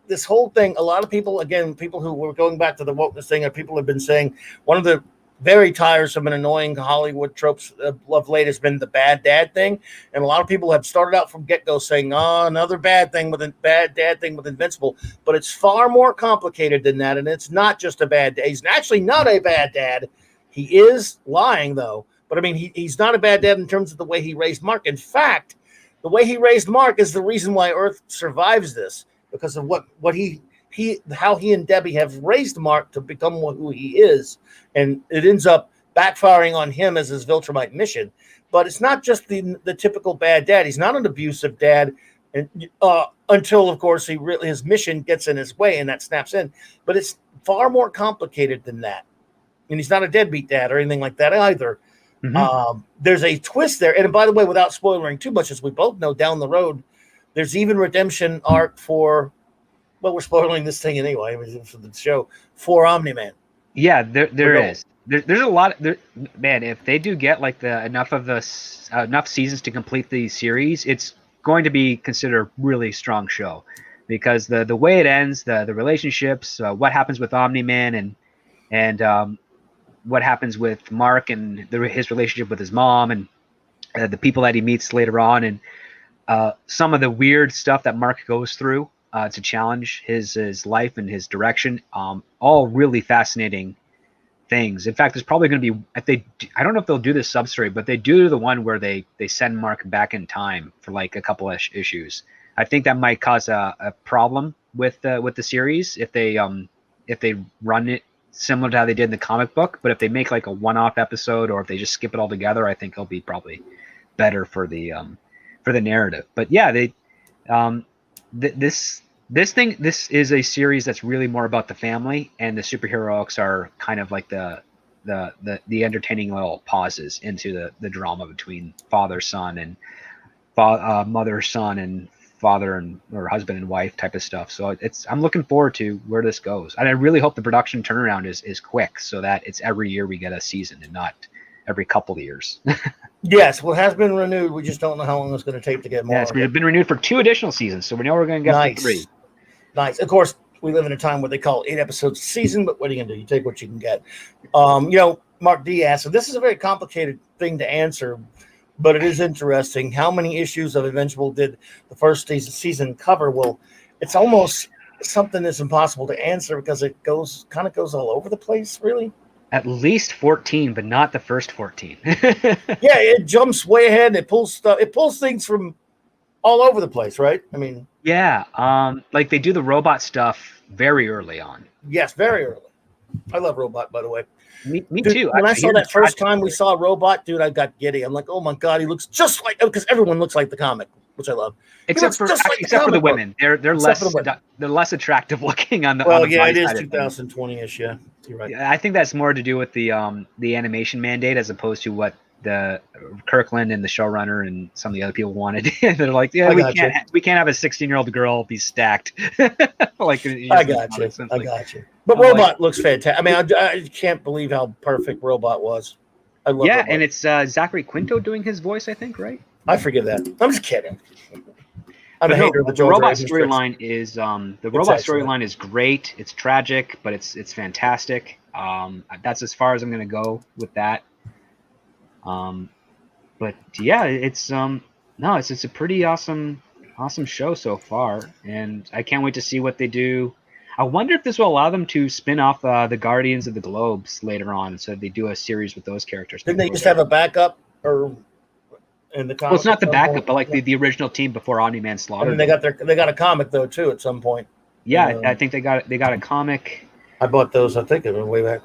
this whole thing, a lot of people, again, people who were going back to the wokeness thing, people have been saying one of the very tiresome and annoying Hollywood tropes of late has been the bad dad thing. And a lot of people have started out from get-go saying, another bad dad thing with Invincible. But it's far more complicated than that. And it's not just a bad dad. He's actually not a bad dad. He is lying, though. But, he's not a bad dad in terms of the way he raised Mark. In fact, the way he raised Mark is the reason why Earth survives this, because of how he and Debbie have raised Mark to become who he is. And it ends up backfiring on him as his Viltrumite mission. But it's not just the typical bad dad. He's not an abusive dad until, of course, his mission gets in his way and that snaps in. But it's far more complicated than that. And he's not a deadbeat dad or anything like that either. Mm-hmm. There's a twist there. And by the way, without spoiling too much, as we both know, down the road, there's even redemption arc for, well, we're spoiling this thing anyway for the show, for Omni-Man. Yeah, there is. There's a lot. Man, if they do get enough seasons to complete the series, it's going to be considered a really strong show, because the way it ends, the relationships, what happens with Omni-Man, and what happens with Mark and his relationship with his mom, and the people that he meets later on, and some of the weird stuff that Mark goes through to challenge his life and his direction. All really fascinating things. In fact, there's probably going to be, I don't know if they'll do this sub-story, but they do the one where they send Mark back in time for a couple of issues. I think that might cause a problem with the series if they run it similar to how they did in the comic book. But if they make a one-off episode, or if they just skip it all together, I think it'll be probably better for the narrative. But yeah, this is a series that's really more about the family, and the superheroics are kind of like the entertaining little pauses into the drama between father son and mother son and father and or husband and wife type of stuff. So I'm looking forward to where this goes, and I really hope the production turnaround is quick, so that it's every year we get a season and not every couple of years. Yes, well, it has been renewed. We just don't know how long it's going to take to get more. Yeah, it's been renewed for 2 additional seasons, so we know we're going to get 3. Nice. Of course, we live in a time where they call 8 episodes a season, but what are you going to do? You take what you can get. Mark D asked, so this is a very complicated thing to answer, but it is interesting how many issues of Invincible did the first season cover. Well, it's almost something that's impossible to answer because it goes all over the place, really. At least 14, but not the first 14. Yeah, it jumps way ahead and it pulls stuff. It pulls things from all over the place, right? I mean, yeah, like they do the robot stuff very early on. yes, very early. I love Robot, by the way. Me Dude, too. when Actually, I saw that first time we saw Robot, dude, I got giddy. I'm like, oh my god, he looks just like, because everyone looks like the comic, which I love. Except for the women, they're less attractive looking on the. Well, on the yeah, it is side 2020ish. Yeah, you're right. I think that's more to do with the animation mandate as opposed to what the Kirkland and the showrunner and some of the other people wanted. They're like, yeah, we can't have a 16-year-old girl be stacked. Like I got you. But Robot looks fantastic. I mean, I can't believe how perfect Robot was. I love Robot. And it's Zachary Quinto doing his voice, I think, right? I forget that. I'm just kidding. The robot storyline is great. It's tragic, but it's fantastic. That's as far as I'm going to go with that. But yeah, it's a pretty awesome show so far, and I can't wait to see what they do. I wonder if this will allow them to spin off the Guardians of the Globes later on, so they do a series with those characters. Didn't they just have a backup or in the comic? Well, it's not the backup, but like the original team before Omni-Man slaughtered. I mean, they got a comic though too at some point. Yeah, I think they got a comic. I bought those. I think it was way back.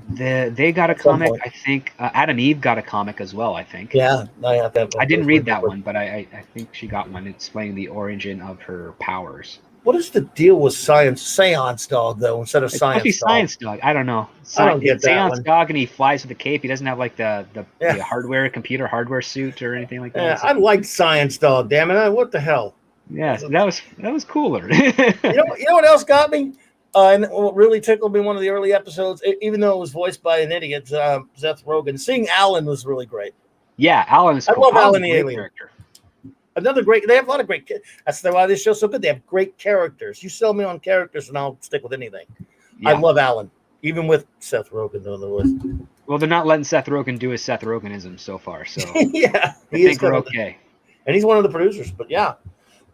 They got a comic. I think Adam Eve got a comic as well. I think. Yeah, I have that. I didn't read that one, but I think she got one explaining the origin of her powers. What is the deal with Seance Dog though instead of Science Dog? I don't know. I don't get that Seance one. Dog, and he flies with a cape. He doesn't have like the computer hardware suit or anything like that. Yeah, I liked Science Dog. Damn it! What the hell? Yeah, that was cooler. You know what else got me? And what really tickled me one of the early episodes, even though it was voiced by an idiot, Seth Rogen, seeing Alan was really great. Yeah, Alan is cool. I love Alan the Alien. Character. Another great. They have a lot of great. That's why this show's so good. They have great characters. You sell me on characters, and I'll stick with anything. Yeah. I love Alan, even with Seth Rogen on the list. Well, they're not letting Seth Rogen do his Seth Rogenism so far, so yeah, I think we're okay. And he's one of the producers, but yeah.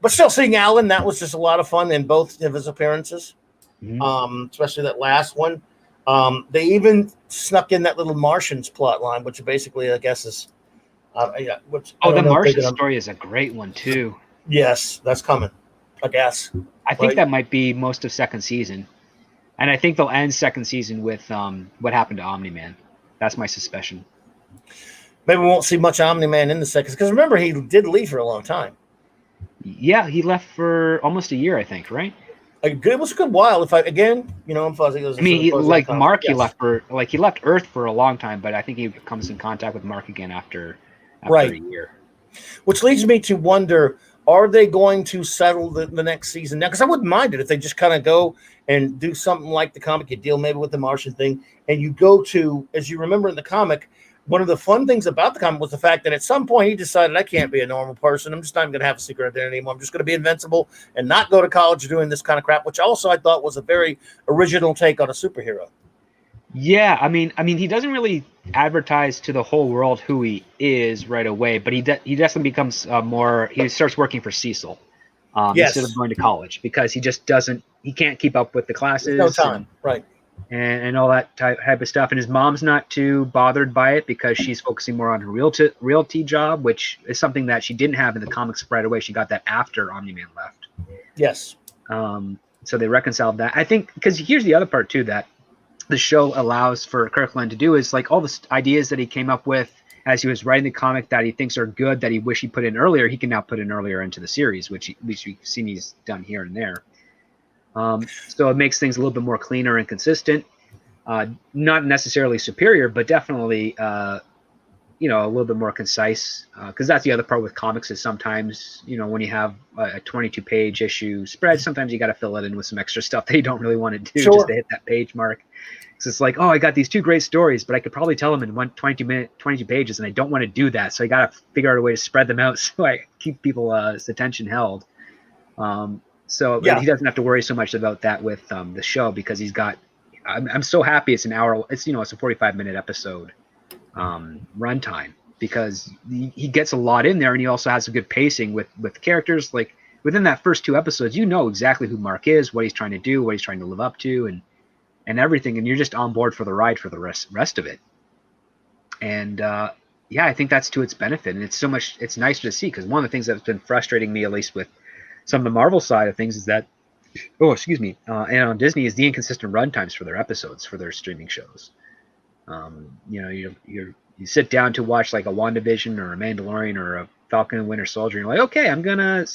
But still, seeing Alan, that was just a lot of fun in both of his appearances. Mm-hmm. Especially that last one. They even snuck in that little Martians plot line, which basically, I guess, is. The Martian story is a great one too. Yes, that's coming. I guess. I think that might be most of second season, and I think they'll end second season with what happened to Omni-Man. That's my suspicion. Maybe we won't see much Omni-Man in the second, because remember he did leave for a long time. Yeah, he left for almost a year, I think, right? It was a good while. I'm fuzzy. I mean, Mark, yes. He left Earth for a long time, but I think he comes in contact with Mark again after a year. Which leads me to wonder, are they going to settle the next season now? Because I wouldn't mind it if they just kind of go and do something like the comic. You deal maybe with the Martian thing, and you go to, as you remember in the comic, one of the fun things about the comic was the fact that at some point he decided, I can't be a normal person. I'm just not going to have a secret identity anymore. I'm just going to be invincible and not go to college doing this kind of crap, which also I thought was a very original take on a superhero. Yeah, I mean, he doesn't really advertise to the whole world who he is right away, but he definitely becomes he starts working for Cecil instead of going to college because he can't keep up with the classes. There's no time, right. And all that type of stuff. And his mom's not too bothered by it because she's focusing more on her realty job, which is something that she didn't have in the comics right away. She got that after Omni-Man left. Yes. So they reconciled that. I think because here's the other part too that the show allows for Kirkland to do is like all the ideas that he came up with as he was writing the comic that he thinks are good that he wish he put in earlier. He can now put in earlier into the series, which we've seen he's done here and there. So it makes things a little bit more cleaner and consistent. Not necessarily superior, but definitely, a little bit more concise. Because that's the other part with comics is sometimes, when you have a 22-page issue spread, sometimes you got to fill it in with some extra stuff that you don't really want to do just to hit that page mark. Because it's like, I got these two great stories, but I could probably tell them in 22 pages, and I don't want to do that. So I got to figure out a way to spread them out so I keep people's attention held. So he doesn't have to worry so much about that with the show because he's got. I'm so happy it's an hour. It's a 45-minute episode runtime. because he gets a lot in there, and he also has a good pacing with characters. Like within that first 2 episodes, you know exactly who Mark is, what he's trying to do, what he's trying to live up to, and everything, and you're just on board for the ride for the rest of it. And yeah, I think that's to its benefit, and it's nicer to see, because one of the things that's been frustrating me, at least with some of the Marvel side of things, is that and on Disney, is the inconsistent runtimes for their episodes, for their streaming shows. You sit down to watch like a WandaVision or a Mandalorian or a Falcon and Winter Soldier, and you're like, okay, I'm gonna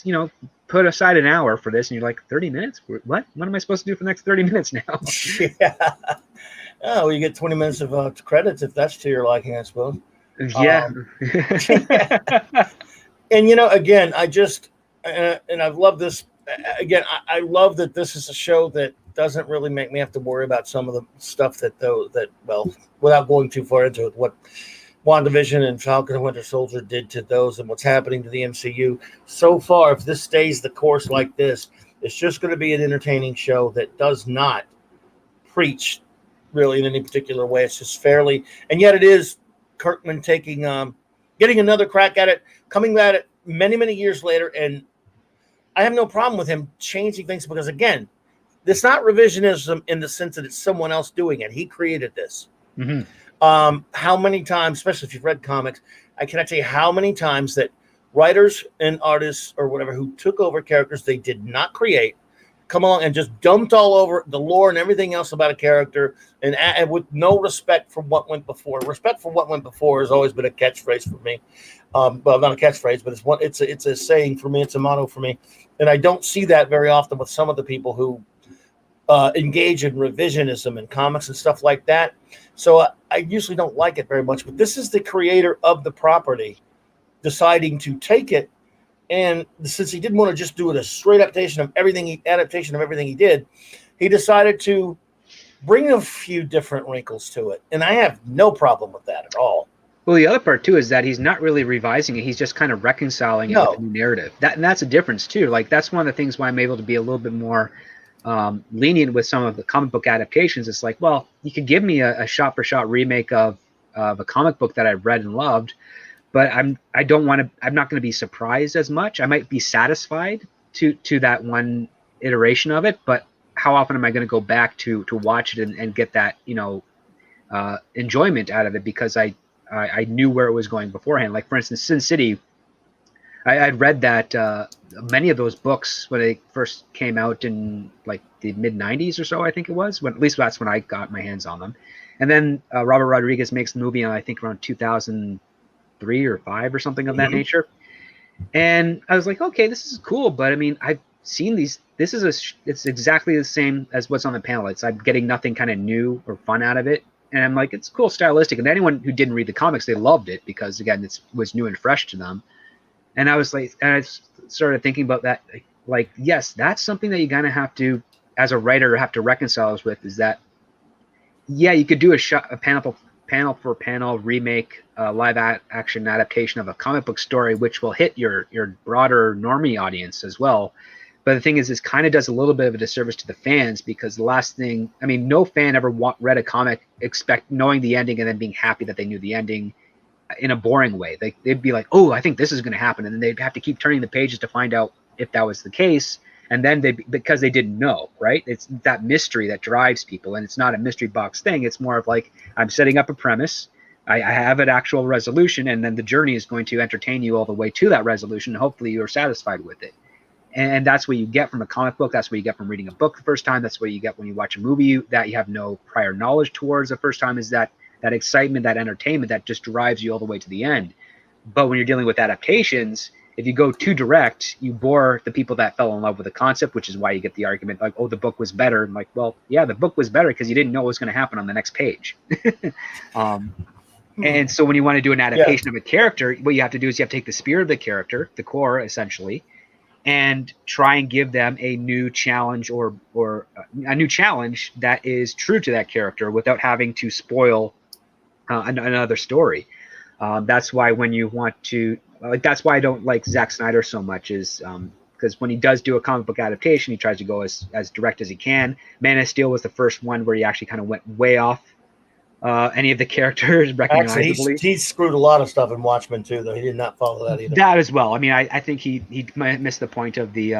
put aside an hour for this, and you're like, 30 minutes? What am I supposed to do for the next 30 minutes now? Yeah. Oh, well, you get 20 minutes of credits if that's to your liking, I suppose. Yeah. And again, I just and I've loved this. Again, I love that this is a show that doesn't really make me have to worry about some of the stuff that without going too far into it, what WandaVision and Falcon and Winter Soldier did to those, and what's happening to the MCU. So far, if this stays the course like this, it's just going to be an entertaining show that does not preach really in any particular way. It's just fairly, and yet it is Kirkman getting another crack at it, coming at it many, many years later, and I have no problem with him changing things, because again, it's not revisionism in the sense that it's someone else doing it. He created this. Mm-hmm. How many times, especially if you've read comics, I cannot tell you how many times that writers and artists or whatever who took over characters they did not create come along and just dumped all over the lore and everything else about a character, and with no respect for what went before. Respect for what went before has always been a catchphrase for me. Well, not a catchphrase, but it's a saying for me. It's a motto for me, and I don't see that very often with some of the people who engage in revisionism in comics and stuff like that. So I usually don't like it very much. But this is the creator of the property deciding to take it. And since he didn't want to just do it a straight adaptation of everything he did, he decided to bring a few different wrinkles to it. And I have no problem with that at all. Well, the other part too is that he's not really revising it; he's just kind of reconciling it with a new narrative. That's a difference too. Like that's one of the things why I'm able to be a little bit more lenient with some of the comic book adaptations. It's like, well, you could give me a shot-for-shot remake of a comic book that I've read and loved, but I'm not going to be surprised as much. I might be satisfied to that one iteration of it, but how often am I going to go back to watch it and get that enjoyment out of it, because I knew where it was going beforehand. Like for instance, Sin City, I'd read that many of those books when they first came out in like the mid 90s or so, I think it was, at least that's when I got my hands on them. And then Robert Rodriguez makes the movie on, I think, around 2003 or 5 or something of that nature. And I was like, okay, this is cool, but I mean, I've seen these. It's exactly the same as what's on the panel. I'm getting nothing kind of new or fun out of it. And I'm like, it's cool, stylistic. And anyone who didn't read the comics, they loved it because, again, it was new and fresh to them. And I was like, and I started thinking about that. Like, yes, that's something that you're going to have to, as a writer, have to reconcile with, is that, yeah, you could do a panel for panel remake, live action adaptation of a comic book story, which will hit your broader normie audience as well. But the thing is, this kind of does a little bit of a disservice to the fans, because the last thing, I mean, no fan ever read a comic knowing the ending and then being happy that they knew the ending in a boring way. They'd be like, oh, I think this is going to happen. And then they'd have to keep turning the pages to find out if that was the case. And then because they didn't know, right? It's that mystery that drives people. And it's not a mystery box thing. It's more of like, I'm setting up a premise. I have an actual resolution. And then the journey is going to entertain you all the way to that resolution. Hopefully you're satisfied with it. And that's what you get from a comic book. That's what you get from reading a book the first time. That's what you get when you watch a movie that you have no prior knowledge towards the first time, is that excitement, that entertainment that just drives you all the way to the end. But when you're dealing with adaptations, if you go too direct, you bore the people that fell in love with the concept, which is why you get the argument like, oh, the book was better. I'm like, well, yeah, the book was better because you didn't know what was going to happen on the next page. And so when you want to do an adaptation of a character, what you have to do is you have to take the spirit of the character, the core essentially, and try and give them a new challenge or a new challenge that is true to that character without having to spoil another story. That's why when you want to, that's why I don't like Zack Snyder so much, is because when he does do a comic book adaptation, he tries to go as direct as he can. Man of Steel was the first one where he actually kind of went way off any of the characters Actually, recognizably. he screwed a lot of stuff in Watchmen too, though. He did not follow that either. That as well. I mean, I think he might missed the point of the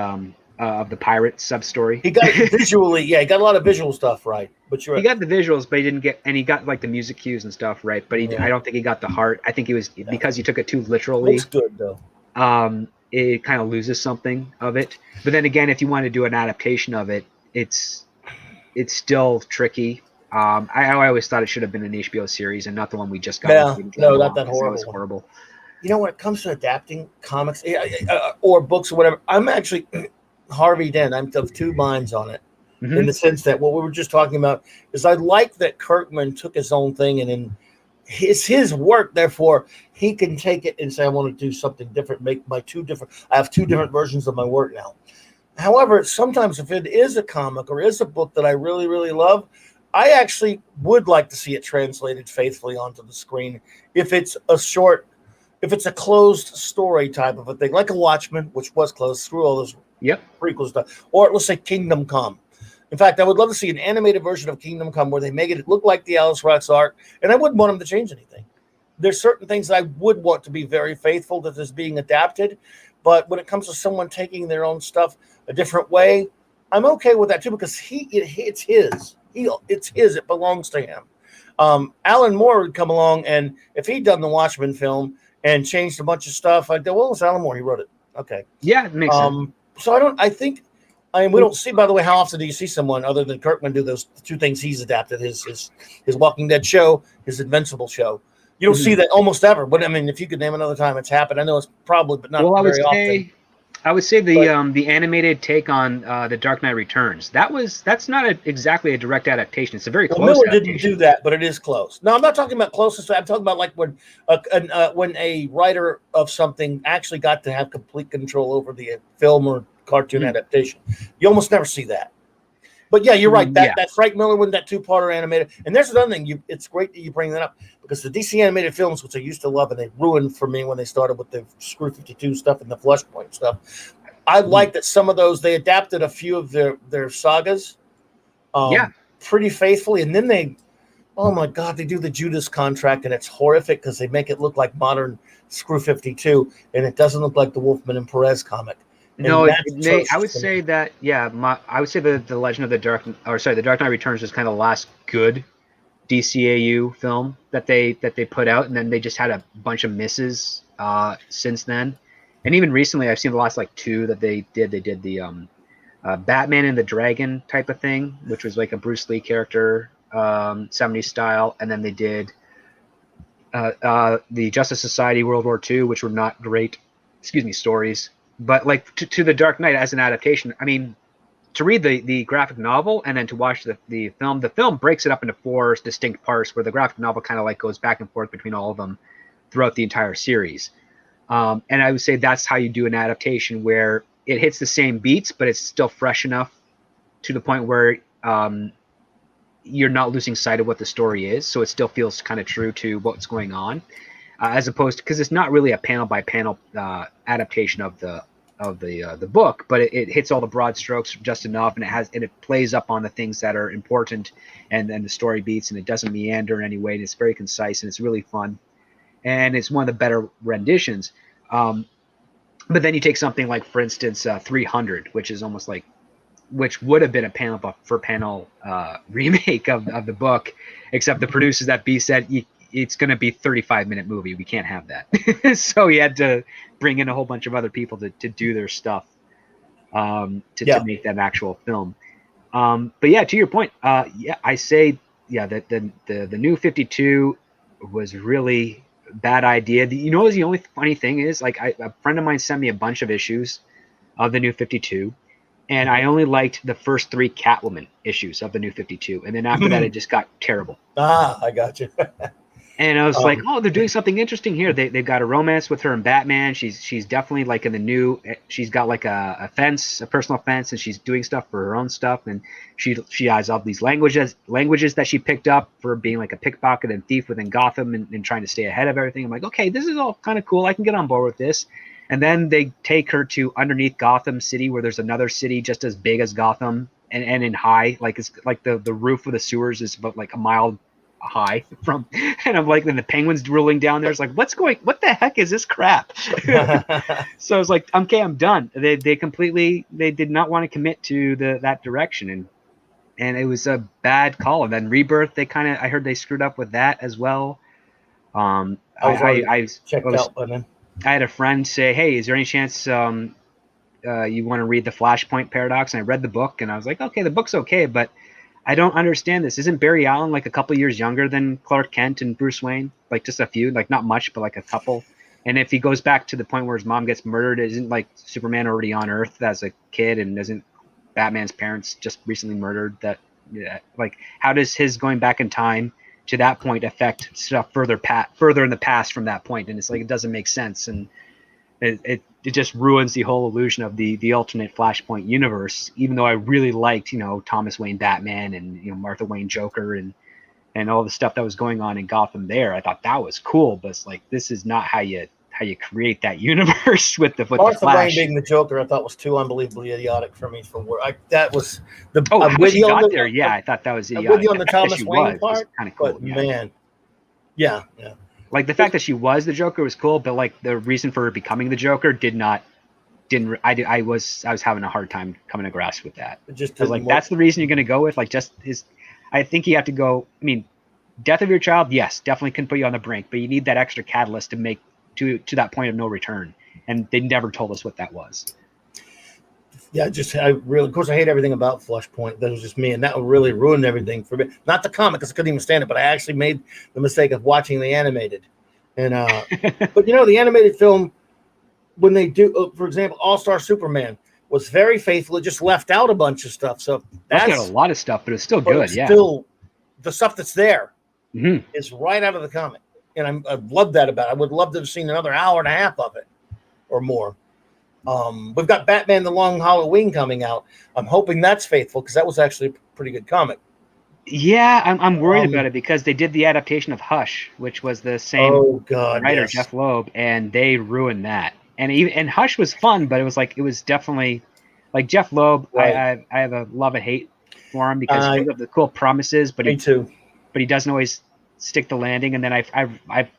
pirate sub story. He got it visually, yeah, he got a lot of visual stuff right. But you're He right. got the visuals, but he didn't get, and he got like the music cues and stuff right. But I don't think he got the heart. I think he was because he took it too literally. Looks good though. It kind of loses something of it. But then again, if you want to do an adaptation of it, it's still tricky. I always thought it should have been an HBO series and not the one we just got. Yeah, no, not that horrible. It was horrible. You know, when it comes to adapting comics or books or whatever, I'm actually Harvey Dent. I'm of two minds on it, in the sense that what we were just talking about is I like that Kirkman took his own thing and then it's his work. Therefore, he can take it and say, I want to do something different, make my I have two different versions of my work now. However, sometimes if it is a comic or is a book that I really, really love, I actually would like to see it translated faithfully onto the screen. If it's a closed story type of a thing, like a Watchmen, which was closed, screw all those prequel stuff, or let's say Kingdom Come. In fact, I would love to see an animated version of Kingdom Come where they make it look like the Alice Rock's arc, and I wouldn't want them to change anything. There's certain things that I would want to be very faithful that is being adapted, but when it comes to someone taking their own stuff a different way, I'm okay with that too, because it's his. It's his. It belongs to him. Alan Moore would come along, and if he'd done the Watchmen film and changed a bunch of stuff, I'd go, well, it's Alan Moore. He wrote it. Okay. Yeah, it makes sense. So we don't see, by the way, how often do you see someone other than Kirkman do those two things he's adapted, his Walking Dead show, his Invincible show. You don't see that almost ever. But I mean, if you could name another time it's happened, I know it's probably, but not very often. I would say the animated take on the Dark Knight Returns. That's not exactly a direct adaptation. It's a very close Miller adaptation. didn't do that, but it is close. No, I'm not talking about closest. I'm talking about like when a writer of something actually got to have complete control over the film or cartoon adaptation. You almost never see that. But yeah, you're right. That Frank Miller with that two-parter animated. And there's another thing. It's great that you bring that up because the DC animated films, which I used to love, and they ruined for me when they started with the Screw 52 stuff and the Flashpoint stuff. I like that some of those they adapted a few of their sagas, pretty faithfully, and then they, oh my God, they do the Judas Contract, and it's horrific because they make it look like modern Screw 52, and it doesn't look like the Wolfman and Perez comic. No, I would say that I would say the Legend of the Dark Knight Returns was kind of the last good DCAU film that they put out, and then they just had a bunch of misses since then. And even recently, I've seen the last like two that they did. They did the Batman and the Dragon type of thing, which was like a Bruce Lee character, 70s style, and then they did the Justice Society World War II, which were not great, stories. But like to the Dark Knight as an adaptation, I mean, to read the graphic novel and then to watch the film breaks it up into four distinct parts, where the graphic novel kind of like goes back and forth between all of them throughout the entire series. And I would say that's how you do an adaptation, where it hits the same beats, but it's still fresh enough to the point where you're not losing sight of what the story is. So it still feels kind of true to what's going on, as opposed to, because it's not really a panel by panel adaptation of the book, but it hits all the broad strokes just enough, and it plays up on the things that are important and the story beats, and it doesn't meander in any way, and it's very concise, and it's really fun, and it's one of the better renditions. But then you take something like, for instance, 300, which is almost like, which would have been a panel for panel remake of the book, except the producers at B said, it's going to be a 35-minute movie. We can't have that. So he had to bring in a whole bunch of other people to do their stuff to make that actual film. But yeah, to your point, I say, that the new 52 was really bad idea. The only funny thing is, like, a friend of mine sent me a bunch of issues of the new 52, and I only liked the first 3 Catwoman issues of the new 52, and then after that, it just got terrible. I got you. And I was like, oh, they're doing something interesting here. They've got a romance with her and Batman. She's definitely like in the new. She's got like a personal fence, and she's doing stuff for her own stuff. And she has all these languages that she picked up for being like a pickpocket and thief within Gotham and trying to stay ahead of everything. I'm like, okay, this is all kind of cool. I can get on board with this. And then they take her to underneath Gotham City, where there's another city just as big as Gotham and in high, like it's like the roof of the sewers is about like a mile high from, and I'm like, then the Penguins rolling down there. It's like, what the heck is this crap? So I was like, okay, I'm done. They did not want to commit to that direction, and it was a bad call. And then Rebirth, I heard they screwed up with that as well. I checked out by then. I had a friend say, hey, is there any chance you want to read the Flashpoint Paradox? And I read the book, and I was like, okay, the book's okay, but I don't understand this. Isn't Barry Allen like a couple years younger than Clark Kent and Bruce Wayne? Like just a few, like not much, but like a couple. And if he goes back to the point where his mom gets murdered, isn't like Superman already on Earth as a kid, and isn't Batman's parents just recently murdered? That, yeah, like how does his going back in time to that point affect stuff further in the past from that point? And it's like, it doesn't make sense, and it just ruins the whole illusion of the alternate Flashpoint universe. Even though I really liked, Thomas Wayne Batman and Martha Wayne Joker and all the stuff that was going on in Gotham there, I thought that was cool. But it's like, this is not how you create that universe with the Martha Flash. Wayne being the Joker, I thought was too unbelievably idiotic for me for work. That was the. Oh, how she got there? Yeah, I thought that was idiotic. I'm with you on the Thomas Wayne part, kind of cool. But man, yeah. Like the fact that she was the Joker was cool, but like the reason for her becoming the Joker I was having a hard time coming to grasp with that. Just like that's the reason you're going to go with, like, just his. I think you have to go. I mean, death of your child, yes, definitely can put you on the brink, but you need that extra catalyst to make to that point of no return, and they never told us what that was. Yeah, of course, I hate everything about Flashpoint. That was just me, and that really ruined everything for me. Not the comic, because I couldn't even stand it, but I actually made the mistake of watching the animated. And but the animated film, when they do, for example, All-Star Superman was very faithful. It just left out a bunch of stuff. So that's got a lot of stuff, but it's still good. Still, the stuff that's there is right out of the comic, and I love that about it. I would love to have seen another hour and a half of it or more. We've got Batman: The Long Halloween coming out. I'm hoping that's faithful, because that was actually a pretty good comic. Yeah, I'm worried about it, because they did the adaptation of Hush, which was the same writer, yes. Jeff Loeb, and they ruined that. And Hush was fun, but it was definitely like Jeff Loeb. Right. I have a love and hate for him, because of the cool promises, but me too. But he doesn't always stick the landing. And then I've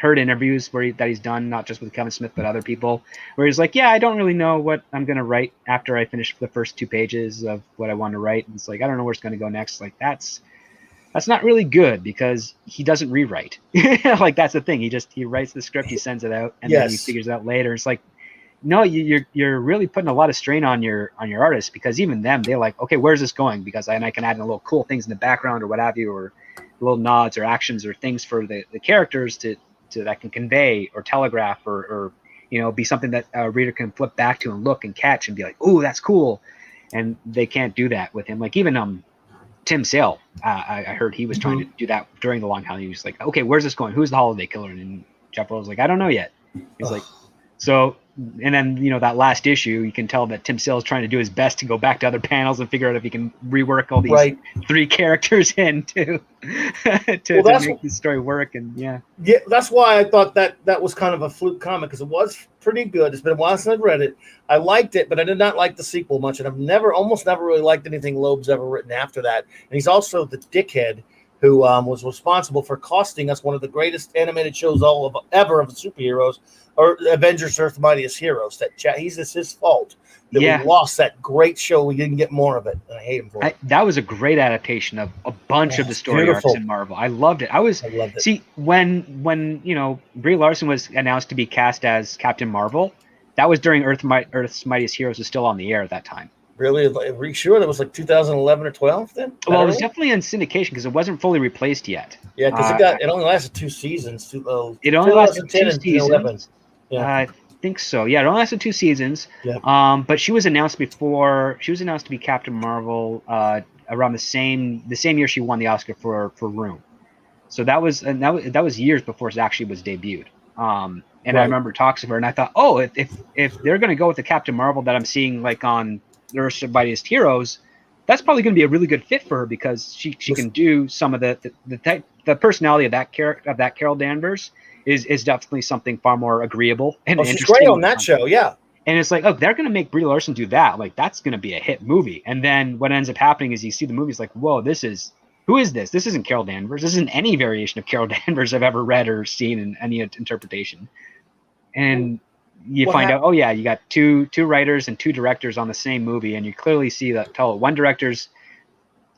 heard interviews that he's done, not just with Kevin Smith but other people, where he's like, I don't really know what I'm going to write after I finish the first 2 pages of what I want to write. And it's like, I don't know where it's going to go next. Like that's not really good, because he doesn't rewrite. Like that's the thing. He writes the script, he sends it out, and then he figures it out later. It's like, no, you're really putting a lot of strain on your artists, because even them, they're like, okay, where's this going? Because I can add in a little cool things in the background or what have you, or little nods or actions or things for the characters to that can convey or telegraph or be something that a reader can flip back to and look and catch and be like, oh, that's cool. And they can't do that with him. Like even Tim Sale, I heard he was trying to do that during the Long Halloween. He was like, okay, where's this going? Who's the holiday killer? And Jeff Lowe was like, I don't know yet. He's like, so, and then, that last issue, you can tell that Tim Sale is trying to do his best to go back to other panels and figure out if he can rework all these 3 characters in to make the story work. And yeah, that's why I thought that was kind of a fluke comic, because it was pretty good. It's been a while since I've read it. I liked it, but I did not like the sequel much, and I've almost never really liked anything Loeb's ever written after that. And he's also the dickhead who was responsible for costing us one of the greatest animated shows ever of the superheroes, or Avengers: Earth's Mightiest Heroes. It's his fault that we lost that great show. We didn't get more of it, and I hate him for it. That was a great adaptation of a bunch of the story arcs in Marvel. I loved it. I loved it. See, when Brie Larson was announced to be cast as Captain Marvel, that was during Earth's Mightiest Heroes was still on the air at that time. Really? Are you sure that was like 2011 or 12 then? Well, it was definitely in syndication, because it wasn't fully replaced yet. Yeah, because it only lasted 2 seasons. It only lasted 2 seasons. Yeah. I think so. Yeah, it only lasted 2 seasons. Yeah. But she was announced before. She was announced to be Captain Marvel around the same year she won the Oscar for Room. So that was years before it actually was debuted. And I remember talks of her, and I thought, oh, if they're going to go with the Captain Marvel that I'm seeing like on Earth's Mightiest Heroes, that's probably going to be a really good fit for her, because she can do some of the personality of that character, of that Carol Danvers is definitely something far more agreeable and interesting. She's great on that show, yeah. And it's like, oh, they're going to make Brie Larson do that. Like, that's going to be a hit movie. And then what ends up happening is you see the movie's like, whoa, this is who is this? This isn't Carol Danvers. This isn't any variation of Carol Danvers I've ever read or seen in any interpretation. And you find out, oh yeah, you got two writers and two directors on the same movie, and you clearly see that one director's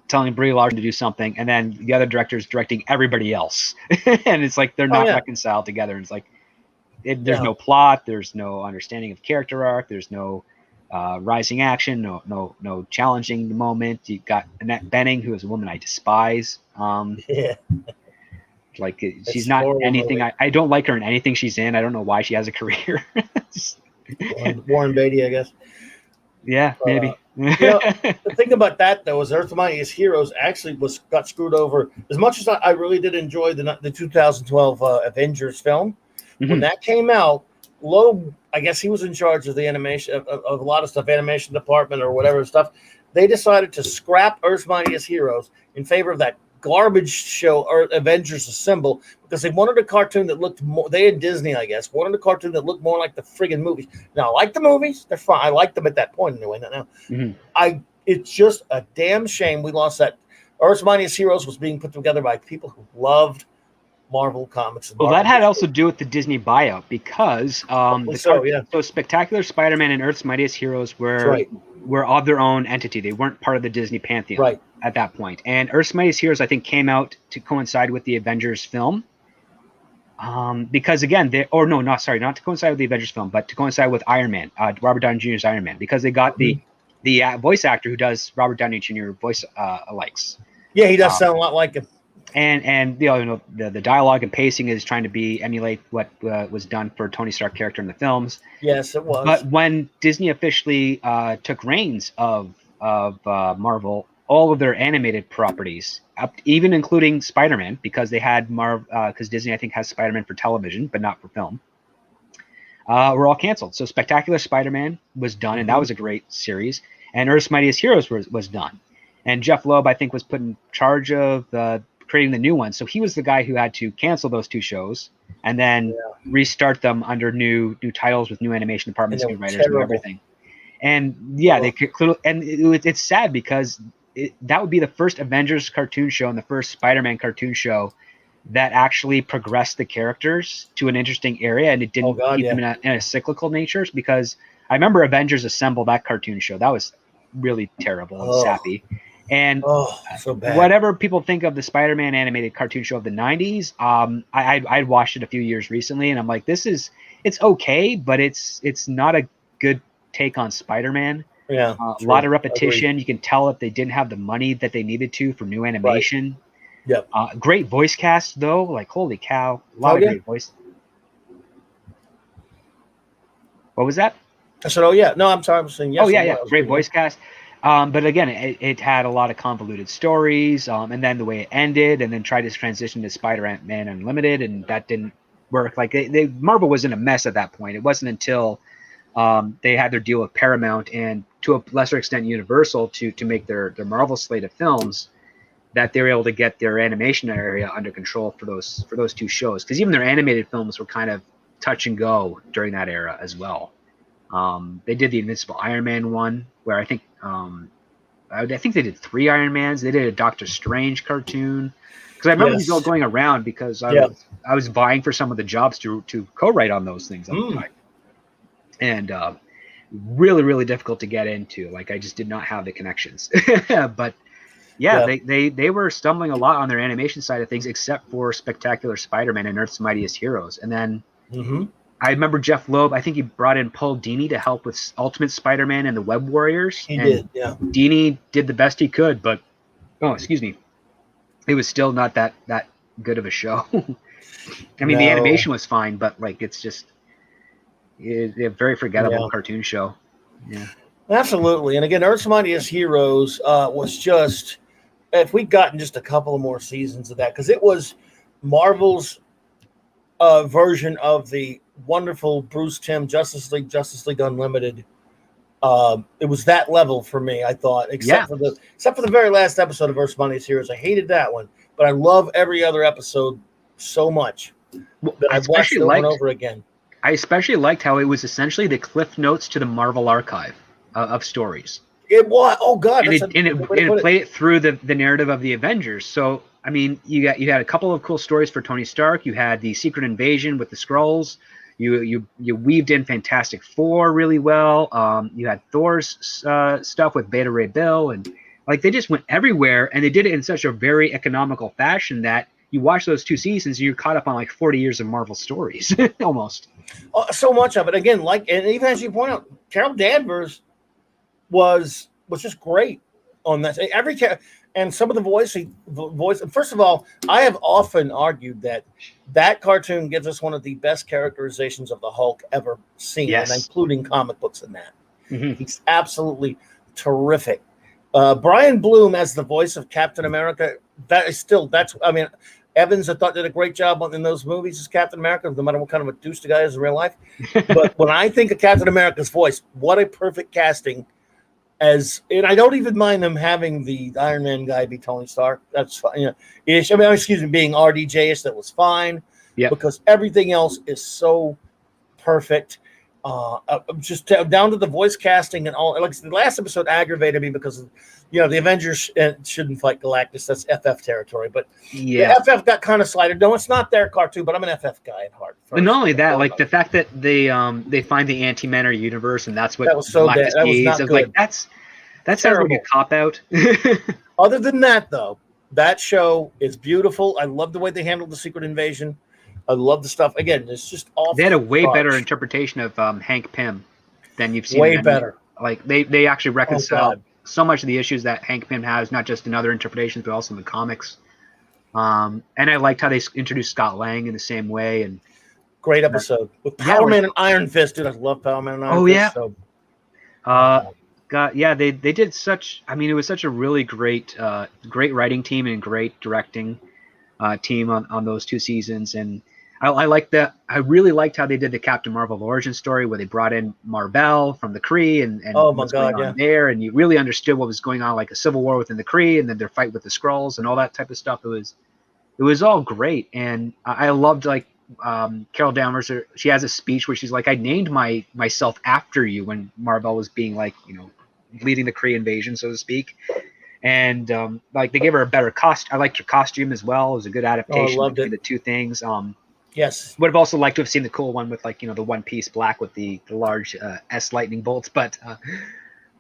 telling Brie Larson to do something, and then the other director's directing everybody else, and it's like they're not reconciled together. And it's like there's no plot, there's no understanding of character arc, there's no rising action, no challenging the moment. You got Annette Bening, who is a woman I despise. Like she's not anything. I don't like her in anything she's in. I don't know why she has a career. Warren Beatty, I guess. Yeah, maybe. The thing about that though is Earth's Mightiest Heroes actually got screwed over. As much as I really did enjoy the 2012 Avengers film, when that came out, Loeb, I guess he was in charge of the animation of a lot of stuff, animation department or whatever stuff. They decided to scrap Earth's Mightiest Heroes in favor of that garbage show or Avengers Assemble, because they wanted a cartoon that looked more. They had Disney, I guess, wanted a cartoon that looked more like the friggin' movies. Now, I like the movies; they're fine. I liked them at that point anyway. Not now. It's just a damn shame we lost that. Earth's Mightiest Heroes was being put together by people who loved Marvel comics. Well, that had also to do with the Disney buyout, because so Spectacular Spider-Man and Earth's Mightiest Heroes were of their own entity. They weren't part of the Disney pantheon at that point. And Earth's Mightiest Heroes, I think, came out to coincide with the Avengers film. Because again, not to coincide with the Avengers film, but to coincide with Iron Man, Robert Downey Jr.'s Iron Man, because they got the voice actor who does Robert Downey Jr. voice likes. Yeah, he does sound a lot like him. And the dialogue and pacing is trying to emulate what was done for Tony Stark character in the films. Yes, it was. But when Disney officially took reins of Marvel, all of their animated properties, even including Spider-Man, because they had because Disney I think has Spider-Man for television but not for film, were all canceled. So Spectacular Spider-Man was done, and that was a great series. And Earth's Mightiest Heroes was done. And Jeff Loeb, I think, was put in charge of creating the new one. So he was the guy who had to cancel those two shows and then restart them under new titles with new animation departments, new writers, and everything. And they could clearly, and it's sad because that would be the first Avengers cartoon show and the first Spider-Man cartoon show that actually progressed the characters to an interesting area, and it didn't keep them in a cyclical nature. Because I remember Avengers Assemble, that cartoon show, that was really terrible and sappy. And so bad. Whatever people think of the Spider-Man animated cartoon show of the 90s, I watched it a few years recently, and I'm like, it's okay, but it's not a good take on Spider-Man. Yeah, a lot of repetition. Agreed. You can tell that they didn't have the money that they needed to for new animation. Yep. Great voice cast though, like holy cow, a lot of great voice. What was that? I said, no, I'm sorry, I'm saying yes. Great voice cast. But again, it had a lot of convoluted stories, and then the way it ended, and then tried to transition to Spider-Man Unlimited, and that didn't work. Like Marvel was in a mess at that point. It wasn't until they had their deal with Paramount and to a lesser extent Universal to make their Marvel slate of films that they were able to get their animation area under control for those two shows. Because even their animated films were kind of touch and go during that era as well. They did the Invincible Iron Man one, where I think they did 3 Iron Mans. They did a Doctor Strange cartoon. Because I remember these all going around because I was vying for some of the jobs to co-write on those things at the time. And really, really difficult to get into. Like I just did not have the connections. But they were stumbling a lot on their animation side of things, except for Spectacular Spider-Man and Earth's Mightiest Heroes. And then I remember Jeff Loeb, I think he brought in Paul Dini to help with Ultimate Spider-Man and the Web Warriors. He did, yeah. Dini did the best he could, but it was still not that good of a show. I mean, the animation was fine, but like it's just a very forgettable cartoon show. Yeah, absolutely. And again, Earth's Mightiest Heroes was just, if we'd gotten just a couple of more seasons of that, because it was Marvel's version of the wonderful Bruce Timm Justice League Unlimited. It was that level for me, I thought, except for the very last episode of Earth's Mightiest Heroes. I hated that one, but I love every other episode so much that I've watched it over and over again. I especially liked how it was essentially the Cliff Notes to the Marvel archive of stories. It was. Oh God, and that's it a and it, good and way to it put it. played it through the narrative of the Avengers. So I mean, you had a couple of cool stories for Tony Stark. You had the Secret Invasion with the Skrulls. You weaved in Fantastic Four really well. You had Thor's stuff with Beta Ray Bill, and like they just went everywhere, and they did it in such a very economical fashion that you watch those 2 seasons and you're caught up on like 40 years of Marvel stories almost. So much of it again, like, and even as you point out, Carol Danvers was just great on that. And some of the voice. First of all, I have often argued that cartoon gives us one of the best characterizations of the Hulk ever seen, and Yes. including comic books in that. Mm-hmm. He's absolutely terrific. Brian Bloom as the voice of Captain America. I mean, Evans, I thought, did a great job in those movies as Captain America, no matter what kind of a douche the guy is in real life. But when I think of Captain America's voice, what a perfect casting. And I don't even mind them having the Iron Man guy be Tony Stark. That's fine. Ish. I mean, excuse me, being RDJ-ish, that was fine. Yeah. Because everything else is so perfect. Just down to the voice casting and all. Like the last episode aggravated me because, the Avengers shouldn't fight Galactus. That's FF territory. But yeah, the FF got kind of slighted. No, it's not their cartoon, but I'm an FF guy at heart. But not only that, like the fact that they find the antimatter universe and that's what that was so bad. That was not good. Like that sounds like a cop out. Other than that, though, that show is beautiful. I love the way they handled the Secret Invasion. I love the stuff. Again, it's just off. They had a way better interpretation of Hank Pym than you've seen. Way better. Like they actually reconciled so much of the issues that Hank Pym has, not just in other interpretations, but also in the comics. And I liked how they introduced Scott Lang in the same way. And great episode with Power Man and Iron Fist, dude. I love Power Man and Iron Fist. Oh yeah. God, yeah, they did such. I mean, it was such a really great writing team and great directing team on those 2 seasons. And I like that. I really liked how they did the Captain Marvel origin story, where they brought in Mar-Vell from the Kree and what's going on there, and you really understood what was going on, like a civil war within the Kree, and then their fight with the Skrulls and all that type of stuff. It was all great, and I loved like Carol Danvers. She has a speech where she's like, "I named myself after you," when Mar-Vell was being like, leading the Kree invasion, so to speak. And like they gave her a better costume. I liked her costume as well. It was a good adaptation between the 2 things. Yes. Would have also liked to have seen the cool one with like, the one piece black with the large S lightning bolts. But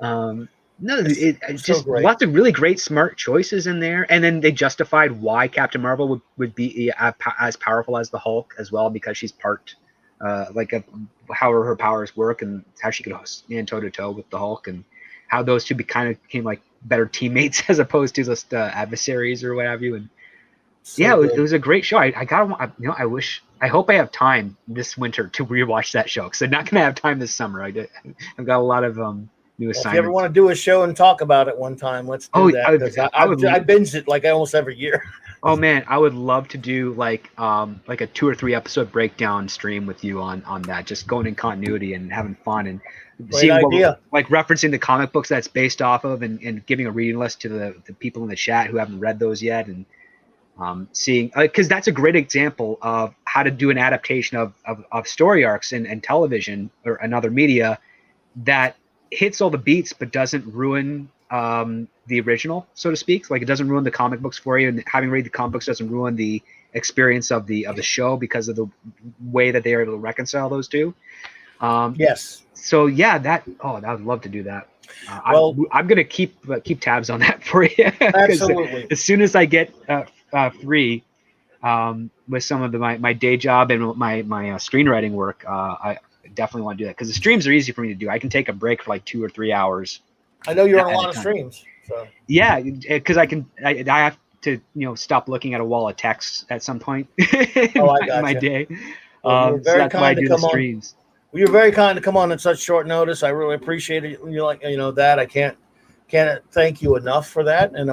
no, it's just so lots of really great, smart choices in there. And then they justified why Captain Marvel would be as powerful as the Hulk as well, because she's part how her powers work and how she could stand toe to toe with the Hulk, and how those two became like better teammates as opposed to just adversaries or what have you. And it was a great show. I hope I have time this winter to rewatch that show, because I'm not going to have time this summer. I've got a lot of new assignments. If you ever want to do a show and talk about it one time, let's do that. I binge it like almost every year. Oh man, I would love to do like a 2 or 3 episode breakdown stream with you on that, just going in continuity and having fun and seeing like referencing the comic books that's based off of, and giving a reading list to the people in the chat who haven't read those yet, and seeing, because that's a great example of how to do an adaptation of story arcs in television or another media that hits all the beats but doesn't ruin the original, so to speak. Like it doesn't ruin the comic books for you, and having read the comic books doesn't ruin the experience of the show because of the way that they are able to reconcile those two. Yes. So yeah, I would love to do that. I'm gonna keep tabs on that for you. Absolutely. As soon as I get free with some of my day job and my screenwriting work, I definitely want to do that, because the streams are easy for me to do. I can take a break for like 2 or 3 hours. I know you're on a lot of streams. So. Yeah, because I have to stop looking at a wall of text at some point in my day. Well, so that's why I do the streams. Well, you're very kind to come on at such short notice. I really appreciate it. That I can't thank you enough for that. And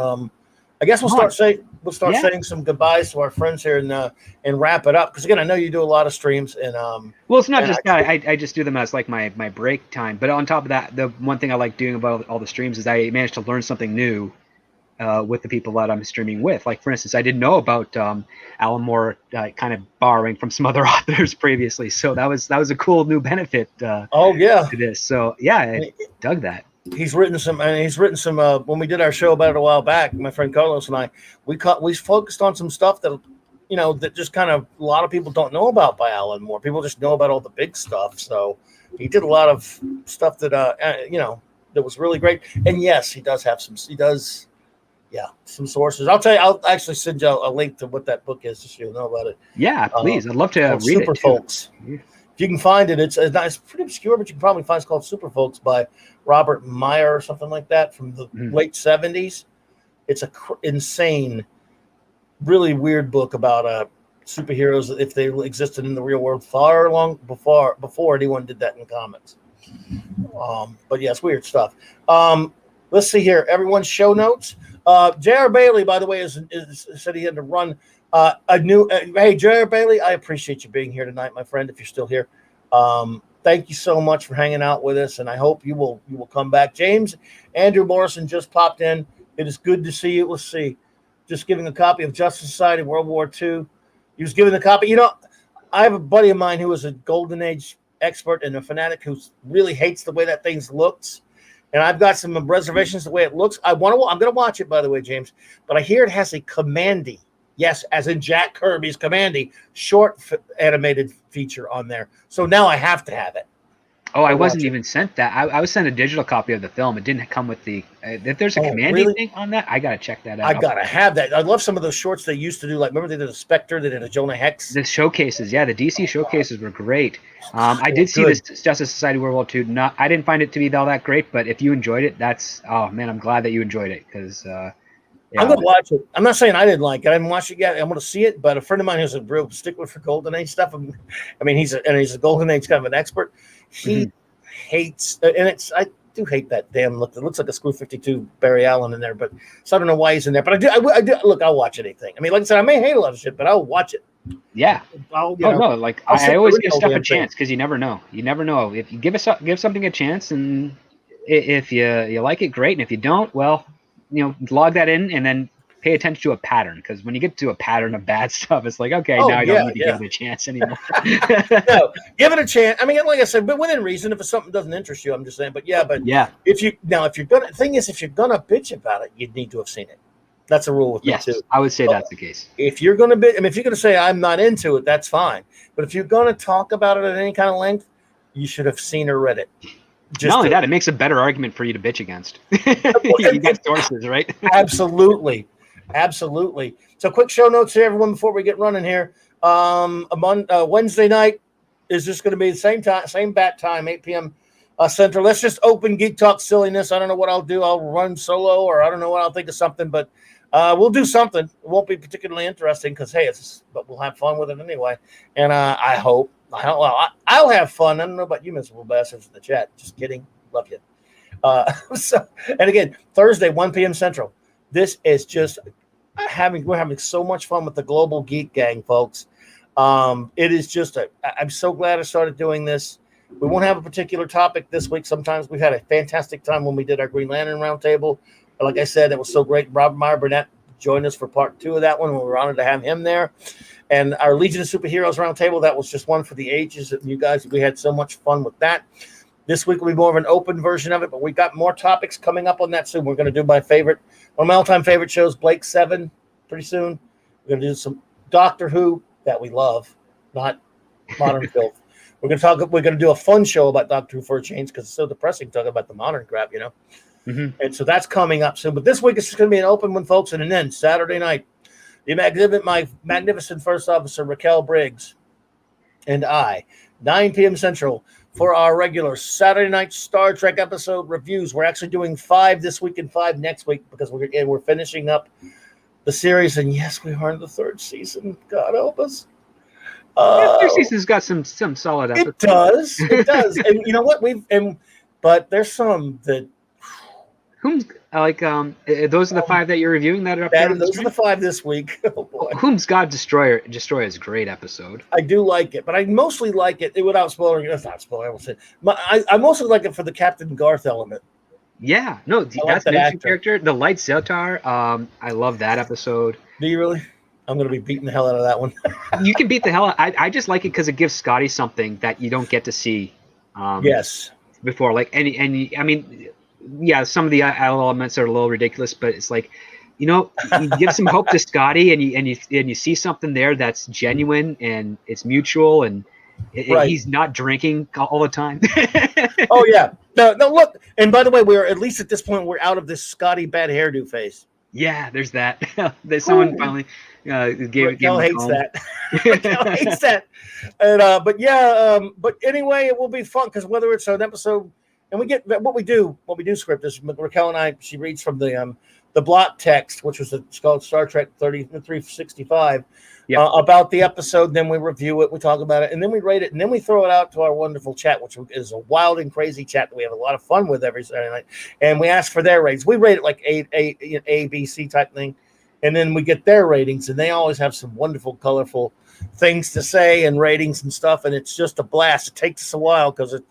I guess we'll start saying some goodbyes to our friends here and wrap it up. Because again, I know you do a lot of streams and well, it's not just that. I just do them as like my break time. But on top of that, the one thing I like doing about all the streams is I managed to learn something new with the people that I'm streaming with. Like for instance, I didn't know about Alan Moore kind of borrowing from some other authors previously. So that was a cool new benefit. To this. So yeah, I dug that. he's written some, and he's written some. When we did our show about it a while back, my friend Carlos and I, we focused on some stuff that, that just kind of a lot of people don't know about by Alan Moore. People just know about all the big stuff. So he did a lot of stuff that that was really great. And yes, he does have some. He does, some sources. I'll tell you. I'll actually send you a link to what that book is, just so you'll know about it. Yeah, please. I'd love to read Super it. Folks. If you can find it, it's pretty obscure, but you can probably find it's called Super Folks by Robert Meyer or something like that from the late 70s. It's a insane, really weird book about superheroes if they existed in the real world far long before anyone did that in comics. But yeah, it's weird stuff. Let's see here. Everyone's show notes. J.R. Bailey, by the way, is said he had to run hey, J.R. Bailey, I appreciate you being here tonight, my friend, if you're still here. Thank you so much for hanging out with us, and I hope you will come back. James Andrew Morrison just popped in. It is good to see you. Let's see. Just giving a copy of Justice Society World War II. He was giving the copy. I have a buddy of mine who is a Golden Age expert and a fanatic who really hates the way that thing looks. And I've got some reservations the way it looks. I'm going to watch it, by the way, James. But I hear it has a Commandy. Yes, as in Jack Kirby's Commandy, short animated feature on there. So now I have to have it. Oh, I wasn't even sent that. I was sent a digital copy of the film. It didn't come with the. If there's a Commandy thing on that, I gotta check that out. I gotta have that. I love some of those shorts they used to do. Like, remember they did a Spectre, they did a Jonah Hex. The showcases, the DC showcases were great. I did see this Justice Society World War II. I didn't find it to be all that great, but if you enjoyed it, I'm glad that you enjoyed it because. I'm going to watch it. I'm not saying I didn't like it. I haven't watched it yet. I'm going to see it. But a friend of mine who's a real stickler for Golden Age stuff. He's a Golden Age kind of an expert. He hates, and I do hate that damn look. It looks like a Screw 52 Barry Allen in there. But so I don't know why he's in there. But I do. Look, I'll watch anything. Like I said, I may hate a lot of shit, but I'll watch it. Yeah. I always give stuff a chance because you never know. You never know if you give something a chance, and if you like it, great, and if you don't, well. Log that in and then pay attention to a pattern because when you get to a pattern of bad stuff, it's like, okay, now I don't need to give it a chance anymore. No, give it a chance. Like I said, but within reason, if something doesn't interest you, I'm just saying. But if you're gonna, the thing is, if you're gonna bitch about it, you need to have seen it. That's a rule with me too. I would say that's the case. If you're gonna if you're gonna say I'm not into it, that's fine. But if you're gonna talk about it at any kind of length, you should have seen or read it. Not only that, it makes a better argument for you to bitch against. You got sources, right? Absolutely. So quick show notes here, everyone, before we get running here. Wednesday night is just going to be the same time, same bat time, 8 p.m. Central. Let's just open Geek Talk silliness. I don't know what I'll do. I'll run solo, or I don't know what I'll think of something, but we'll do something. It won't be particularly interesting because, hey, but we'll have fun with it anyway. And I hope. I'll have fun. I don't know about you, miserable bastards in the chat. Just kidding. Love you. And again, Thursday, 1 p.m. Central. This is just we're having so much fun with the Global Geek Gang, folks. It is just I'm so glad I started doing this. We won't have a particular topic this week. Sometimes we've had a fantastic time when we did our Green Lantern Roundtable. But like I said, it was so great. Robert Meyer Burnett joined us for part 2 of that one. We were honored to have him there. And our Legion of Superheroes Roundtable, that was just one for the ages. You guys, we had so much fun with that. This week will be more of an open version of it, but we got more topics coming up on that soon. We're going to do one of my all-time favorite shows, Blake 7, pretty soon. We're going to do some Doctor Who that we love, not modern filth. We're going to do a fun show about Doctor Who for a change because it's so depressing talking about the modern crap, And so that's coming up soon. But this week it's just going to be an open one, folks. And then Saturday night, my magnificent first officer, Raquel Briggs, and I, 9 p.m. Central, for our regular Saturday night Star Trek episode reviews. We're actually doing 5 this week and 5 next week because we're finishing up the series. And yes, we are in the 3rd season. God help us. Third season's got some solid episodes. It does. And you know what? But there's some that. Those are the 5 that you're reviewing that are up there? Those are the 5 this week. Oh boy. Whom's God Destroyer is a great episode. I do like it, but I mostly like it without spoiling. That's not spoiler. I will say. I mostly like it for the Captain Garth element. Yeah, no, that's an interesting character. The Light Ziltar, I love that episode. Do you really? I'm going to be beating the hell out of that one. You can beat the hell out. I just like it because it gives Scotty something that you don't get to see. Yes. Before, like any. I mean, yeah, some of the elements are a little ridiculous, but it's like, you give some hope to Scotty, and you see something there that's genuine and it's mutual, and Right. he's not drinking all the time. Oh yeah. No, look. And by the way, we're at least at this point we're out of this Scotty bad hairdo phase. Yeah, there's that. There's someone finally gave him Raquel a hates comb. that. Raquel hates that. And but yeah, but anyway, it will be fun because whether it's an episode, and we get what we do script is Raquel and I. She reads from the block text, which was it's called Star Trek 365. Yep. About the episode, then we review it, we talk about it, and then we rate it, and then we throw it out to our wonderful chat, which is a wild and crazy chat that we have a lot of fun with every Saturday night. And we ask for their ratings. We rate it like A, B, C type thing, and then we get their ratings, and they always have some wonderful, colorful things to say and ratings and stuff, and it's just a blast. It takes us a while because it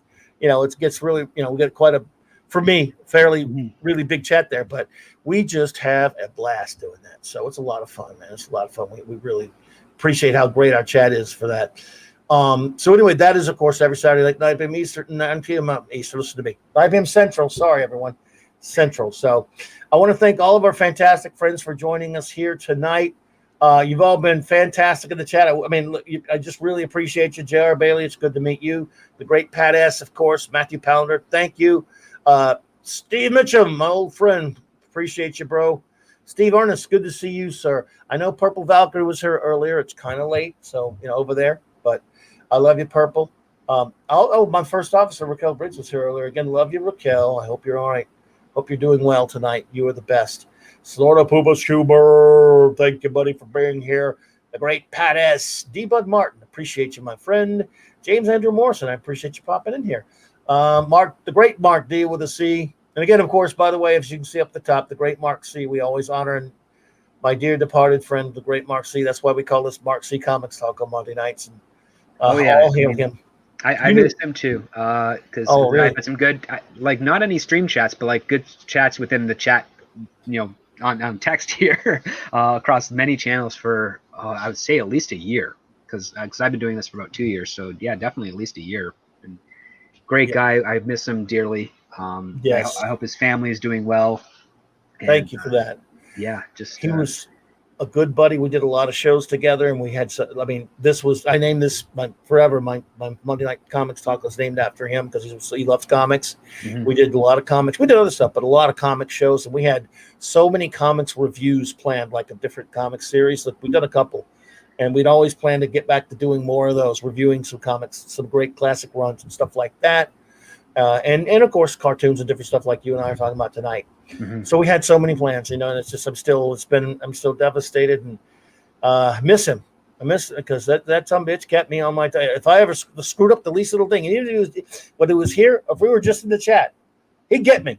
gets really, we get quite a, for me, fairly, really big chat there, but we just have a blast doing that. So it's a lot of fun, man. It's a lot of fun. We really appreciate how great our chat is for that. So anyway, that is, of course, every Saturday night, 9 p.m. Eastern, 9 p.m. Mountain Eastern. Listen to me. 5 p.m. Central. Sorry, everyone. Central. So I want to thank all of our fantastic friends for joining us here tonight. You've all been fantastic in the chat. I just really appreciate you, J.R. Bailey. It's good to meet you. The great Pat S., of course. Matthew Pounder. Thank you. Steve Mitchum, my old friend. Appreciate you, bro. Steve Ernest, good to see you, sir. I know Purple Valkyrie was here earlier. It's kind of late, so over there. But I love you, Purple. My first officer, Raquel Briggs, was here earlier. Again, love you, Raquel. I hope you're all right. Hope you're doing well tonight. You are the best. Florida Puma Schuber, thank you, buddy, for being here. The great Pat S. D. Bud Martin, appreciate you, my friend. James Andrew Morrison, I appreciate you popping in here. Mark, the great Mark D. with a C. And again, of course, by the way, as you can see up the top, the great Mark C. We always honor my dear departed friend, the great Mark C. That's why we call this Mark C. Comics Talk on Monday nights. And all hail him. I missed him too, because really? I had some good, not any stream chats, but like good chats within the chat, on text here across many channels for I would say at least a year, because I've been doing this for about 2 years. So yeah, definitely at least a year. And great guy. I miss him dearly. Yes. I hope his family is doing well. Thank you for that. Yeah, he was a good buddy. We did a lot of shows together, and we had. I named this my Monday Night Comics Talk was named after him because he loves comics. Mm-hmm. We did a lot of comics. We did other stuff, but a lot of comic shows, and we had so many comics reviews planned, like a different comic series. Like we did a couple, and we'd always plan to get back to doing more of those, reviewing some comics, some great classic runs and stuff like that. And of course cartoons and different stuff like you and I are talking about tonight. Mm-hmm. So we had so many plans, and it's just I'm still devastated and miss him. I miss because that some bitch kept me on my if I ever screwed up the least little thing, and even if it was here, if we were just in the chat, he'd get me.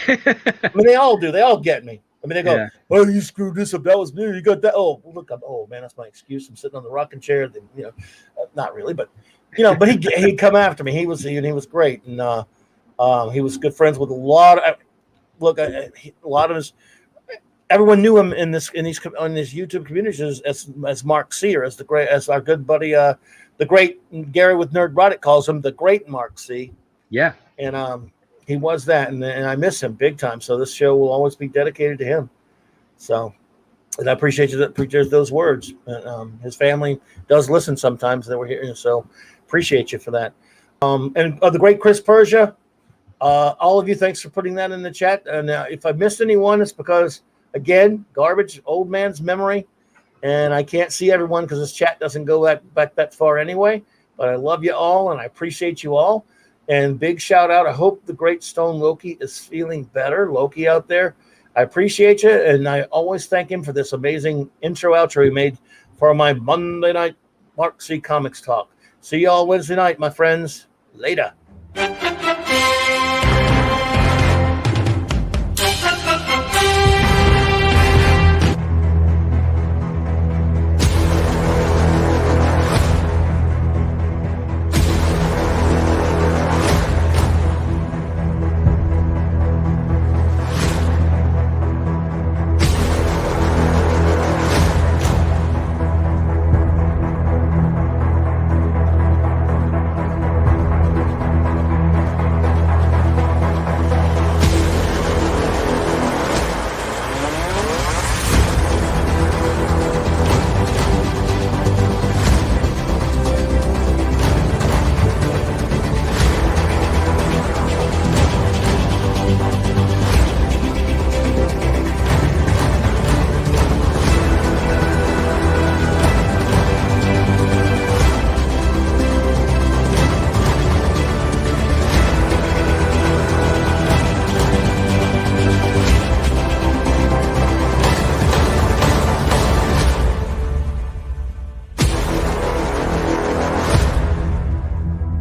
I mean, they all do. They all get me. I mean, they go, "Oh, you screwed this up. That was me. You got that. Oh, look, I'm old, man. That's my excuse. I'm sitting on the rocking chair. Not really, but but he'd come after me. He was great, and he was good friends with a lot of. A lot of his. Everyone knew him in these YouTube communities as Mark C, or as our good buddy, the great Gary with Nerdrotic calls him, the great Mark C. Yeah, and he was that, and I miss him big time. So this show will always be dedicated to him. So, and I appreciate those words. And, his family does listen sometimes. That we're here, so appreciate you for that. And the great Chris Persia. All of you, thanks for putting that in the chat. And if I missed anyone, it's because, again, garbage, old man's memory, and I can't see everyone because this chat doesn't go back that far anyway. But I love you all, and I appreciate you all. And big shout out. I hope the great Stone Loki is feeling better. Loki out there, I appreciate you, and I always thank him for this amazing intro outro he made for my Monday night Mark C Comics Talk. See you all Wednesday night, my friends. Later.